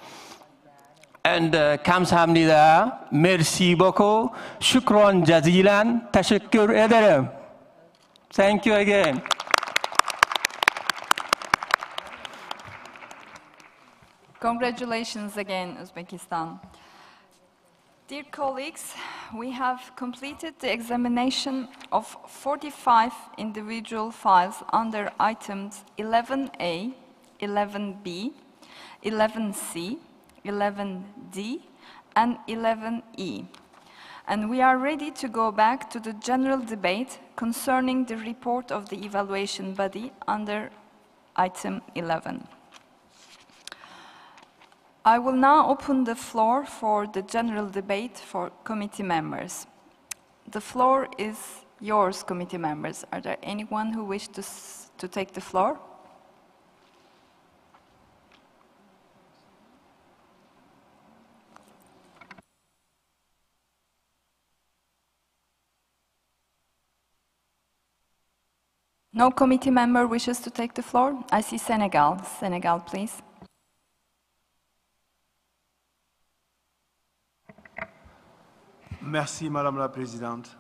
And kamsahamnida, merci beaucoup, shukran jazilan, tashakkur ederim. Thank you again. Congratulations again, Uzbekistan. Dear colleagues, we have completed the examination of 45 individual files under items 11A, 11B, 11C, 11D, and 11E. And we are ready to go back to the general debate concerning the report of the evaluation body under item 11. I will now open the floor for the general debate for committee members. The floor is yours, committee members. Are there anyone who wishes to take the floor? No committee member wishes to take the floor? I see Senegal. Senegal, please. Merci, Madame la Présidente.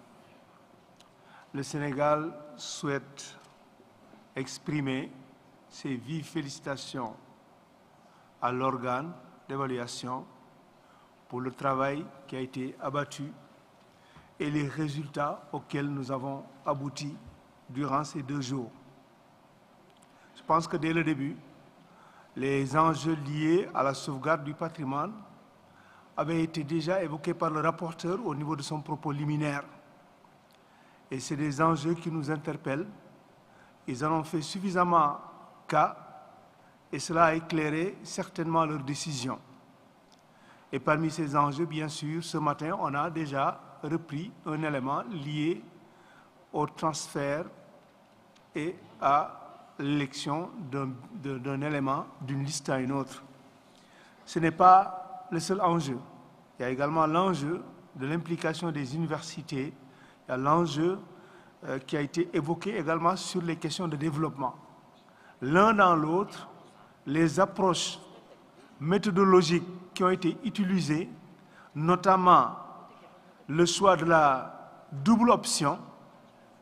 Le Sénégal souhaite exprimer ses vives félicitations à l'organe d'évaluation pour le travail qui a été abattu et les résultats auxquels nous avons abouti durant ces 2 jours. Je pense que dès le début, les enjeux liés à la sauvegarde du patrimoine avait été déjà évoqué par le rapporteur au niveau de son propos liminaire. Et c'est des enjeux qui nous interpellent. Ils en ont fait suffisamment cas et cela a éclairé certainement leurs décisions. Et parmi ces enjeux, bien sûr, ce matin, on a déjà repris un élément lié au transfert et à l'élection d'un élément d'une liste à une autre. Ce n'est pas le seul enjeu. Il y a également l'enjeu de l'implication des universités. Il y a l'enjeu qui a été évoqué également sur les questions de développement. L'un dans l'autre, les approches méthodologiques qui ont été utilisées, notamment le choix de la double option,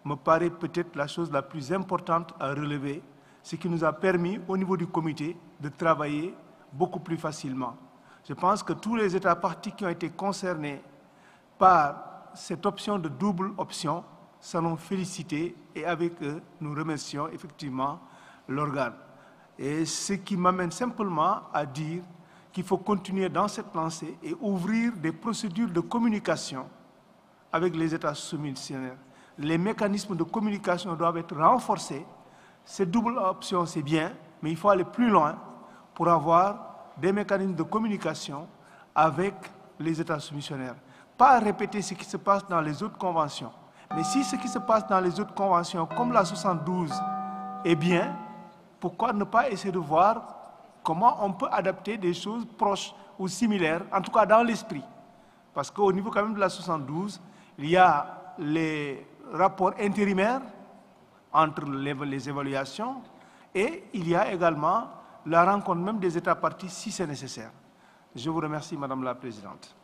me paraît peut-être la chose la plus importante à relever, ce qui nous a permis au niveau du comité de travailler beaucoup plus facilement. Je pense que tous les États parties qui ont été concernés par cette option de double option s'en ont félicité et avec eux, nous remercions effectivement l'organe. Et ce qui m'amène simplement à dire qu'il faut continuer dans cette lancée et ouvrir des procédures de communication avec les États soumissionnaires. Les mécanismes de communication doivent être renforcés. Cette double option, c'est bien, mais il faut aller plus loin pour avoir des mécanismes de communication avec les États soumissionnaires. Pas répéter ce qui se passe dans les autres conventions, mais si ce qui se passe dans les autres conventions, comme la 72, est bien, pourquoi ne pas essayer de voir comment on peut adapter des choses proches ou similaires, en tout cas dans l'esprit. Parce qu'au niveau quand même de la 72, il y a les rapports intérimaires entre les évaluations et il y a également la rencontre même des États parties si c'est nécessaire. Je vous remercie, Madame la Présidente.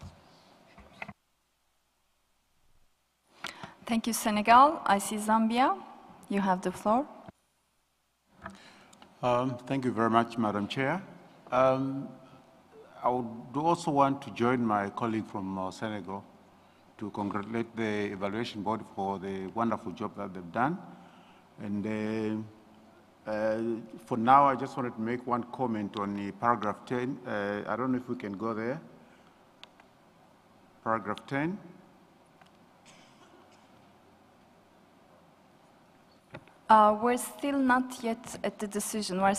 Thank you, Senegal. I see Zambia. You have the floor. Thank you very much, Madam Chair. I would also want to join my colleague from Senegal to congratulate the evaluation board for the wonderful job that they've done. And for now, I just wanted to make one comment on the paragraph 10. I don't know if we can go there. Paragraph 10. We're still not yet at the decision. We're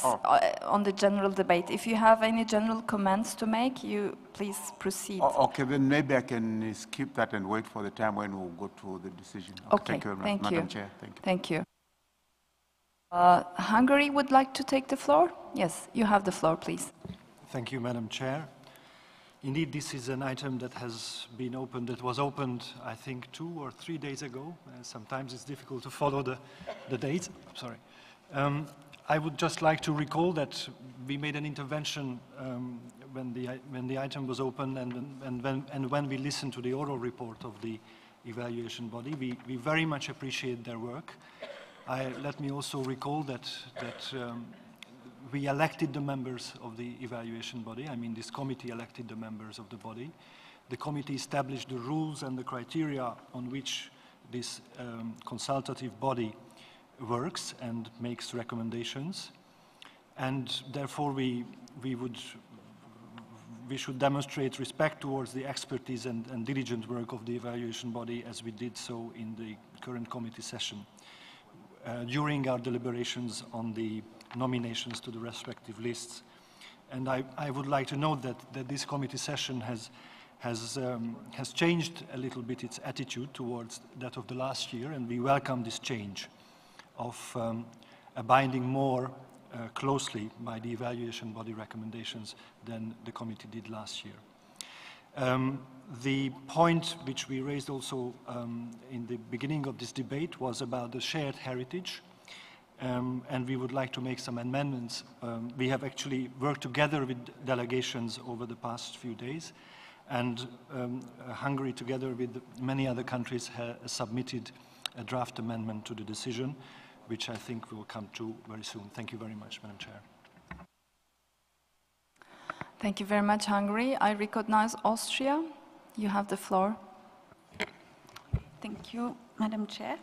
on the general debate. If you have any general comments to make, you please proceed. Okay, then maybe I can skip that and wait for the time when we'll go to the decision. Okay, thank you very much, thank Madam you. Chair. Thank you. Thank you. Hungary would like to take the floor? Yes, you have the floor, please. Thank you, Madam Chair. Indeed, this is an item that has been opened, that was opened, I think, 2 or 3 days ago. Sometimes it's difficult to follow the date. Sorry. I would just like to recall that we made an intervention when the item was opened and when we listened to the oral report of the evaluation body. We very much appreciate their work. Let me also recall that we elected the members of the evaluation body. I mean, this committee elected the members of the body. The committee established the rules and the criteria on which this consultative body works and makes recommendations. And therefore, we should demonstrate respect towards the expertise and diligent work of the evaluation body, as we did so in the current committee session during our deliberations on the nominations to the respective lists. And I would like to note that this committee session has changed a little bit its attitude towards that of the last year, and we welcome this change of abiding more closely by the evaluation body recommendations than the committee did last year. The point which we raised also in the beginning of this debate was about the shared heritage, and we would like to make some amendments. We have actually worked together with delegations over the past few days, and Hungary, together with many other countries, has submitted a draft amendment to the decision, which I think will come to very soon. Thank you very much, Madam Chair. Thank you very much, Hungary. I recognize Austria. You have the floor. Thank you, Madam Chair.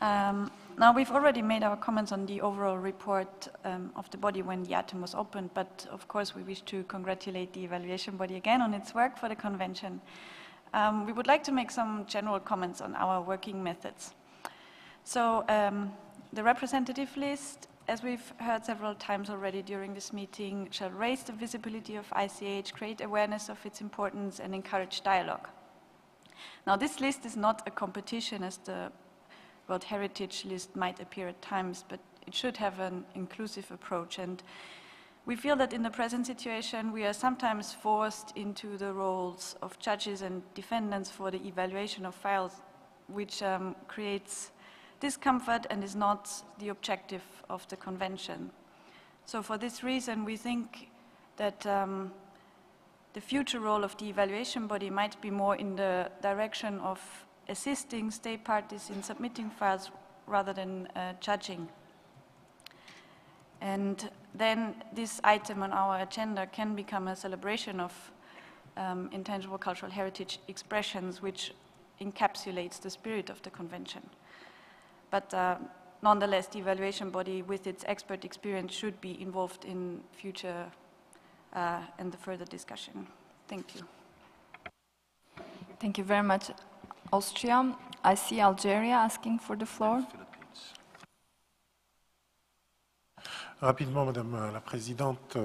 Now, we've already made our comments on the overall report of the body when the item was opened, but of course we wish to congratulate the evaluation body again on its work for the convention. We would like to make some general comments on our working methods. So, the representative list, as we've heard several times already during this meeting, shall raise the visibility of ICH, create awareness of its importance, and encourage dialogue. Now, this list is not a competition as the World Heritage List might appear at times, but it should have an inclusive approach. And we feel that in the present situation, we are sometimes forced into the roles of judges and defendants for the evaluation of files, which creates discomfort and is not the objective of the convention. So for this reason, we think that the future role of the evaluation body might be more in the direction of assisting state parties in submitting files rather than judging. And then this item on our agenda can become a celebration of intangible cultural heritage expressions, which encapsulates the spirit of the convention. But nonetheless, the evaluation body, with its expert experience, should be involved in future and the further discussion. Thank you. Thank you very much, Austria. I see Algeria asking for the floor. Rapidement, Madame la Présidente,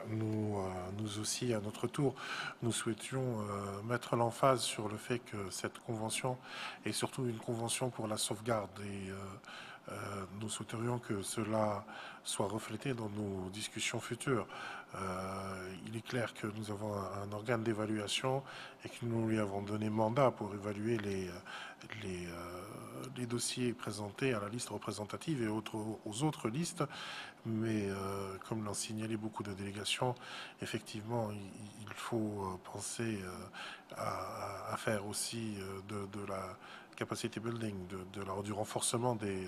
nous aussi, à notre tour, nous souhaitions mettre l'emphase sur le fait que cette convention est surtout une convention pour la sauvegarde et nous souhaiterions que cela soit reflété dans nos discussions futures. Il est clair que nous avons un organe d'évaluation et que nous lui avons donné mandat pour évaluer les dossiers présentés à la liste représentative et aux autres listes, mais comme l'ont signalé beaucoup de délégations, effectivement, il faut penser à faire aussi de la capacity building, du renforcement des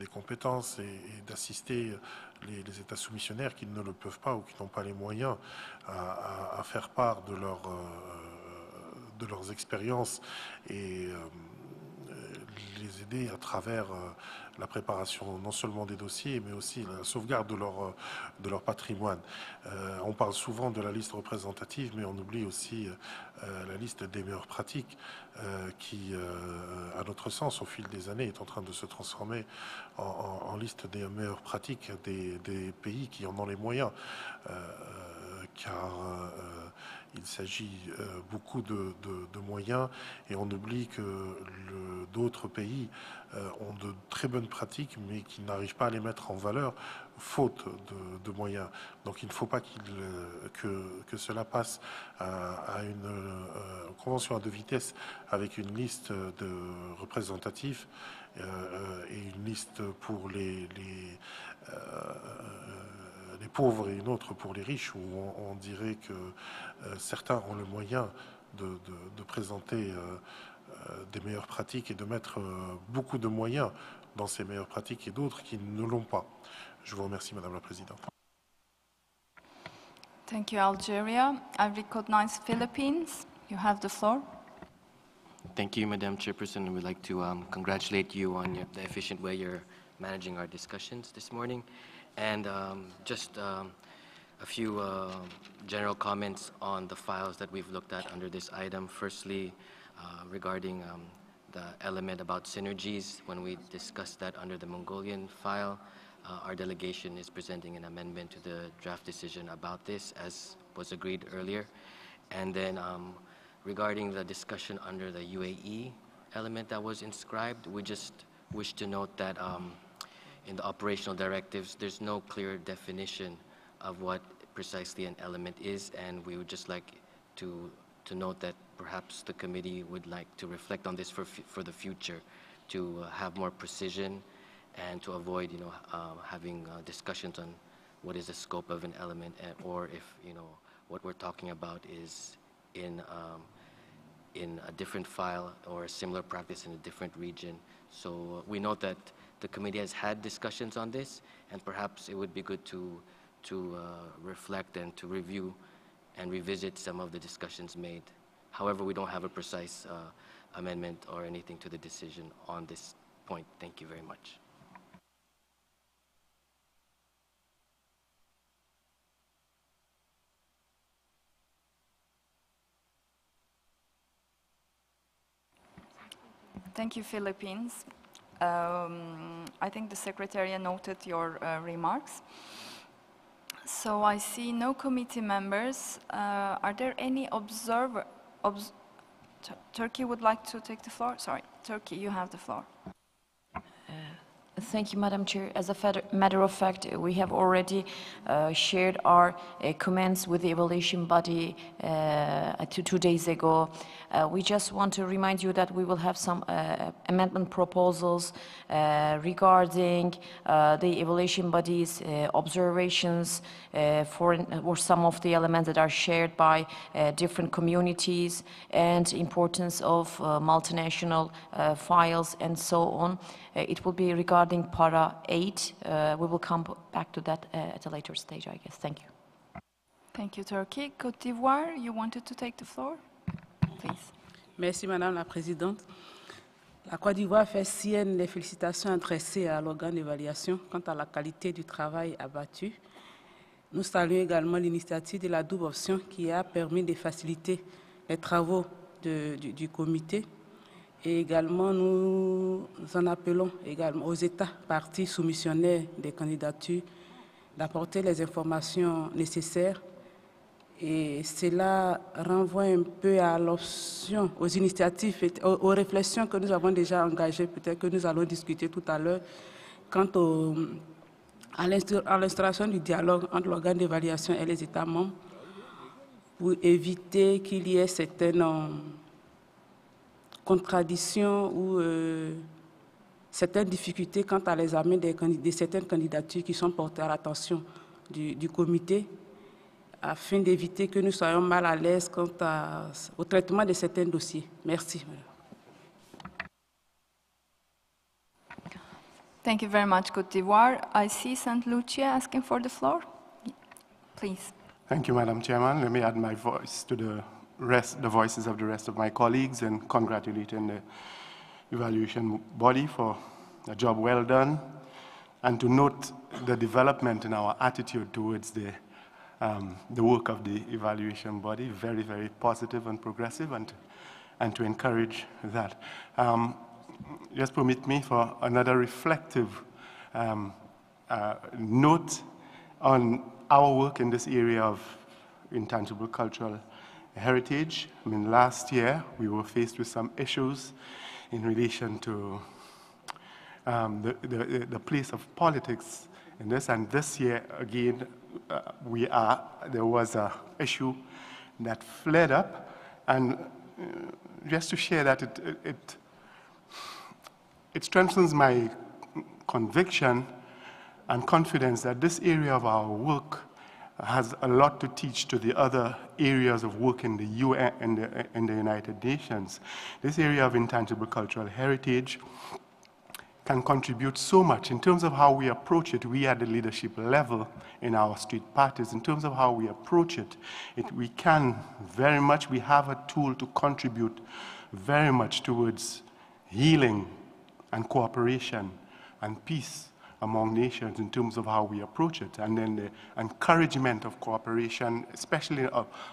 compétences et d'assister les États soumissionnaires qui ne le peuvent pas ou qui n'ont pas les moyens à faire part de leurs expériences et les aider à travers la préparation non seulement des dossiers, mais aussi la sauvegarde de leur patrimoine. On parle souvent de la liste représentative, mais on oublie aussi la liste des meilleures pratiques qui, à notre sens, au fil des années, est en train de se transformer en liste des meilleures pratiques des pays qui en ont les moyens. Car il s'agit beaucoup de moyens et on oublie que d'autres pays ont de très bonnes pratiques mais qui n'arrivent pas à les mettre en valeur faute de moyens. Donc il ne faut pas que cela passe à une convention à deux vitesses avec une liste de représentatifs et une liste pour les pauvres et une autre pour les riches, où on dirait que certains ont le moyen de présenter des meilleures pratiques et de mettre beaucoup de moyens dans ces meilleures pratiques et d'autres qui ne l'ont pas. Je vous remercie, Madame la Présidente. Thank you, Algeria. I recognize Philippines. You have the floor. Thank you, Madam Chairperson. We'd like to congratulate you on the efficient way you're managing our discussions this morning. And just a few general comments on the files that we've looked at under this item. Firstly, regarding the element about synergies, when we discussed that under the Mongolian file, our delegation is presenting an amendment to the draft decision about this, as was agreed earlier. And then regarding the discussion under the UAE element that was inscribed, we just wish to note that in the operational directives, there's no clear definition of what precisely an element is, and we would just like to note that perhaps the committee would like to reflect on this for the future, to have more precision and to avoid, having discussions on what is the scope of an element, or if, what we're talking about is in a different file or a similar practice in a different region. So we note that the committee has had discussions on this, and perhaps it would be good to reflect and to review and revisit some of the discussions made. However, we don't have a precise amendment or anything to the decision on this point. Thank you very much. Thank you, Philippines. I think the Secretariat noted your remarks. So I see no committee members. Are there any observer? Turkey would like to take the floor? Sorry, Turkey, you have the floor. Thank you, Madam Chair. As a matter of fact, we have already shared our comments with the evaluation body 2 days ago. We just want to remind you that we will have some amendment proposals regarding the evaluation body's observations for some of the elements that are shared by different communities, and importance of multinational files and so on. It will be regarding Para 8. We will come back to that at a later stage, I guess. Thank you. Thank you, Turkey. Côte d'Ivoire, you wanted to take the floor? Please. Merci, Madame la Présidente. La Côte d'Ivoire fait sienne les félicitations adressées à l'organe d'évaluation quant à la qualité du travail abattu. Nous saluons également l'initiative de la double option qui a permis de faciliter les travaux du comité. Et également, nous en appelons également aux États parties soumissionnaires des candidatures d'apporter les informations nécessaires. Et cela renvoie un peu à l'option, aux initiatives, aux réflexions que nous avons déjà engagées, peut-être que nous allons discuter tout à l'heure, quant à l'instauration du dialogue entre l'organe d'évaluation et les États membres, pour éviter qu'il y ait certaines contradictions ou certaines difficultés quant à l'examen de certaines candidatures qui sont portées à l'attention du comité, afin d'éviter que nous soyons mal à l'aise quant au traitement de certains dossiers. Merci. Thank you very much, Côte d'Ivoire. I see St. Lucia asking for the floor. Please. Thank you, Madam Chairman. Let me add my voice to the voices of the rest of my colleagues and congratulating the evaluation body for a job well done, and to note the development in our attitude towards the work of the evaluation body, very, very positive and progressive, and to encourage that. Just permit me for another reflective note on our work in this area of intangible cultural heritage. I mean, last year we were faced with some issues in relation to the place of politics in this, and this year again there was an issue that flared up, and just to share that it strengthens my conviction and confidence that this area of our work has a lot to teach to the other areas of work in the UN and in the United Nations. This area of intangible cultural heritage can contribute so much in terms of how we approach it. We at the leadership level in our street parties, in terms of how we approach it, we can very much, we have a tool to contribute very much towards healing and cooperation and peace among nations in terms of how we approach it, and then the encouragement of cooperation, especially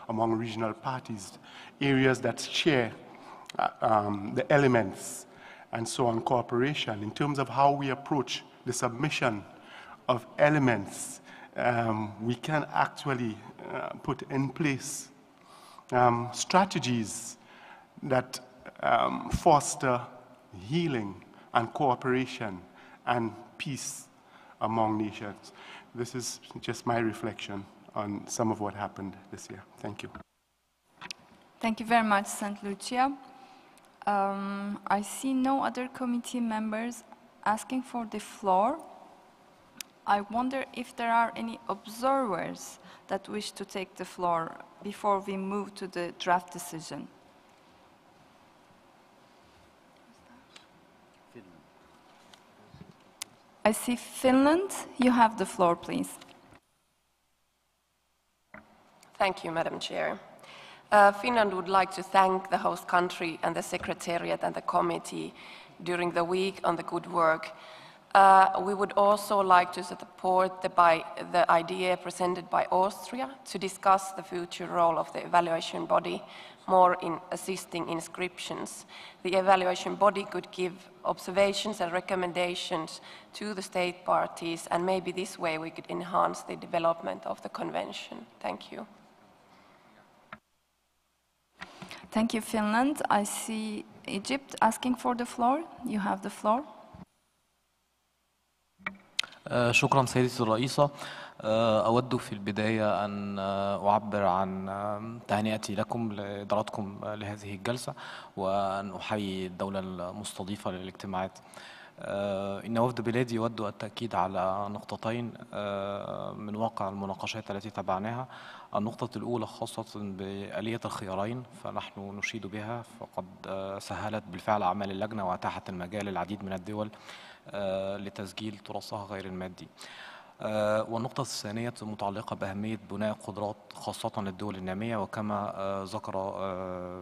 among regional parties, areas that share the elements and so on, cooperation, in terms of how we approach the submission of elements, we can actually put in place strategies that foster healing and cooperation and peace among nations. This is just my reflection on some of what happened this year. Thank you. Thank you very much, St. Lucia. I see no other committee members asking for the floor. I wonder if there are any observers that wish to take the floor before we move to the draft decision. I see Finland. You have the floor, please. Thank you, Madam Chair. Finland would like to thank the host country and the Secretariat and the committee during the week on the good work. We would also like to support the idea presented by Austria to discuss the future role of the evaluation body more in assisting inscriptions. The evaluation body could give observations and recommendations to the state parties, and maybe this way we could enhance the development of the convention. Thank you. Thank you, Finland. I see Egypt asking for the floor. You have the floor. شكرا سيدتي الرئيسة. أود في البداية أن أعبر عن تهنئتي لكم لإدارتكم لهذه الجلسة، وأن أحيي الدولة المستضيفة للاجتماعات. إن وفد بلادي يود التأكيد على نقطتين من واقع المناقشات التي تبعناها. النقطة الأولى خاصة بآلية الخيارين، فنحن نشيد بها، فقد سهلت بالفعل أعمال اللجنة وأتاحت المجال للعديد من الدول لتسجيل تراثها غير المادي. والنقطة الثانية متعلقة بأهمية بناء قدرات خاصة للدول النامية، وكما ذكر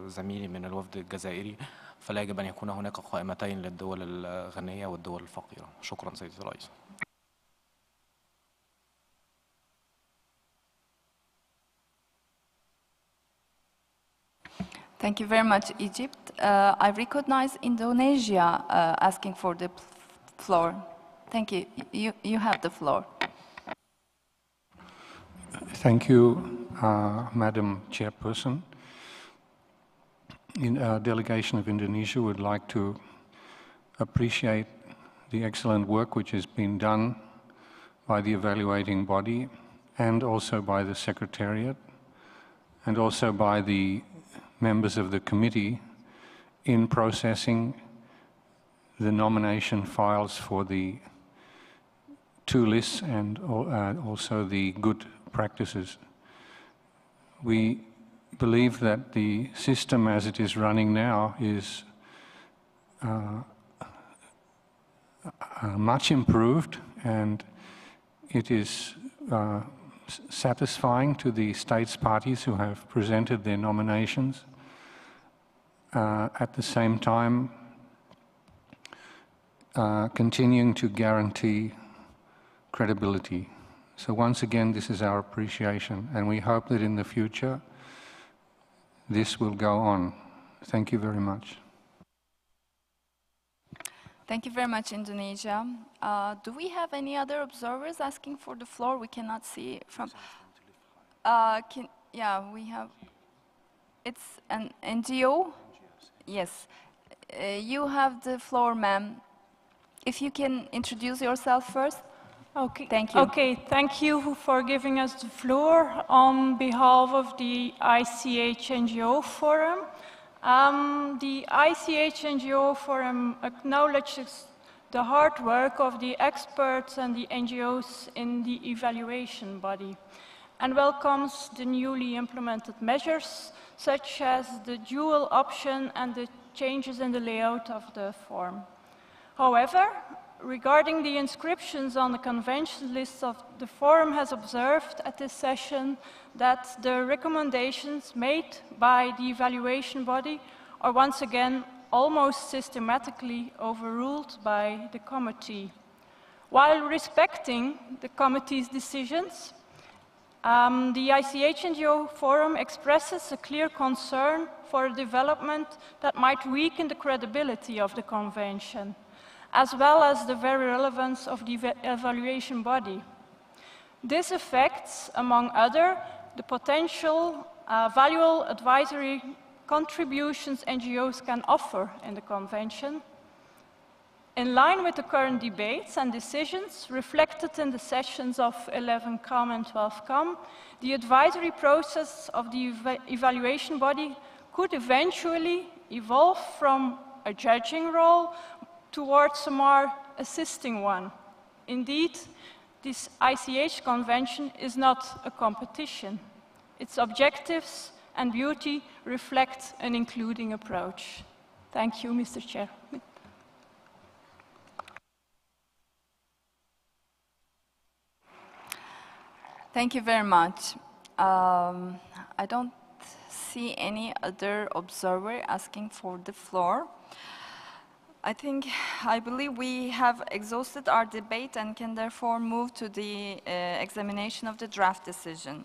زميلي من الوفد الجزائري فلا يجب أن يكون هناك قائمتين للدول الغنية والدول الفقيرة. شكرا سيدي الرئيس. Thank you very much, Egypt. I recognize Indonesia asking for the floor. Thank you. You have the floor. Thank you, Madam Chairperson. Our delegation of Indonesia would like to appreciate the excellent work which has been done by the evaluating body and also by the Secretariat and also by the members of the committee in processing the nomination files for the two lists and also the good practices. We believe that the system as it is running now is much improved, and it is satisfying to the states parties who have presented their nominations. At the same time, continuing to guarantee credibility. So once again, this is our appreciation, and we hope that in the future, this will go on. Thank you very much. Thank you very much, Indonesia. Do we have any other observers asking for the floor? We cannot see from... yeah, we have... It's an NGO? Yes. You have the floor, ma'am. If you can introduce yourself first. Okay. Thank you. Okay, thank you for giving us the floor on behalf of the ICH NGO Forum. The ICH NGO Forum acknowledges the hard work of the experts and the NGOs in the evaluation body and welcomes the newly implemented measures such as the dual option and the changes in the layout of the form. However, regarding the inscriptions on the convention list of the Forum has observed at this session that the recommendations made by the evaluation body are once again almost systematically overruled by the committee. While respecting the committee's decisions, the ICH NGO Forum expresses a clear concern for a development that might weaken the credibility of the convention, as well as the very relevance of the evaluation body. This affects, among other, the potential valuable advisory contributions NGOs can offer in the Convention. In line with the current debates and decisions reflected in the sessions of 11COM and 12COM, the advisory process of the evaluation body could eventually evolve from a judging role towards a more assisting one. Indeed, this ICH convention is not a competition. Its objectives and beauty reflect an including approach. Thank you, Mr. Chair. Thank you very much. I don't see any other observer asking for the floor. I believe we have exhausted our debate and can therefore move to the examination of the draft decision.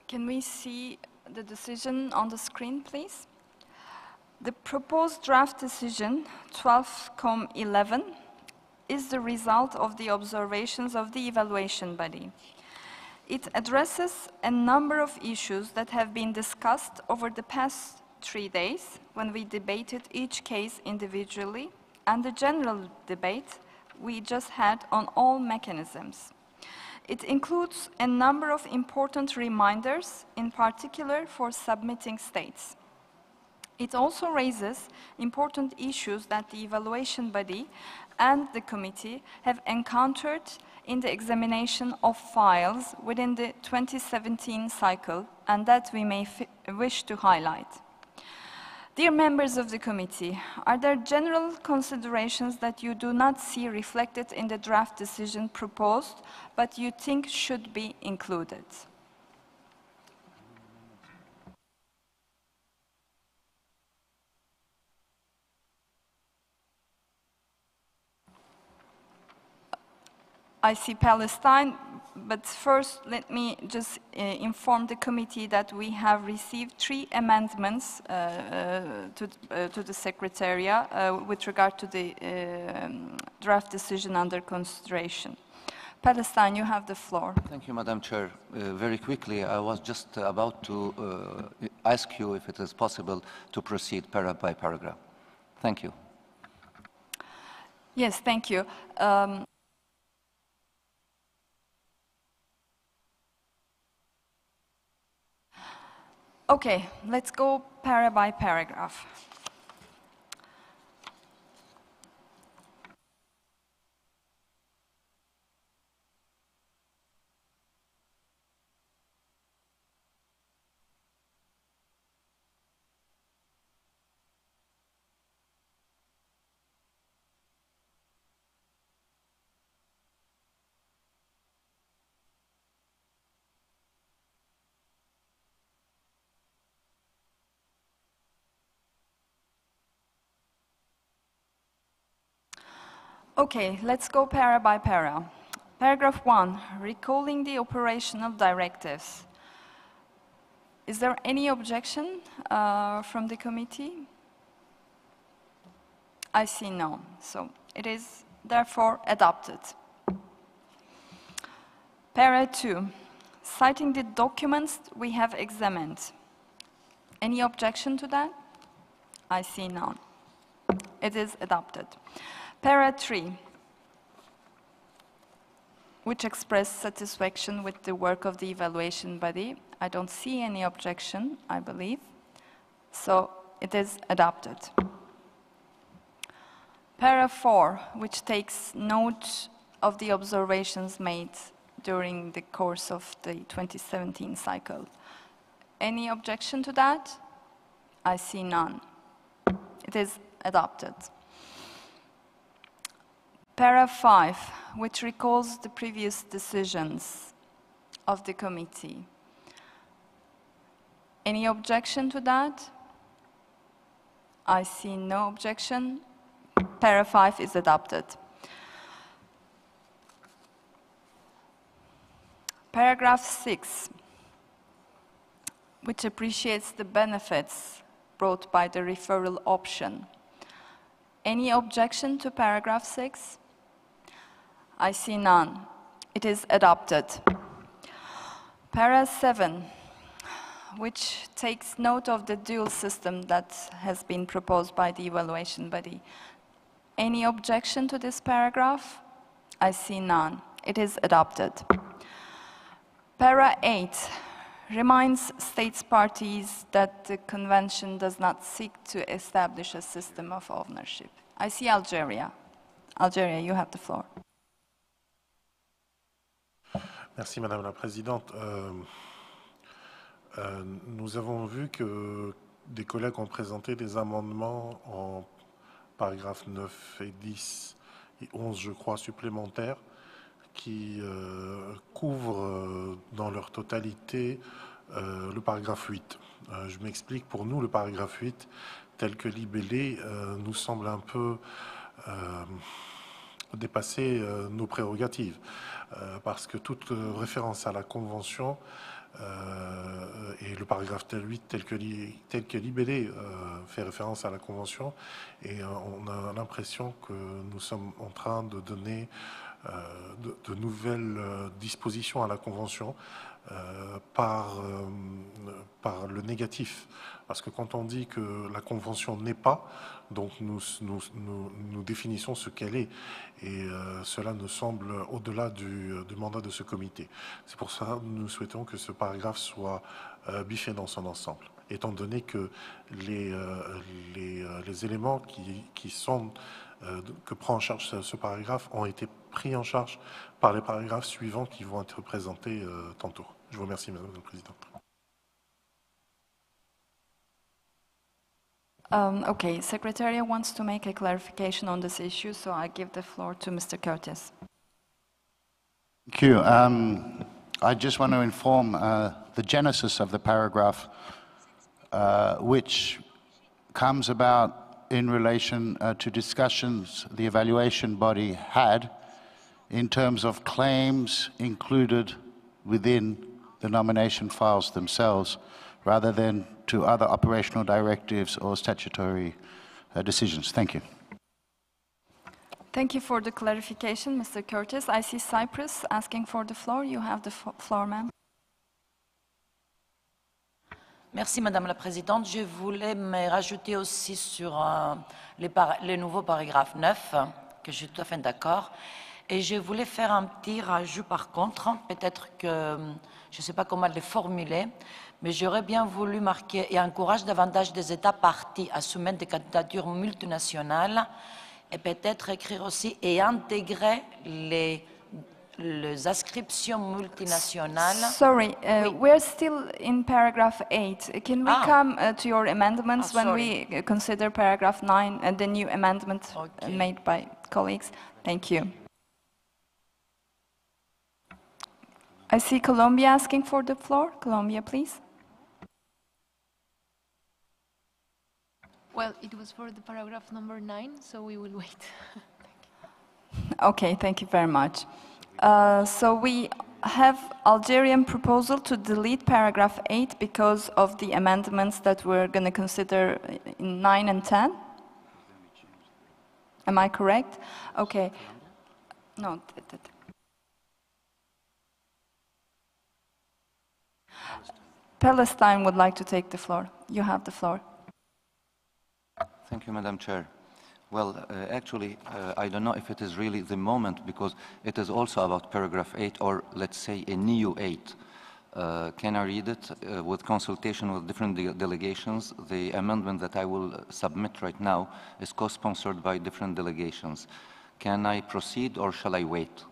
Can we see the decision on the screen, please? The proposed draft decision, 12COM11, is the result of the observations of the evaluation body. It addresses a number of issues that have been discussed over the past 3 days when we debated each case individually and the general debate we just had on all mechanisms. It includes a number of important reminders, in particular for submitting states. It also raises important issues that the evaluation body and the committee have encountered in the examination of files within the 2017 cycle and that we may wish to highlight. Dear members of the committee, are there general considerations that you do not see reflected in the draft decision proposed, but you think should be included? I see Palestine, but first let me just inform the committee that we have received 3 amendments to the Secretariat with regard to the draft decision under consideration. Palestine, you have the floor. Thank you, Madam Chair. Very quickly, I was just about to ask you if it is possible to proceed paragraph by paragraph. Thank you. Yes, thank you. Okay, let's go para by paragraph. Okay, let's go para by para. Paragraph 1, recalling the operational directives. Is there any objection from the committee? I see no, so it is therefore adopted. Para 2, citing the documents we have examined. Any objection to that? I see none. It is adopted. Para 3, which express satisfaction with the work of the evaluation body. I don't see any objection, I believe. So it is adopted. Para 4, which takes note of the observations made during the course of the 2017 cycle. Any objection to that? I see none. It is adopted. Para 5, which recalls the previous decisions of the committee. Any objection to that? I see no objection. Para 5 is adopted. Paragraph 6, which appreciates the benefits brought by the referral option. Any objection to paragraph 6? I see none. It is adopted. Para 7, which takes note of the dual system that has been proposed by the evaluation body. Any objection to this paragraph? I see none. It is adopted. Para 8 reminds states parties that the convention does not seek to establish a system of ownership. I see Algeria. Algeria, you have the floor. Merci Madame la Présidente. Nous avons vu que des collègues ont présenté des amendements en paragraphes 9 et 10 et 11, je crois, supplémentaires qui couvrent dans leur totalité le paragraphe 8. Je m'explique, pour nous, le paragraphe 8, tel que libellé, nous semble un peu dépasser nos prérogatives, parce que toute référence à la Convention et le paragraphe 8 tel que libellé fait référence à la Convention, et on a l'impression que nous sommes en train de donner de nouvelles dispositions à la Convention par le négatif. Parce que quand on dit que la Convention n'est pas, donc nous définissons ce qu'elle est. Et cela nous semble au-delà du mandat de ce comité. C'est pour ça que nous souhaitons que ce paragraphe soit biffé dans son ensemble, étant donné que les éléments que prend en charge ce paragraphe ont été pris en charge par les paragraphes suivants qui vont être présentés tantôt. Je vous remercie, Madame la Présidente. Okay, Secretariat wants to make a clarification on this issue, so I give the floor to Mr. Curtis. Thank you. I just want to inform the genesis of the paragraph, which comes about in relation to discussions the evaluation body had in terms of claims included within the nomination files themselves, rather than to other operational directives or statutory decisions. Thank you. Thank you for the clarification, Mr. Curtis. I see Cyprus asking for the floor. You have the floor, ma'am. Merci, Madame la Présidente. Je voulais me rajouter aussi sur le nouveau paragraphe 9, que je suis tout à fait d'accord. Et je voulais faire un petit rajout par contre, peut-être que je ne sais pas comment le formuler, mais j'aurais bien voulu marquer et encourager davantage des États partis à soumettre des candidatures multinationales et peut-être écrire aussi et intégrer les inscriptions multinationales. Sorry, we're still in paragraph 8. Can we come to your amendments when we consider paragraph 9 and the new amendment made by colleagues? Thank you. I see Colombia asking for the floor. Colombia, please. Well, it was for the paragraph number 9, so we will wait. Okay, thank you very much. So we have Algerian proposal to delete paragraph 8 because of the amendments that we're going to consider in 9 and 10. Am I correct? Okay. No. Palestine would like to take the floor. You have the floor. Thank you, Madam Chair. Well, actually, I don't know if it is really the moment, because it is also about paragraph 8, or let's say a new 8. Can I read it? With consultation with different delegations, the amendment that I will submit right now is co-sponsored by different delegations. Can I proceed or shall I wait?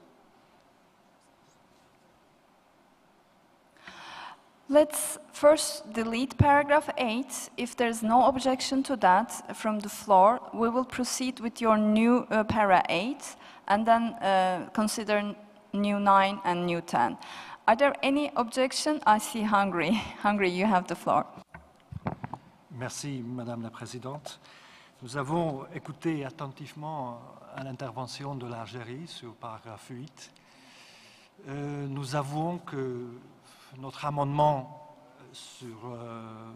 Let's first delete paragraph 8. If there's no objection to that from the floor, we will proceed with your new para 8 and then consider new 9 and new 10. Are there any objections? I see Hungary. Hungary, you have the floor. Merci, Madame la Présidente. Nous avons écouté attentivement à l'intervention de l'Algérie sur le paragraphe 8. Nous avouons que notre amendement sur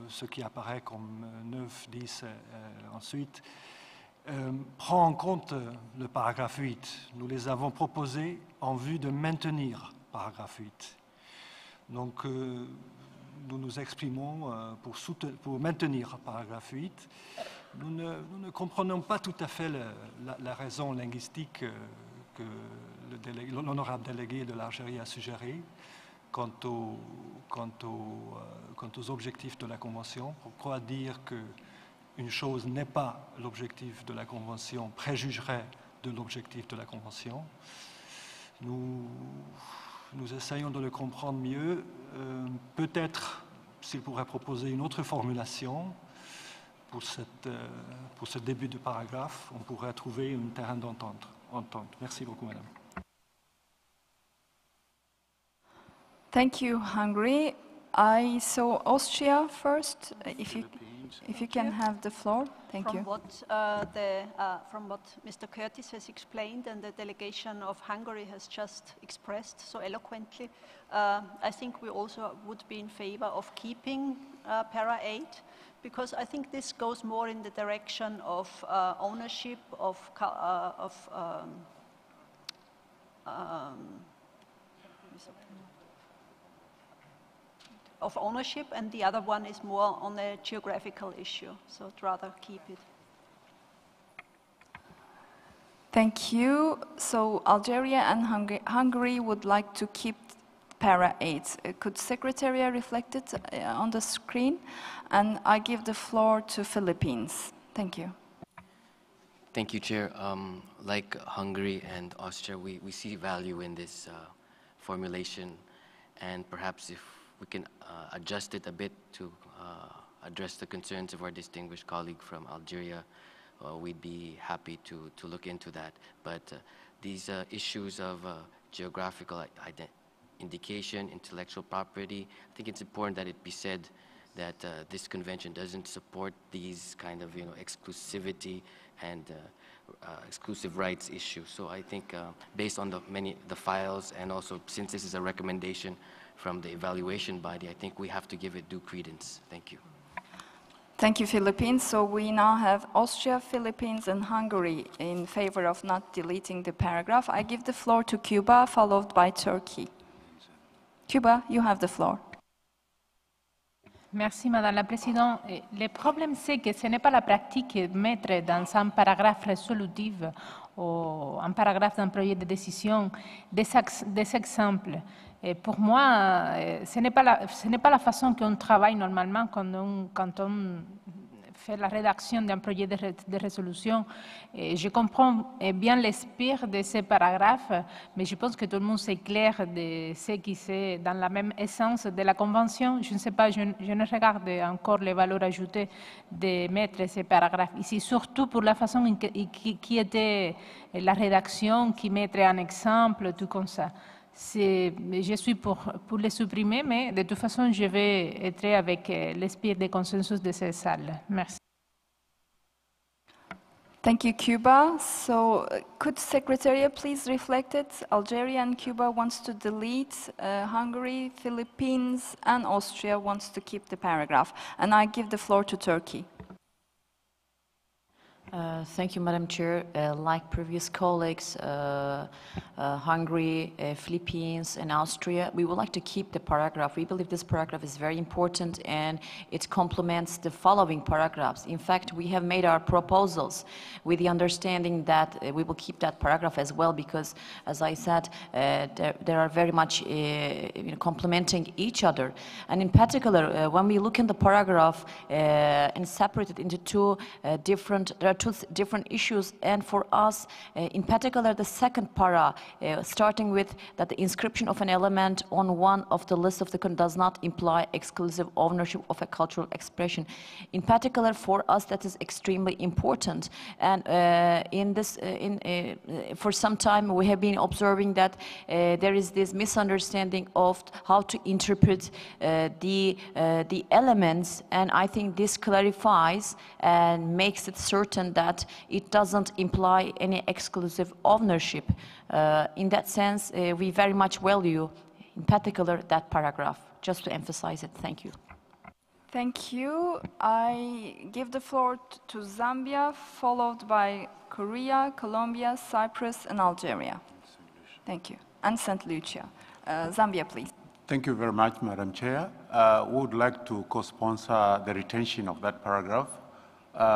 ce qui apparaît comme 9, 10 ensuite prend en compte le paragraphe 8. Nous les avons proposés en vue de maintenir le paragraphe 8. Donc nous nous exprimons pour maintenir le paragraphe 8. Nous ne comprenons pas tout à fait la raison linguistique que l'honorable délégué de l'Algérie a suggérée quant aux objectifs de la Convention. Pourquoi dire qu'une chose n'est pas l'objectif de la Convention préjugerait de l'objectif de la Convention? Nous essayons de le comprendre mieux. Peut-être s'il pourrait proposer une autre formulation pour ce début de paragraphe, on pourrait trouver un terrain d'entente. Merci beaucoup, Madame. Thank you, Hungary. I saw Austria first. If you can have the floor, thank you. From what Mr. Curtis has explained and the delegation of Hungary has just expressed so eloquently, I think we also would be in favor of keeping para 8, because I think this goes more in the direction of ownership of ownership, and the other one is more on a geographical issue, so I'd rather keep it. Thank you. So Algeria and Hungary would like to keep para 8. Could Secretariat reflect it on the screen? And I give the floor to Philippines. Thank you. Thank you, Chair. Like Hungary and Austria, we see value in this formulation, and perhaps if we can adjust it a bit to address the concerns of our distinguished colleague from Algeria, we'd be happy to look into that. But these issues of geographical indication, intellectual property, I think it's important that it be said that this convention doesn't support these kind of exclusivity and exclusive rights issues. So I think based on the files, and also since this is a recommendation from the evaluation body, I think we have to give it due credence. Thank you. Thank you, Philippines. So we now have Austria, Philippines, and Hungary in favor of not deleting the paragraph. I give the floor to Cuba, followed by Turkey. Cuba, you have the floor. Merci, Madame la Présidente. Le problème, c'est que ce n'est pas la pratique de mettre dans un paragraphe résolutif ou un paragraphe d'un projet de décision des exemples. Et pour moi, ce n'est pas la façon qu'on travaille normalement quand on fait la rédaction d'un projet de résolution. Et je comprends bien l'esprit de ces paragraphes, mais je pense que tout le monde est clair de ce qui est dans la même essence de la Convention. Je ne sais pas, je ne regarde encore les valeurs ajoutées de mettre ces paragraphes ici, surtout pour la façon qui était la rédaction, qui mettrait un exemple, tout comme ça. Je suis pour les supprimer, mais de toute façon, je vais être avec l'esprit de consensus de cette salle. Merci. Thank you, Cuba. So could Secretariat please reflect it? Algeria and Cuba wants to delete, Hungary, Philippines, and Austria wants to keep the paragraph. And I give the floor to Turkey. Thank you, Madam Chair. Like previous colleagues, Hungary, Philippines, and Austria, we would like to keep the paragraph. We believe this paragraph is very important and it complements the following paragraphs. In fact, we have made our proposals with the understanding that we will keep that paragraph as well because, as I said, they are very much complementing each other. And in particular, when we look in the paragraph and separate it into two different issues, and for us, in particular, the second para, starting with that the inscription of an element on one of the list of the does not imply exclusive ownership of a cultural expression. In particular, for us, that is extremely important. And for some time, we have been observing that there is this misunderstanding of how to interpret the elements, and I think this clarifies and makes it certain that it doesn't imply any exclusive ownership. In that sense, we very much value, in particular, that paragraph, just to emphasize it. Thank you. Thank you. I give the floor to Zambia, followed by Korea, Colombia, Cyprus, and Algeria. Thank you. And St. Lucia. Zambia, please. Thank you very much, Madam Chair. We would like to co-sponsor the retention of that paragraph.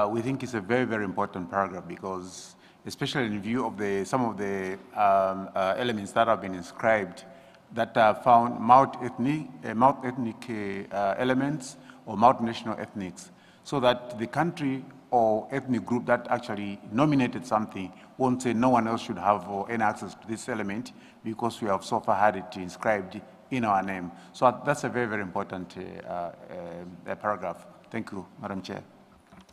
We think it's a very, very important paragraph because, especially in view of some of the elements that have been inscribed that are found multi-ethnic elements or multinational ethnics, so that the country or ethnic group that actually nominated something won't say no one else should have any access to this element because we have so far had it inscribed in our name. So that's a very, very important paragraph. Thank you, Madam Chair.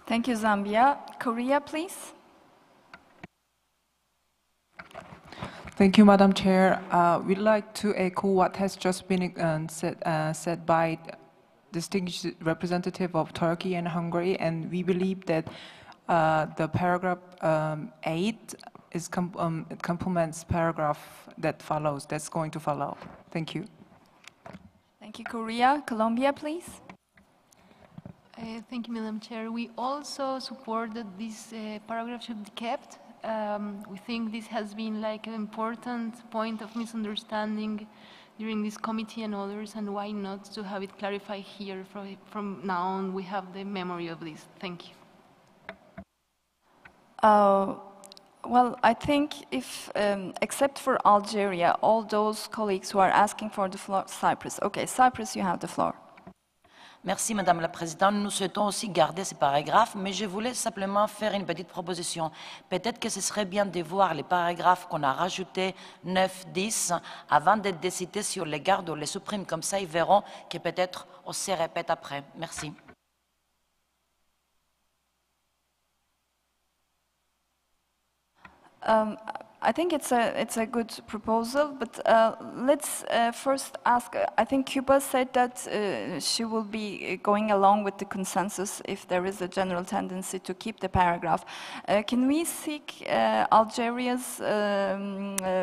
Thank you, Zambia. Korea, please. Thank you, Madam Chair. We'd like to echo what has just been said by distinguished representative of Turkey and Hungary, and we believe that the paragraph 8 is it complements paragraph that's going to follow. Thank you. Thank you, Korea. Colombia, please. Thank you, Madam Chair. We also support that this paragraph should be kept. We think this has been like an important point of misunderstanding during this committee and others, and why not to have it clarified here from now on. We have the memory of this. Thank you. Well, I think if, except for Algeria, all those colleagues who are asking for the floor, Cyprus. Okay, Cyprus, you have the floor. Merci Madame la Présidente. Nous souhaitons aussi garder ces paragraphes, mais je voulais simplement faire une petite proposition. Peut-être que ce serait bien de voir les paragraphes qu'on a rajoutés, 9, 10, avant de décider si on les garde ou les supprime. Comme ça, ils verront que peut-être on se répète après. Merci. I think it's a good proposal, but let's first ask, I think Cuba said that she will be going along with the consensus if there is a general tendency to keep the paragraph. Can we seek Algeria's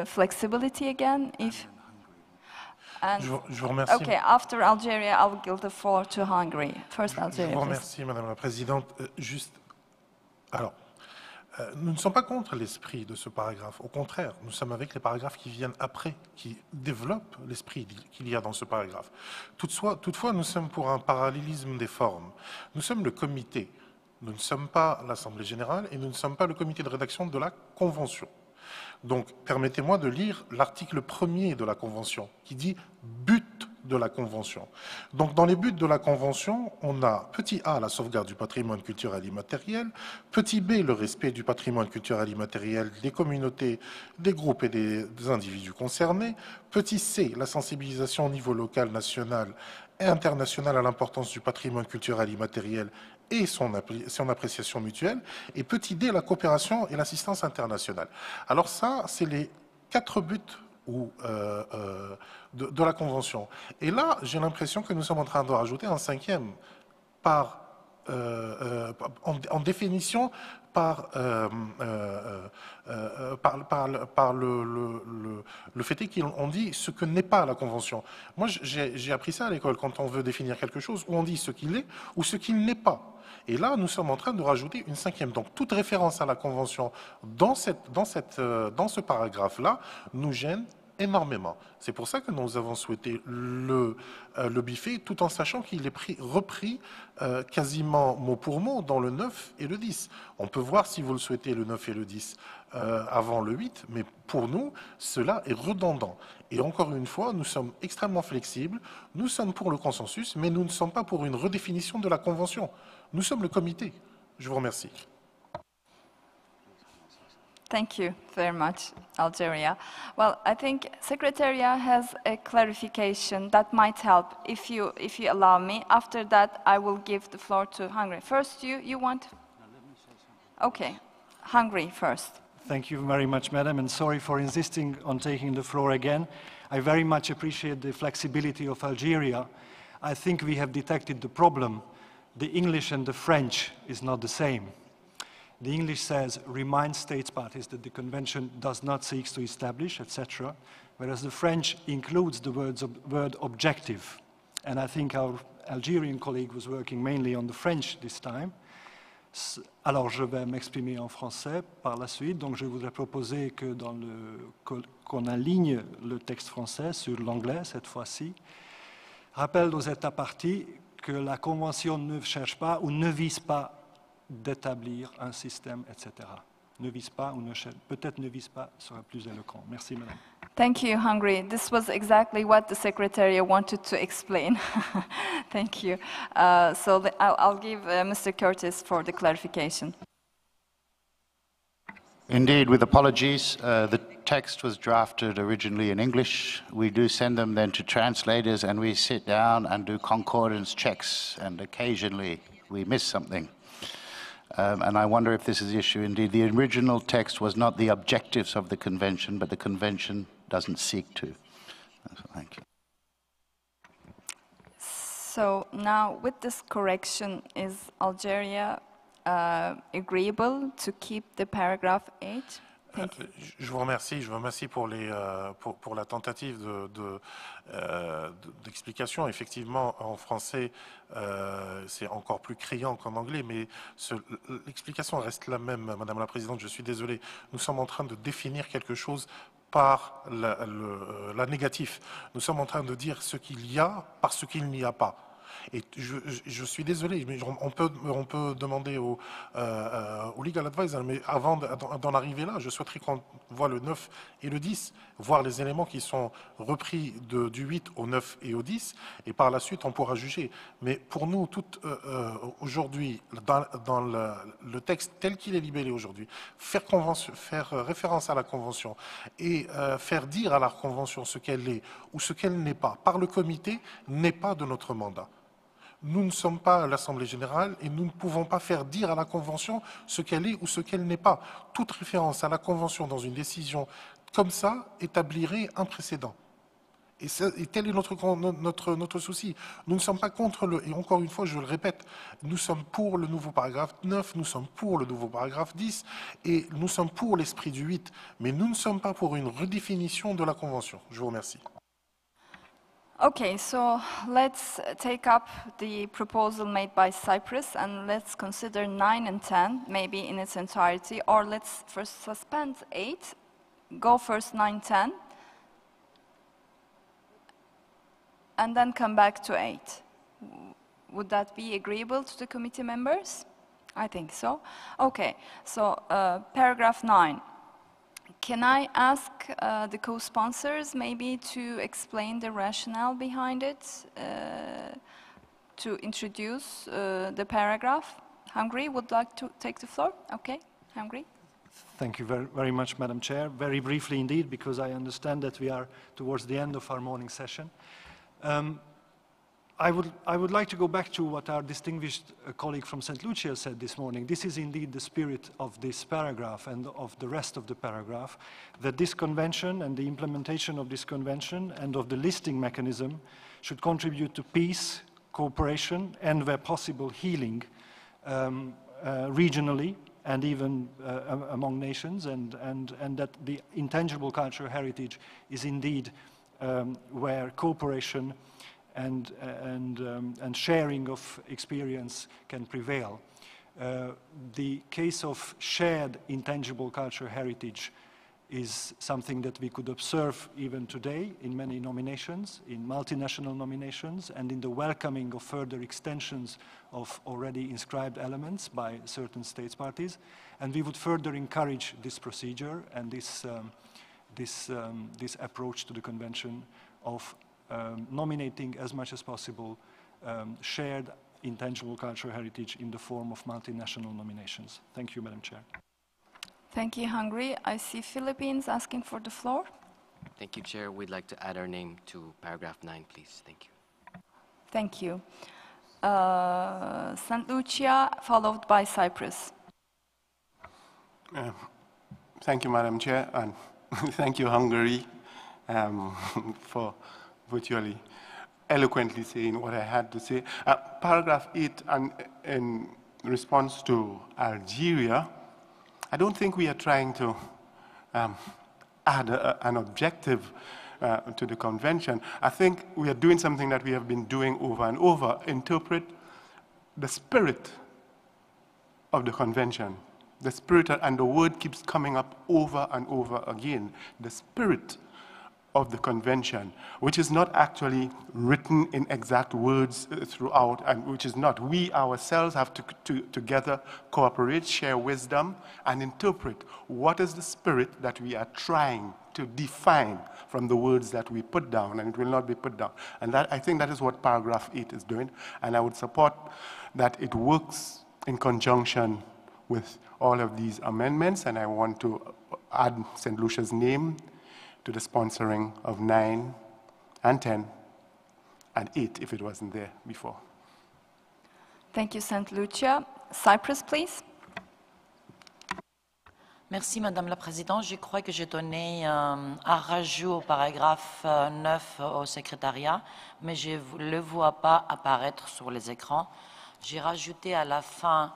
flexibility again? Je vous remercie. Okay, after Algeria, I will give the floor to Hungary. First Algeria, Je vous remercie, Madame la Présidente. Nous ne sommes pas contre l'esprit de ce paragraphe. Au contraire, nous sommes avec les paragraphes qui viennent après, qui développent l'esprit qu'il y a dans ce paragraphe. Toutefois, nous sommes pour un parallélisme des formes. Nous sommes le comité. Nous ne sommes pas l'Assemblée générale et nous ne sommes pas le comité de rédaction de la Convention. Donc, permettez-moi de lire l'article 1er de la Convention, qui dit « but de la Convention ». Donc, dans les buts de la Convention, on a petit a, la sauvegarde du patrimoine culturel immatériel, petit b, le respect du patrimoine culturel immatériel des communautés, des groupes et des individus concernés, petit c, la sensibilisation au niveau local, national et international à l'importance du patrimoine culturel immatériel et son appréciation mutuelle, et petit d, la coopération et l'assistance internationale. Alors ça, c'est les 4 buts de la Convention. Et là, j'ai l'impression que nous sommes en train de rajouter un 5e en définition par le fait est qu'on dit ce que n'est pas la Convention. Moi, j'ai appris ça à l'école, quand on veut définir quelque chose, où on dit ce qu'il est ou ce qu'il n'est pas. Et là, nous sommes en train de rajouter une cinquième. Donc, toute référence à la Convention dans ce paragraphe-là nous gêne énormément. C'est pour ça que nous avons souhaité le biffer, tout en sachant qu'il est repris quasiment mot pour mot dans le 9 et le 10. On peut voir, si vous le souhaitez, le 9 et le 10 avant le 8, mais pour nous, cela est redondant. Et encore une fois, nous sommes extrêmement flexibles, nous sommes pour le consensus, mais nous ne sommes pas pour une redéfinition de la Convention. Nous sommes le comité. Je vous remercie. Thank you very much, Algeria. Well, I think Secretariat has a clarification that might help, if you allow me. After that, I will give the floor to Hungary. First, you want? Okay, Hungary first. Thank you very much, Madam, and sorry for insisting on taking the floor again. I very much appreciate the flexibility of Algeria. I think we have detected the problem. The English and the French is not the same. The English says, reminds states parties that the convention does not seek to establish, etc., whereas the French includes the word objective. And I think our Algerian colleague was working mainly on the French this time. Alors, je vais m'exprimer en français par la suite. Donc, je voudrais proposer qu'on aligne le texte français sur l'anglais cette fois-ci. Rappelle aux États parties que la Convention ne cherche pas ou ne vise pas d'établir un système, etc. Ne vise pas ou peut-être ne vise pas sera plus éloquent. Merci, Madame. Thank you, Hungary. This was exactly what the Secretariat wanted to explain. Thank you. I'll give Mr. Curtis for the clarification. Indeed, with apologies, the text was drafted originally in English. We do send them then to translators, and we sit down and do concordance checks, and occasionally we miss something. And I wonder if this is the issue. Indeed, the original text was not the objectives of the convention, but the convention doesn't seek to. Thank you. So now, with this correction, is Algeria agreeable to keep the paragraph 8? Je vous remercie pour la tentative d'explication. Effectivement, en français, c'est encore plus criant qu'en anglais, mais l'explication reste la même, Madame la Présidente, je suis désolé. Nous sommes en train de définir quelque chose par la négatif. Nous sommes en train de dire ce qu'il y a par ce qu'il n'y a pas. Et je suis désolé, mais on peut demander au legal advisor, mais avant d'en arriver là, je souhaiterais qu'on voit le 9 et le 10, voir les éléments qui sont repris du 8 au 9 et au 10, et par la suite, on pourra juger. Mais pour nous, aujourd'hui, dans le texte tel qu'il est libellé aujourd'hui, faire référence à la Convention et faire dire à la Convention ce qu'elle est ou ce qu'elle n'est pas par le comité n'est pas de notre mandat. Nous ne sommes pas l'Assemblée générale et nous ne pouvons pas faire dire à la Convention ce qu'elle est ou ce qu'elle n'est pas. Toute référence à la Convention dans une décision comme ça établirait un précédent. Et tel est notre souci. Nous ne sommes pas contre et encore une fois, je le répète, nous sommes pour le nouveau paragraphe 9, nous sommes pour le nouveau paragraphe 10, et nous sommes pour l'esprit du 8, mais nous ne sommes pas pour une redéfinition de la Convention. Je vous remercie. Okay, so let's take up the proposal made by Cyprus and let's consider 9 and 10, maybe in its entirety, or let's first suspend 8, go first 9, 10, and then come back to 8. Would that be agreeable to the committee members? I think so. Okay, so paragraph 9. Can I ask the co-sponsors maybe to explain the rationale behind it, to introduce the paragraph? Hungary would like to take the floor? Okay, Hungary. Thank you very much, Madam Chair. Very briefly indeed, because I understand that we are towards the end of our morning session. I would like to go back to what our distinguished colleague from St. Lucia said this morning. This is indeed the spirit of this paragraph and of the rest of the paragraph, that this convention and the implementation of this convention and of the listing mechanism should contribute to peace, cooperation, and where possible healing regionally and even among nations, and that the intangible cultural heritage is indeed where cooperation and sharing of experience can prevail. The case of shared intangible cultural heritage is something that we could observe even today in many nominations, in multinational nominations, and in the welcoming of further extensions of already inscribed elements by certain states parties. And we would further encourage this procedure and this approach to the convention of nominating as much as possible shared intangible cultural heritage in the form of multinational nominations. Thank you, Madam Chair. Thank you, Hungary. I see Philippines asking for the floor. Thank you, Chair. We'd like to add our name to paragraph 9, please. Thank you. Thank you. St. Lucia, followed by Cyprus. Thank you, Madam Chair, and thank you, Hungary, for virtually eloquently saying what I had to say. Paragraph 8, and in response to Algeria, I don't think we are trying to add an objective to the convention. I think we are doing something that we have been doing over and over, interpret the spirit of the convention. The spirit, and the word keeps coming up over and over again, the spirit of the convention, which is not actually written in exact words throughout, and which is not. We ourselves have to together cooperate, share wisdom, and interpret what is the spirit that we are trying to define from the words that we put down, and it will not be put down. And that, I think that is what paragraph 8 is doing, and I would support that it works in conjunction with all of these amendments, and I want to add St. Lucia's name to the sponsoring of 9 and 10 and 8 if it wasn't there before. Thank you, St. Lucia. Cyprus, please. Merci, Madame la Présidente. Je crois que j'ai donné un rajout au paragraphe 9 au secrétariat, mais je ne le vois pas apparaître sur les écrans. J'ai rajouté à la fin,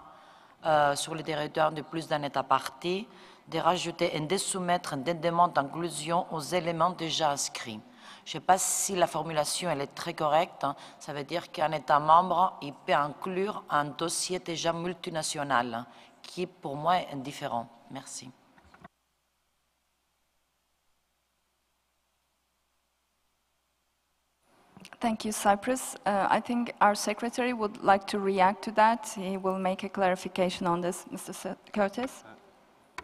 sur le territoire de plus d'un État partie, de rajouter et de soumettre des demandes d'inclusion aux éléments déjà inscrits. Je ne sais pas si la formulation elle est très correcte. Ça veut dire qu'un État membre il peut inclure un dossier déjà multinational, qui pour moi est indifférent. Merci. Thank you, Cyprus. I think our secretary would like to react to that. He will make a clarification on this. Mr. Curtis?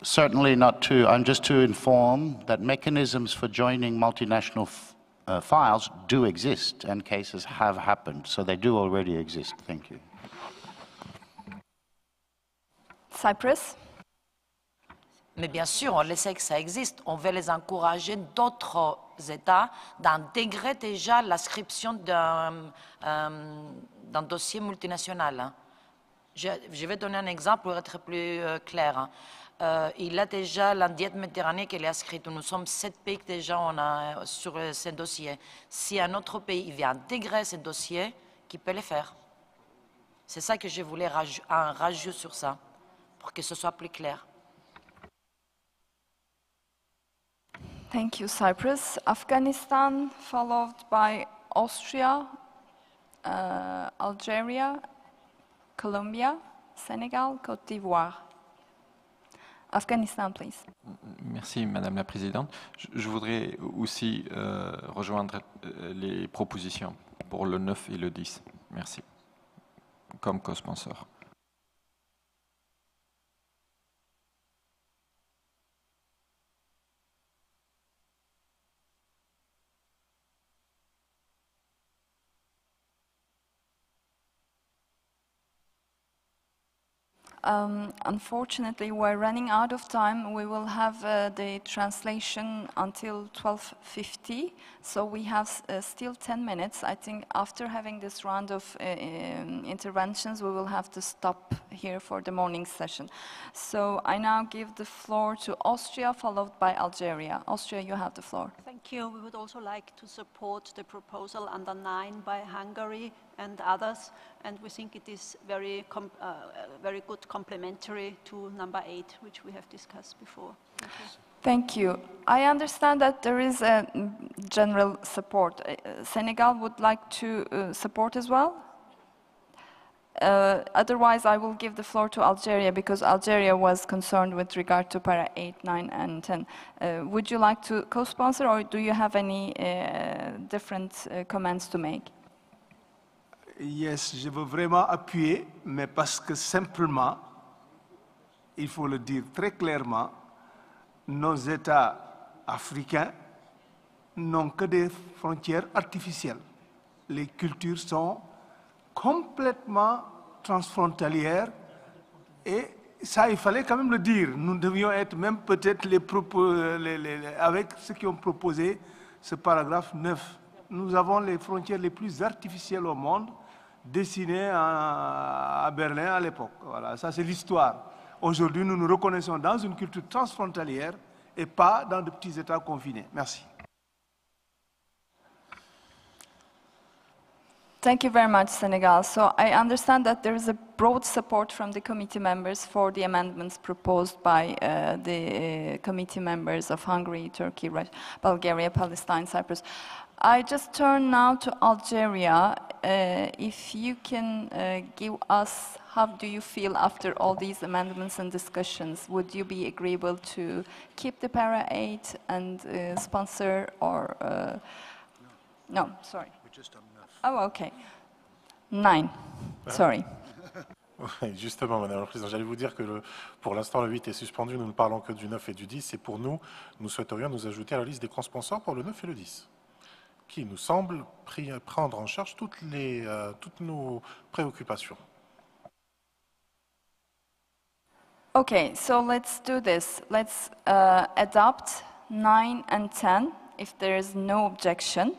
Certainly not to. I'm just to inform that mechanisms for joining multinational files do exist, and cases have happened. So they do already exist. Thank you. Cyprus? Mais bien sûr, on le sait que ça existe. On veut les encourager d'autres États d'intégrer déjà l'inscription d'un dossier multinational. Je vais donner un exemple pour être plus clair. Il a déjà l'Indiette méditerranée qui est inscrite. Nous sommes 7 pays que déjà on a sur ce dossier. Si un autre pays vient intégrer ce dossier, qui peut le faire? C'est ça que je voulais un rajout sur ça, pour que ce soit plus clair. Thank you, Cyprus. Afghanistan, followed by Austria, Algeria, Colombia, Senegal, Côte d'Ivoire. Afghanistan, please. Merci, Madame la Présidente. Je voudrais aussi rejoindre les propositions pour le 9 et le 10. Merci. Comme co-sponsor. Unfortunately, we're running out of time. We will have the translation until 12:50, so we have still 10 minutes. I think after having this round of interventions, we will have to stop here for the morning session. So I now give the floor to Austria, followed by Algeria. Austria, you have the floor. Thank you. We would also like to support the proposal under 9 by Hungary and others, and we think it is very good complementary to number 8, which we have discussed before. Thank you. I understand that there is a general support. Senegal would like to support as well? Otherwise, I will give the floor to Algeria, because Algeria was concerned with regard to para 8, 9, and 10. Would you like to co-sponsor, or do you have any different comments to make? Yes, je veux vraiment appuyer, mais parce que simplement, il faut le dire très clairement, nos États africains n'ont que des frontières artificielles. Les cultures sont complètement transfrontalières, et ça, il fallait quand même le dire. Nous devions être même peut-être avec ceux qui ont proposé ce paragraphe 9. Nous avons les frontières les plus artificielles au monde, dessinées à Berlin à l'époque. Voilà, ça c'est l'histoire. Aujourd'hui, nous nous reconnaissons dans une culture transfrontalière et pas dans de petits États confinés. Merci. Thank you very much, Senegal. So I understand that there is a broad support from the committee members for the amendments proposed by the committee members of Hungary, Turkey, Bulgaria, Palestine, Cyprus. I just turn now to Algeria. If you can give us, how do you feel after all these amendments and discussions? Would you be agreeable to keep the para 8 and sponsor, or no, sorry. Oh, okay. 9, sorry. Oui, justement, Madame la Présidente, j'allais vous dire que pour l'instant, le 8 est suspendu, nous ne parlons que du 9 et du 10, et pour nous, nous souhaiterions nous ajouter à la liste des co-sponsors pour le 9 et le 10, qui nous semble prendre en charge toutes nos préoccupations. Okay, so let's do this. Let's adopt 9 and 10, if there is no objection.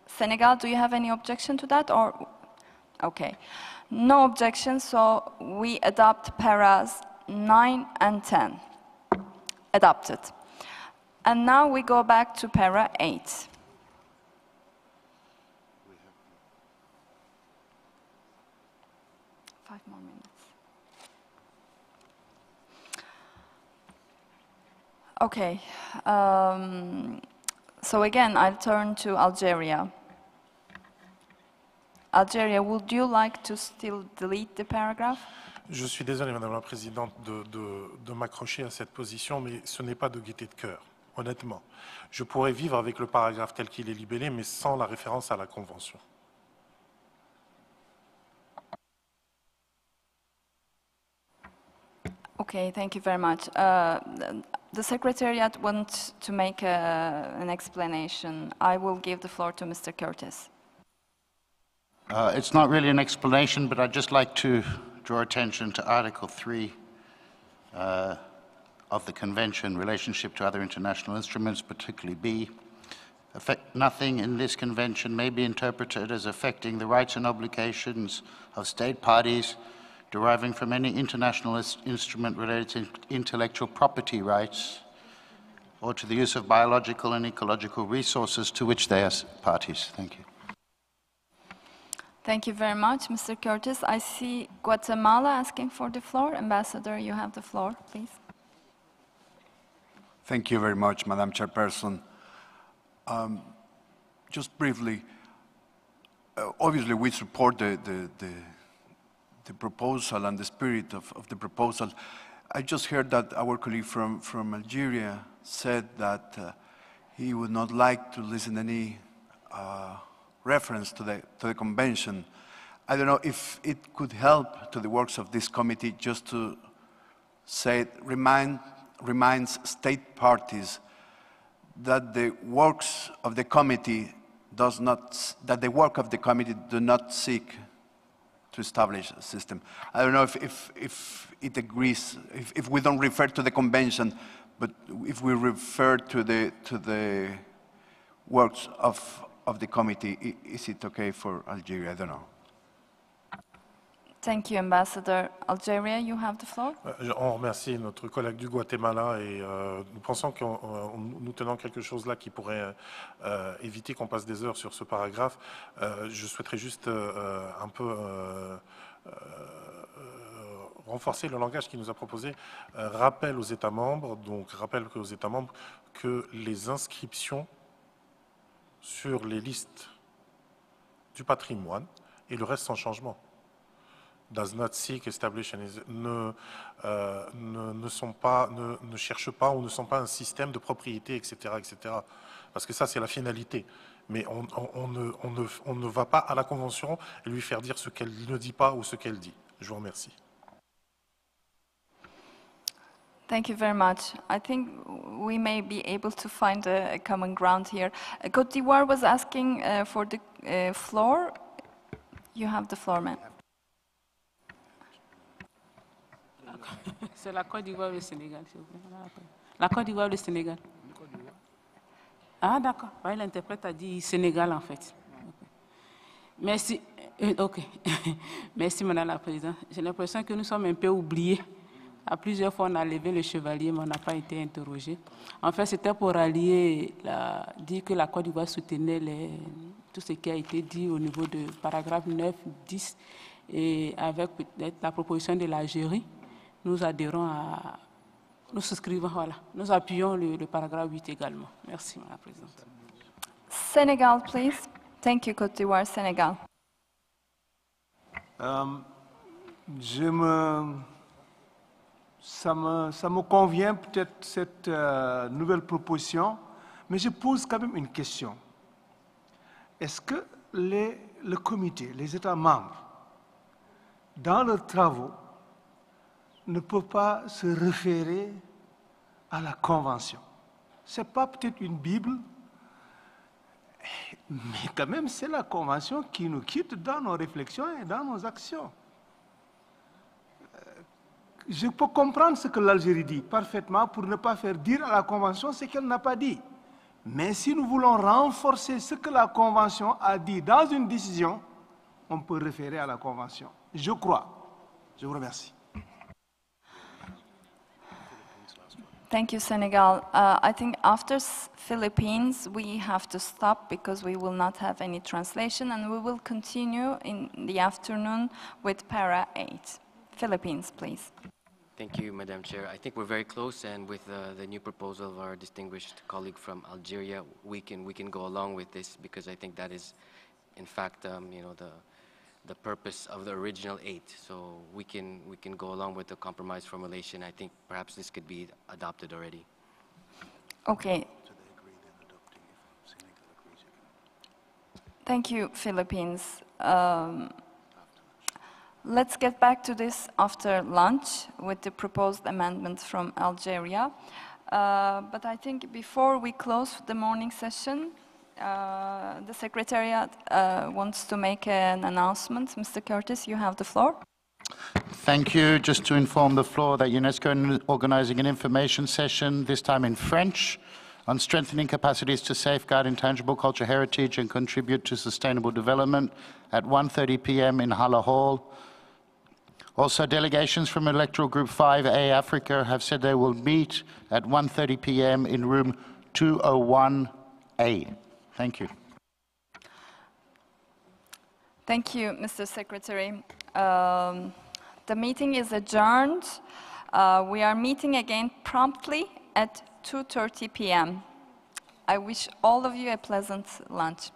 Senegal, do you have any objection to that, or? Okay, no objection, so we adopt paras 9 and 10. Adopted. And now we go back to para 8. Five more minutes. Okay. So again, I'll turn to Algeria. Algeria, would you like to still delete the paragraph? Je suis désolé, Madame la Présidente, de m'accrocher à cette position, mais ce n'est pas de gaieté de cœur, honnêtement. Je pourrais vivre avec le paragraphe tel qu'il est libellé, mais sans la référence à la Convention. Okay, thank you very much. The Secretariat wants to make an explanation. I will give the floor to Mr. Curtis. It's not really an explanation, but I'd just like to draw attention to Article 3 of the Convention, relationship to other international instruments, particularly B. Nothing in this convention may be interpreted as affecting the rights and obligations of state parties deriving from any international instrument related to intellectual property rights or to the use of biological and ecological resources to which they are parties. Thank you. Thank you very much, Mr. Curtis. I see Guatemala asking for the floor. Ambassador, you have the floor, please. Thank you very much, Madam Chairperson. Just briefly, obviously we support the proposal and the spirit of the proposal. I just heard that our colleague from Algeria said that he would not like to listen to any reference to the convention. I don't know if it could help to the works of this committee just to say, reminds state parties that the works of the committee do not seek to establish a system. I don't know if it agrees, if we don't refer to the convention, but if we refer to the works of the committee, is it okay for Algeria? I don't know. Thank you, Ambassador. Algeria, you have the floor. On remercie notre collègue du Guatemala et nous pensons que nous tenons quelque chose là qui pourrait éviter qu'on passe des heures sur ce paragraphe. Je souhaiterais juste un peu renforcer le langage qu'il nous a proposé. Rappel aux États membres, que les inscriptions sur les listes du patrimoine et le reste sans changement. Does not seek, establish, ne cherchent pas ou ne sont pas un système de propriété, etc., etc. Parce que ça, c'est la finalité. Mais on ne va pas à la Convention et lui faire dire ce qu'elle ne dit pas ou ce qu'elle dit. Je vous remercie. Thank you very much. I think we may be able to find a common ground here. Côte d'Ivoire was asking for the floor. You have the floor, ma'am. C'est la Côte d'Ivoire ou le Sénégal, s'il vous plaît. La Côte d'Ivoire ou le Sénégal. Ah, d'accord. Ouais, l'interprète a dit Sénégal, en fait. Okay. Merci. OK. Merci, Madame la Présidente. J'ai l'impression que nous sommes un peu oubliés. À plusieurs fois, on a levé le chevalier, mais on n'a pas été interrogé. En fait, c'était pour dire que la Côte d'Ivoire soutenait tout ce qui a été dit au niveau de paragraphe 9, 10, et avec peut-être la proposition de l'Algérie. Nous adhérons à... Nous souscrivons, voilà. Nous appuyons le paragraphe 8 également. Merci, Madame la Présidente. Senegal, please. Thank you, Côte d'Ivoire, Senegal. Ça me convient peut-être cette nouvelle proposition, mais je pose quand même une question. Est-ce que le comité, les États membres, dans leurs travaux, ne peut pas se référer à la Convention? Ce n'est pas peut-être une Bible, mais quand même c'est la Convention qui nous guide dans nos réflexions et dans nos actions. Je peux comprendre ce que l'Algérie dit parfaitement pour ne pas faire dire à la Convention ce qu'elle n'a pas dit. Mais si nous voulons renforcer ce que la Convention a dit dans une décision, on peut référer à la Convention. Je crois. Je vous remercie. Thank you, Senegal. I think after Philippines, we have to stop because we will not have any translation, and we will continue in the afternoon with Para 8. Philippines, please. Thank you, Madam Chair. I think we're very close, and with the new proposal of our distinguished colleague from Algeria, we can go along with this because I think that is, in fact, the purpose of the original 8. So we can go along with the compromise formulation. I think perhaps this could be adopted already. Okay. Thank you, Philippines. Let's get back to this after lunch with the proposed amendments from Algeria. But I think before we close the morning session, the Secretariat wants to make an announcement. Mr. Curtis, you have the floor. Thank you. Just to inform the floor that UNESCO is organizing an information session, this time in French, on strengthening capacities to safeguard intangible cultural heritage and contribute to sustainable development at 1:30 p.m. in Halle Hall. Also, delegations from Electoral Group 5A Africa have said they will meet at 1:30 p.m. in room 201A. Thank you. Thank you, Mr. Secretary. The meeting is adjourned. We are meeting again promptly at 2:30 p.m. I wish all of you a pleasant lunch.